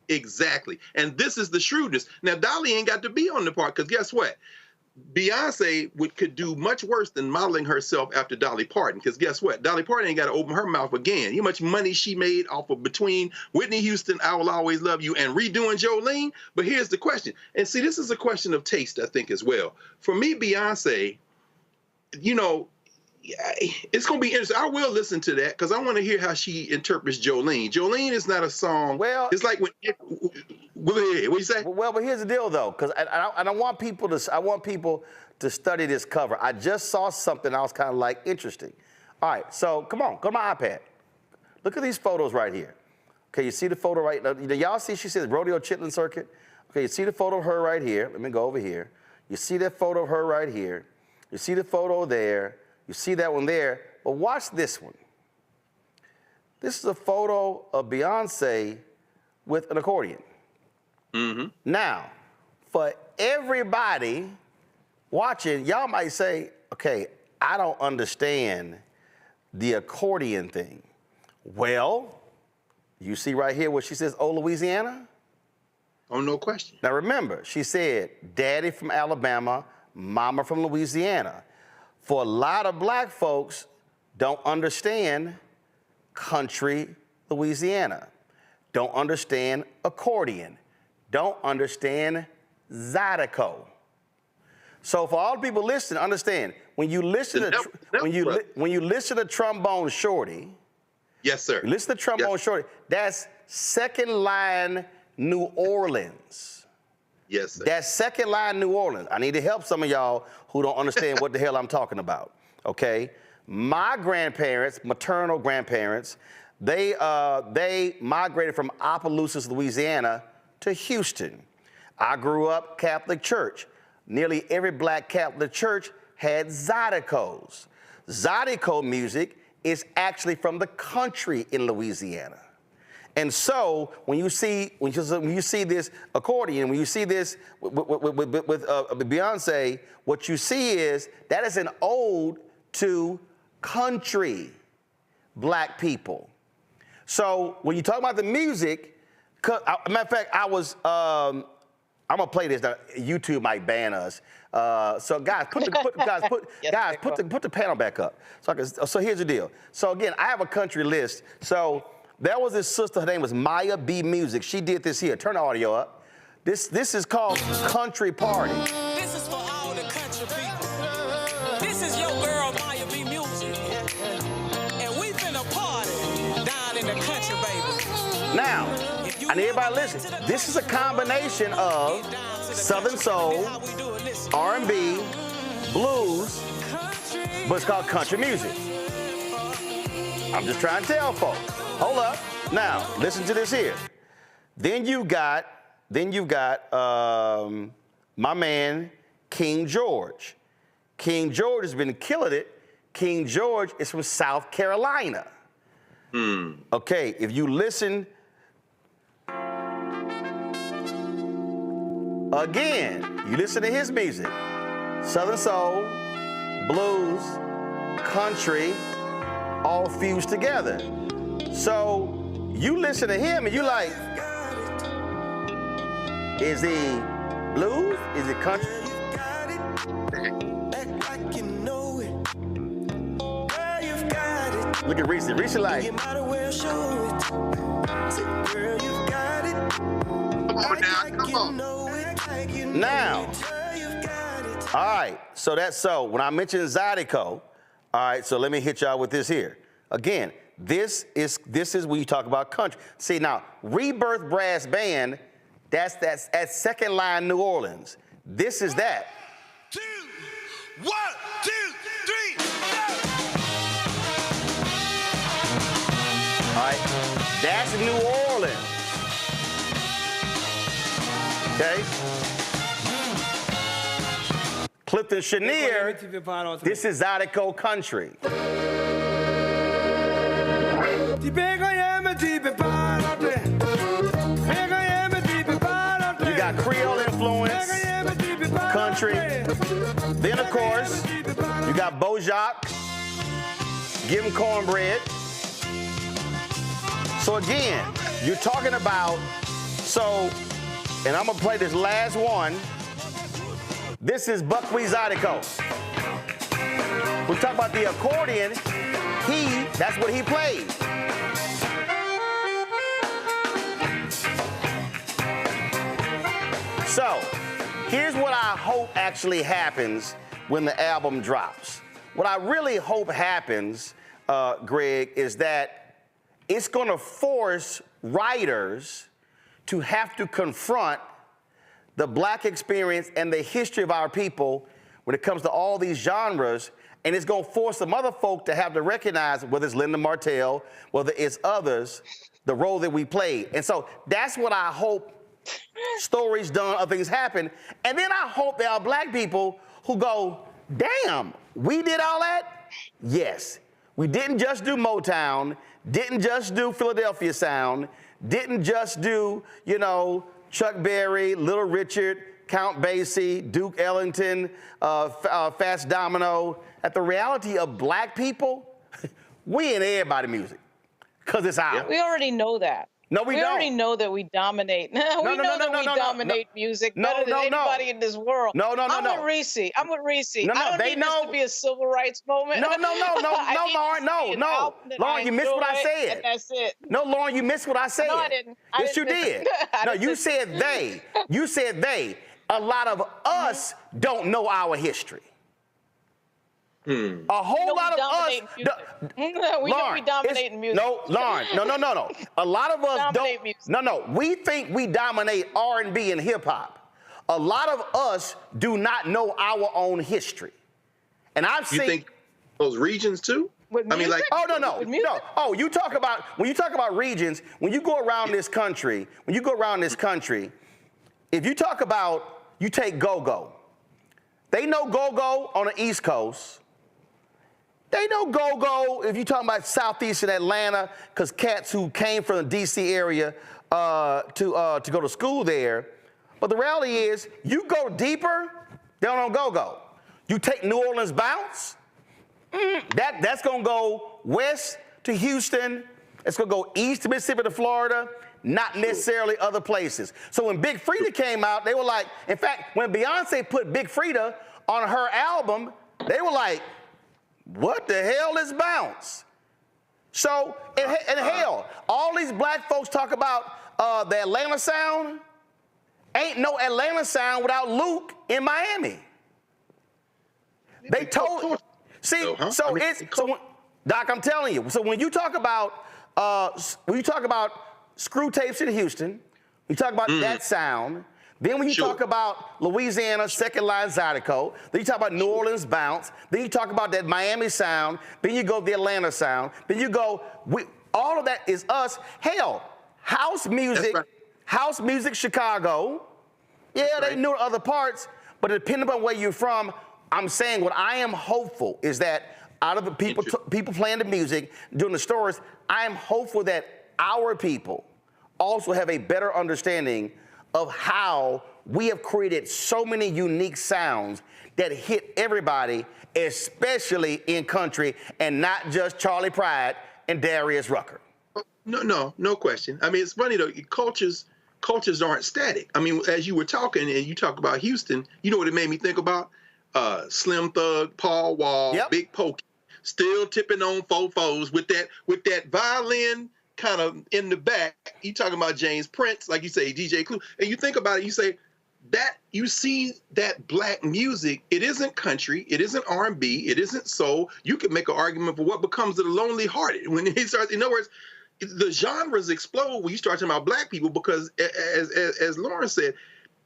And this is the shrewdness. Now, Dolly ain't got to be on the part, because guess what? Beyonce could do much worse than modeling herself after Dolly Parton, because guess what? Dolly Parton ain't got to open her mouth again. You know how much money she made off of between Whitney Houston, I Will Always Love You, and redoing Jolene? But here's the question. And see, this is a question of taste, I think, as well. For me, Beyonce, you know, it's going to be interesting. I will listen to that because I want to hear how she interprets Jolene. Jolene is not a song. Well, it's like when. What do you say?
Well, but here's the deal, though, because I want people to study this cover. I just saw something I was kind of like interesting. All right, so come on, go to my iPad. Look at these photos right here. Okay, you see the photo right now? Y'all see? She says Rodeo Chitlin Circuit. Okay, you see the photo of her right here. Let me go over here. You see that photo of her right here. You see the photo there. You see that one there. But watch this one. This is a photo of Beyonce with an accordion.
Mm-hmm.
Now, for everybody watching, y'all might say, okay, I don't understand the accordion thing. Well, you see right here where she says, oh, Louisiana?
Oh, no question.
Now, remember, she said, daddy from Alabama, mama from Louisiana. For a lot of black folks, don't understand country Louisiana, don't understand accordion, don't understand Zydeco. So for all the people listening, understand when you listen when you listen to Trombone Shorty.
Yes, sir.
You listen to Trombone Shorty. That's second line New Orleans.
Yes, sir.
That's second line New Orleans. I need to help some of y'all who don't understand what the hell I'm talking about. Okay, my grandparents, maternal grandparents, they migrated from Opelousas, Louisiana, to Houston. I grew up Catholic church. Nearly every black Catholic church had Zydeco's. Zydeco music is actually from the country in Louisiana. And so when you see this accordion, when you see this with Beyonce, what you see is that is an ode to country black people. So when you talk about the music, matter of fact, I was I'm gonna play this. Now, YouTube might ban us. So guys, put the panel back up. So here's the deal. So again, I have a country list. So there was this sister. Her name was Maya B Music. She did this here. Turn the audio up. This is called Country Party.
This is for all the country people. This is your girl Maya B Music, and we finna party down in the country, baby.
Now, I need everybody to listen. This is a combination of Southern Soul, R&B, blues, but it's called country music. I'm just trying to tell folks. Hold up. Now, listen to this here. Then you've got my man, King George. King George has been killing it. King George is from South Carolina. Okay, if you listen, again, you listen to his music, Southern Soul, blues, country, all fused together. So you listen to him and you like, is he blues? Is it country? Look at Reese. Reese like. Now, all right, so that's so. When I mentioned Zydeco, all right, so let me hit y'all with this here. Again, this is when you talk about country. See, now, Rebirth Brass Band, that's at Second Line, New Orleans. This is that.
2, 1, 2, 3, go!
All right, that's New Orleans. Okay. Clifton Chenier, this is Zydeco Country. You got Creole influence, country. Then, of course, you got Bojack, give him cornbread. So again, you're talking about, and I'm gonna play this last one. This is Buckwheat Zydeco. We talk about the accordion, that's what he played. So, here's what I hope actually happens when the album drops. What I really hope happens, Greg, is that it's gonna force writers to have to confront the Black experience and the history of our people when it comes to all these genres, and it's gonna force some other folk to have to recognize, whether it's Linda Martell, whether it's others, the role that we played. And so that's what I hope stories done, other things happen. And then I hope there are Black people who go, damn, we did all that? Yes. We didn't just do Motown, didn't just do Philadelphia Sound, didn't just do, Chuck Berry, Little Richard, Count Basie, Duke Ellington, Fats Domino. At the reality of Black people, we in everybody's music, because it's ours.
We already know that.
No, we don't.
We already know that we dominate. We know that we dominate music better than anybody in this world. I'm with Reese.
They
need this to be a civil rights moment.
Lauren, no. Lauren, you missed what I said.
And that's it.
No, Lauren, you missed what I said.
No, I didn't.
Yes, you did. No, you said they. You said they. A lot of us don't know our history. A whole lot of us.
We know we dominate in music.
No, Lauren. No. A lot of us
dominate
don't. No. We think we dominate R&B and hip hop. A lot of us do not know our own history. And I've seen.
You think those regions too?
I mean, like.
Oh no. Oh, when you talk about regions, when you go around this country, if you talk about, you take go-go. They know go-go on the East Coast. They know go-go if you're talking about southeastern Atlanta, because cats who came from the D.C. area to go to school there. But the reality is, you go deeper, they don't know go-go. You take New Orleans bounce, that's going to go west to Houston. It's going to go east to Mississippi to Florida. not necessarily other places. So when Big Freedia came out, they were like, in fact, when Beyonce put Big Freedia on her album, they were like, what the hell is bounce? So, and hell, all these black folks talk about the Atlanta sound. Ain't no Atlanta sound without Luke in Miami. They told, see, so it's, Doc, I'm telling you, so when you talk about screw tapes in Houston, you talk about that sound, then when you talk about Louisiana second line Zydeco, then you talk about New Orleans bounce, then you talk about that Miami sound, then you go the Atlanta sound, then you go, all of that is us. Hell, house music Chicago, they knew other parts, but depending on where you're from, I'm saying what I am hopeful is that out of the people playing the music, doing the stories, I am hopeful that our people also have a better understanding of how we have created so many unique sounds that hit everybody, especially in country, and not just Charlie Pride and Darius Rucker.
No question. I mean, it's funny though, cultures aren't static. I mean, as you were talking and you talk about Houston, you know what it made me think about? Slim Thug, Paul Wall, Big Pokey, still tipping on fofos with that violin kind of in the back. You talking about James Prince, like you say, DJ Clue, and you think about it, you say that you see that black music. It isn't country, it isn't R&B, it isn't soul. You could make an argument for what becomes of the lonely hearted when he starts. In other words, the genres explode when you start talking about black people because, as Lauren said,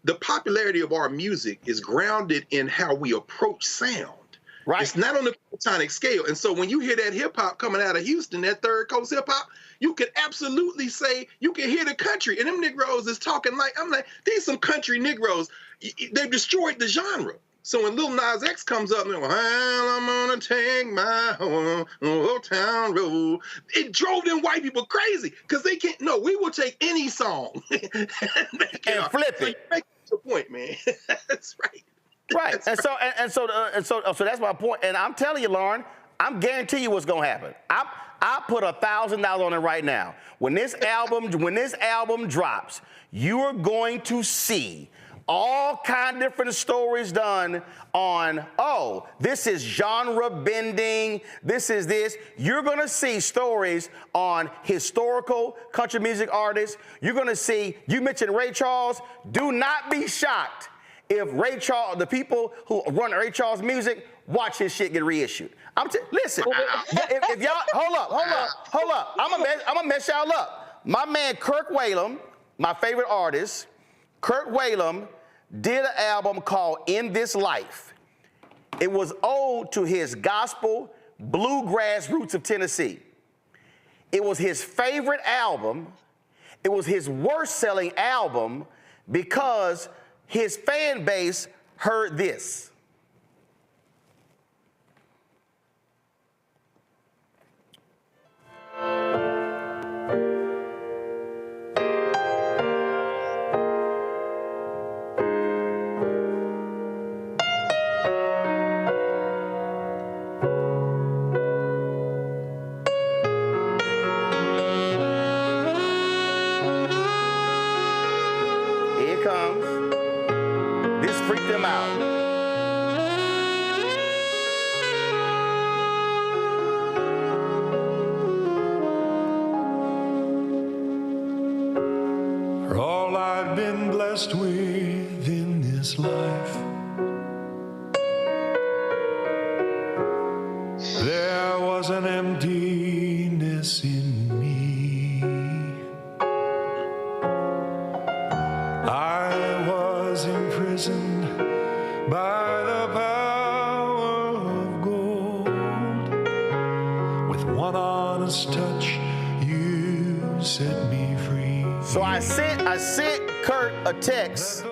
the popularity of our music is grounded in how we approach sound. Right. It's not on the platonic scale. And so when you hear that hip hop coming out of Houston, that Third Coast hip hop, you can absolutely say, you can hear the country. And them Negroes is talking like, I'm like, these some country Negroes. They've destroyed the genre. So when Lil Nas X comes up and, well, I'm gonna take my old town road, it drove them white people crazy because they can't. No, we will take any song and
flip it.
So you make your point, man. That's right.
Right, so that's my point. And I'm telling you, Lauren, I'm guaranteeing you what's gonna happen. I put $1,000 on it right now. When this album drops, you are going to see all kind of different stories done on, oh, this is genre bending, this is this. You're gonna see stories on historical country music artists. You're gonna see, you mentioned Ray Charles, do not be shocked if Ray Charles, the people who run Ray Charles music, watch his shit get reissued. Listen, if y'all, hold up. I'm gonna mess y'all up. My man Kirk Whalum, my favorite artist, Kirk Whalum did an album called In This Life. It was ode to his gospel bluegrass roots of Tennessee. It was his favorite album. It was his worst selling album because his fan base heard this. Freak them out.
For all I've been blessed with in this life, there was an emptiness in me. I was imprisoned by the power of gold. With one honest touch, you set me free.
So I sent Kirk a text.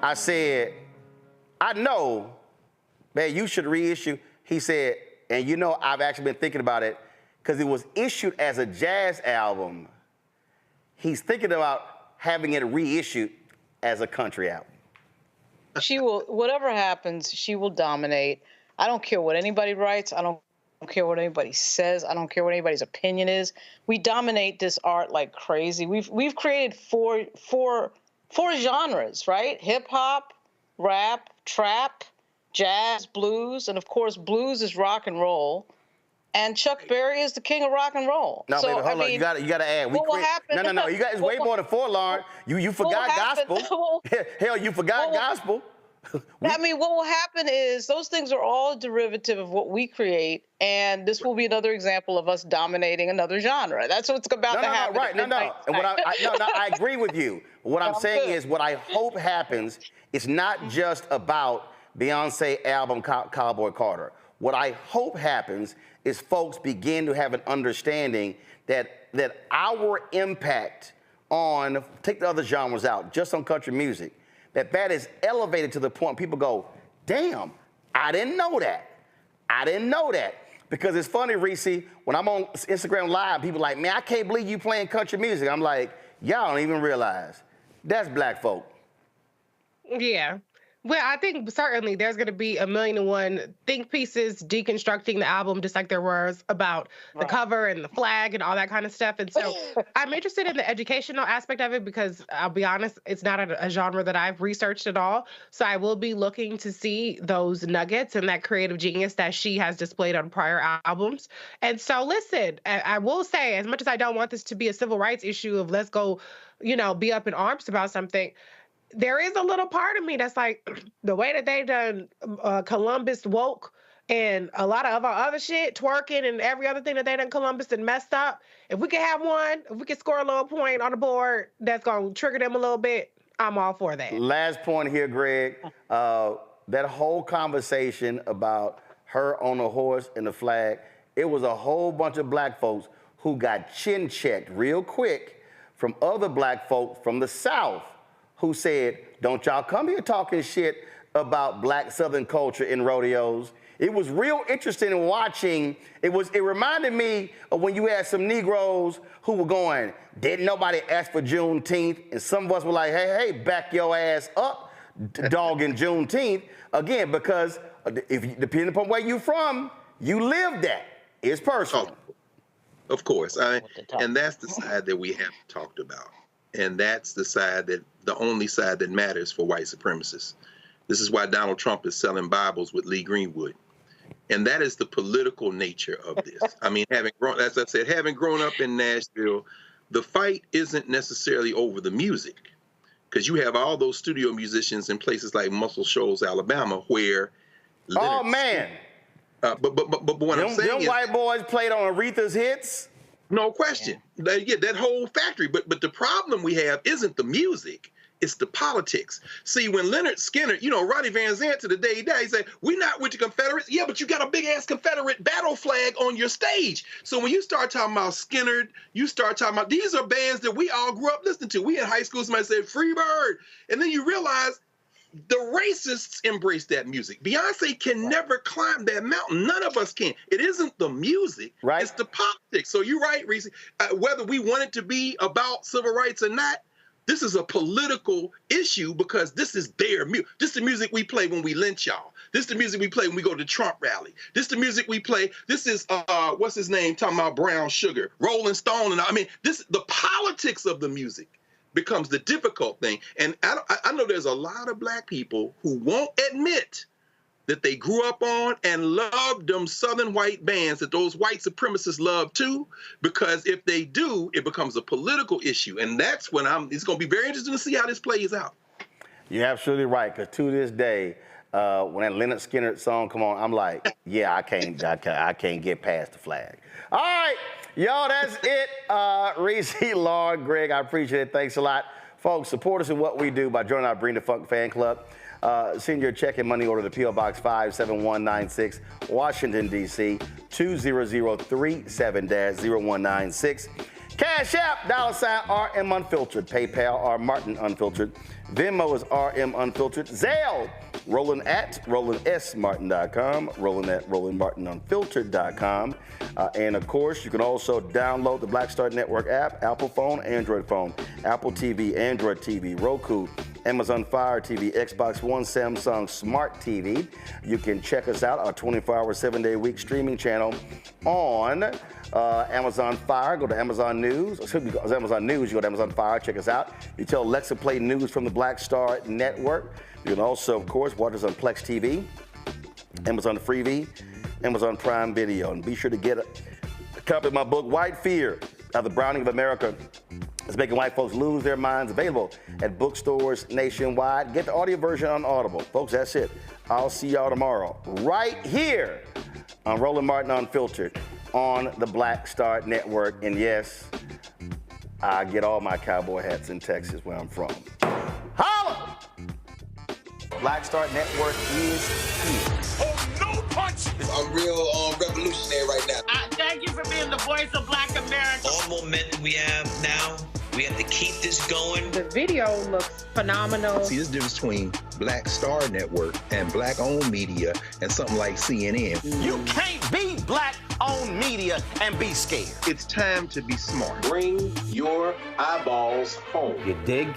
I said, I know, man, you should reissue. He said, and you know, I've actually been thinking about it because it was issued as a jazz album. He's thinking about having it reissued as a country album.
She will, whatever happens, she will dominate. I don't care what anybody writes. I don't don't care what anybody says. I don't care what anybody's opinion is. We dominate this art like crazy. We've created four genres, right? Hip hop, rap, trap, jazz, blues, and of course blues is rock and roll. And Chuck Berry is the king of rock and roll.
No,
so,
baby, hold on. You got to add.
What will happen?
No. You got it's way more than four, Lauren. You forgot gospel. Hell, you forgot gospel.
I mean, what will happen is those things are all a derivative of what we create, and this will be another example of us dominating another genre. That's what's about to happen.
Right? No. And what I agree with you. What I'm saying is, what I hope happens is not just about Beyonce album Cowboy Carter. What I hope happens is folks begin to have an understanding that our impact on, take the other genres out, just on country music, that is elevated to the point people go, damn, I didn't know that. I didn't know that. Because it's funny, Reese, when I'm on Instagram Live, people are like, man, I can't believe you playing country music. I'm like, y'all don't even realize. That's black folk.
Yeah. Well, I think certainly there's going to be 1,000,001 think pieces deconstructing the album, just like there was about the cover and the flag and all that kind of stuff. And so I'm interested in the educational aspect of it because I'll be honest, it's not a genre that I've researched at all. So I will be looking to see those nuggets and that creative genius that she has displayed on prior albums. And so listen, I will say, as much as I don't want this to be a civil rights issue of let's go, be up in arms about something, there is a little part of me that's like, the way that they done Columbus woke and a lot of our other shit, twerking and every other thing that they done Columbus and messed up, if we could have one, if we could score a little point on the board that's going to trigger them a little bit, I'm all for that.
Last point here, Greg. That whole conversation about her on the horse and the flag, it was a whole bunch of black folks who got chin checked real quick from other black folks from the South who said, don't y'all come here talking shit about black Southern culture in rodeos. It was real interesting in watching. It reminded me of when you had some Negroes who were going, didn't nobody ask for Juneteenth? And some of us were like, hey, back your ass up, dogging Juneteenth. Again, because depending upon where you from, you live that. It's personal.
Oh, of course. And that's the side that we haven't talked about. And that's the only side that matters for white supremacists. This is why Donald Trump is selling Bibles with Lee Greenwood. And that is the political nature of this. I mean, as I said, having grown up in Nashville, the fight isn't necessarily over the music, because you have all those studio musicians in places like Muscle Shoals, Alabama, where
but what I'm saying is, white boys played on Aretha's hits.
No question. Yeah, that whole factory. But the problem we have isn't the music. It's the politics. See, when Leonard Skinner, Ronnie Van Zant to the day he died, he said, we're not with the Confederates. Yeah, but you got a big-ass Confederate battle flag on your stage. So when you start talking about Skinner, you start talking about, these are bands that we all grew up listening to. We in high school, somebody said, Free Bird. And then you realize the racists embrace that music. Beyonce can never climb that mountain. None of us can. It isn't the music.
Right.
It's the politics. So you're right, Reese. Whether we want it to be about civil rights or not, this is a political issue because this is their music. This is the music we play when we lynch y'all. This is the music we play when we go to Trump rally. This is the music we play. This is, what's his name, talking about Brown Sugar, Rolling Stone. And the politics of the music becomes the difficult thing. And I know there's a lot of black people who won't admit that they grew up on and loved them Southern white bands that those white supremacists love too, because if they do, it becomes a political issue. And that's when it's going to be very interesting to see how this plays out.
You're absolutely right, because to this day, when that Leonard Skinner song come on, I'm like, yeah, I can't get past the flag. All right, y'all, that's it. Reese, Lauren, Greg, I appreciate it. Thanks a lot. Folks, support us in what we do by joining our Bring the Funk fan club. Send your check and money order to P.O. Box 57196, Washington, D.C., 20037-0196. Cash App, $ RM Unfiltered. PayPal, R Martin Unfiltered. Venmo is RM Unfiltered. Zelle, Roland at RolandSMartin.com. Roland at RolandMartinUnfiltered.com. And of course, you can also download the Black Star Network app, Apple phone, Android phone, Apple TV, Android TV, Roku, Amazon Fire TV, Xbox One, Samsung Smart TV. You can check us out, our 24-hour, 7-day-a-week streaming channel on Amazon Fire. Go to Amazon News. Excuse me, Amazon News, you go to Amazon Fire, check us out. You tell Alexa play news from the Black Star Network. You can also, of course, watch us on Plex TV, Amazon Freevee, Amazon Prime Video. And be sure to get a copy of my book, White Fear, How the Browning of America is Making White Folks Lose Their Minds, available at bookstores nationwide. Get the audio version on Audible. Folks, that's it. I'll see y'all tomorrow right here on Roland Martin Unfiltered on the Black Star Network. And yes, I get all my cowboy hats in Texas, where I'm from. Holla! Black Star Network is here.
Oh, no punch! I'm real revolutionary right now.
Thank you for being the voice of Black America.
All momentum we have now, we have to keep this going.
The video looks phenomenal.
See, this difference between Black Star Network and black-owned media and something like CNN.
You can't be black-owned media and be scared.
It's time to be smart.
Bring your eyeballs home.
You dig?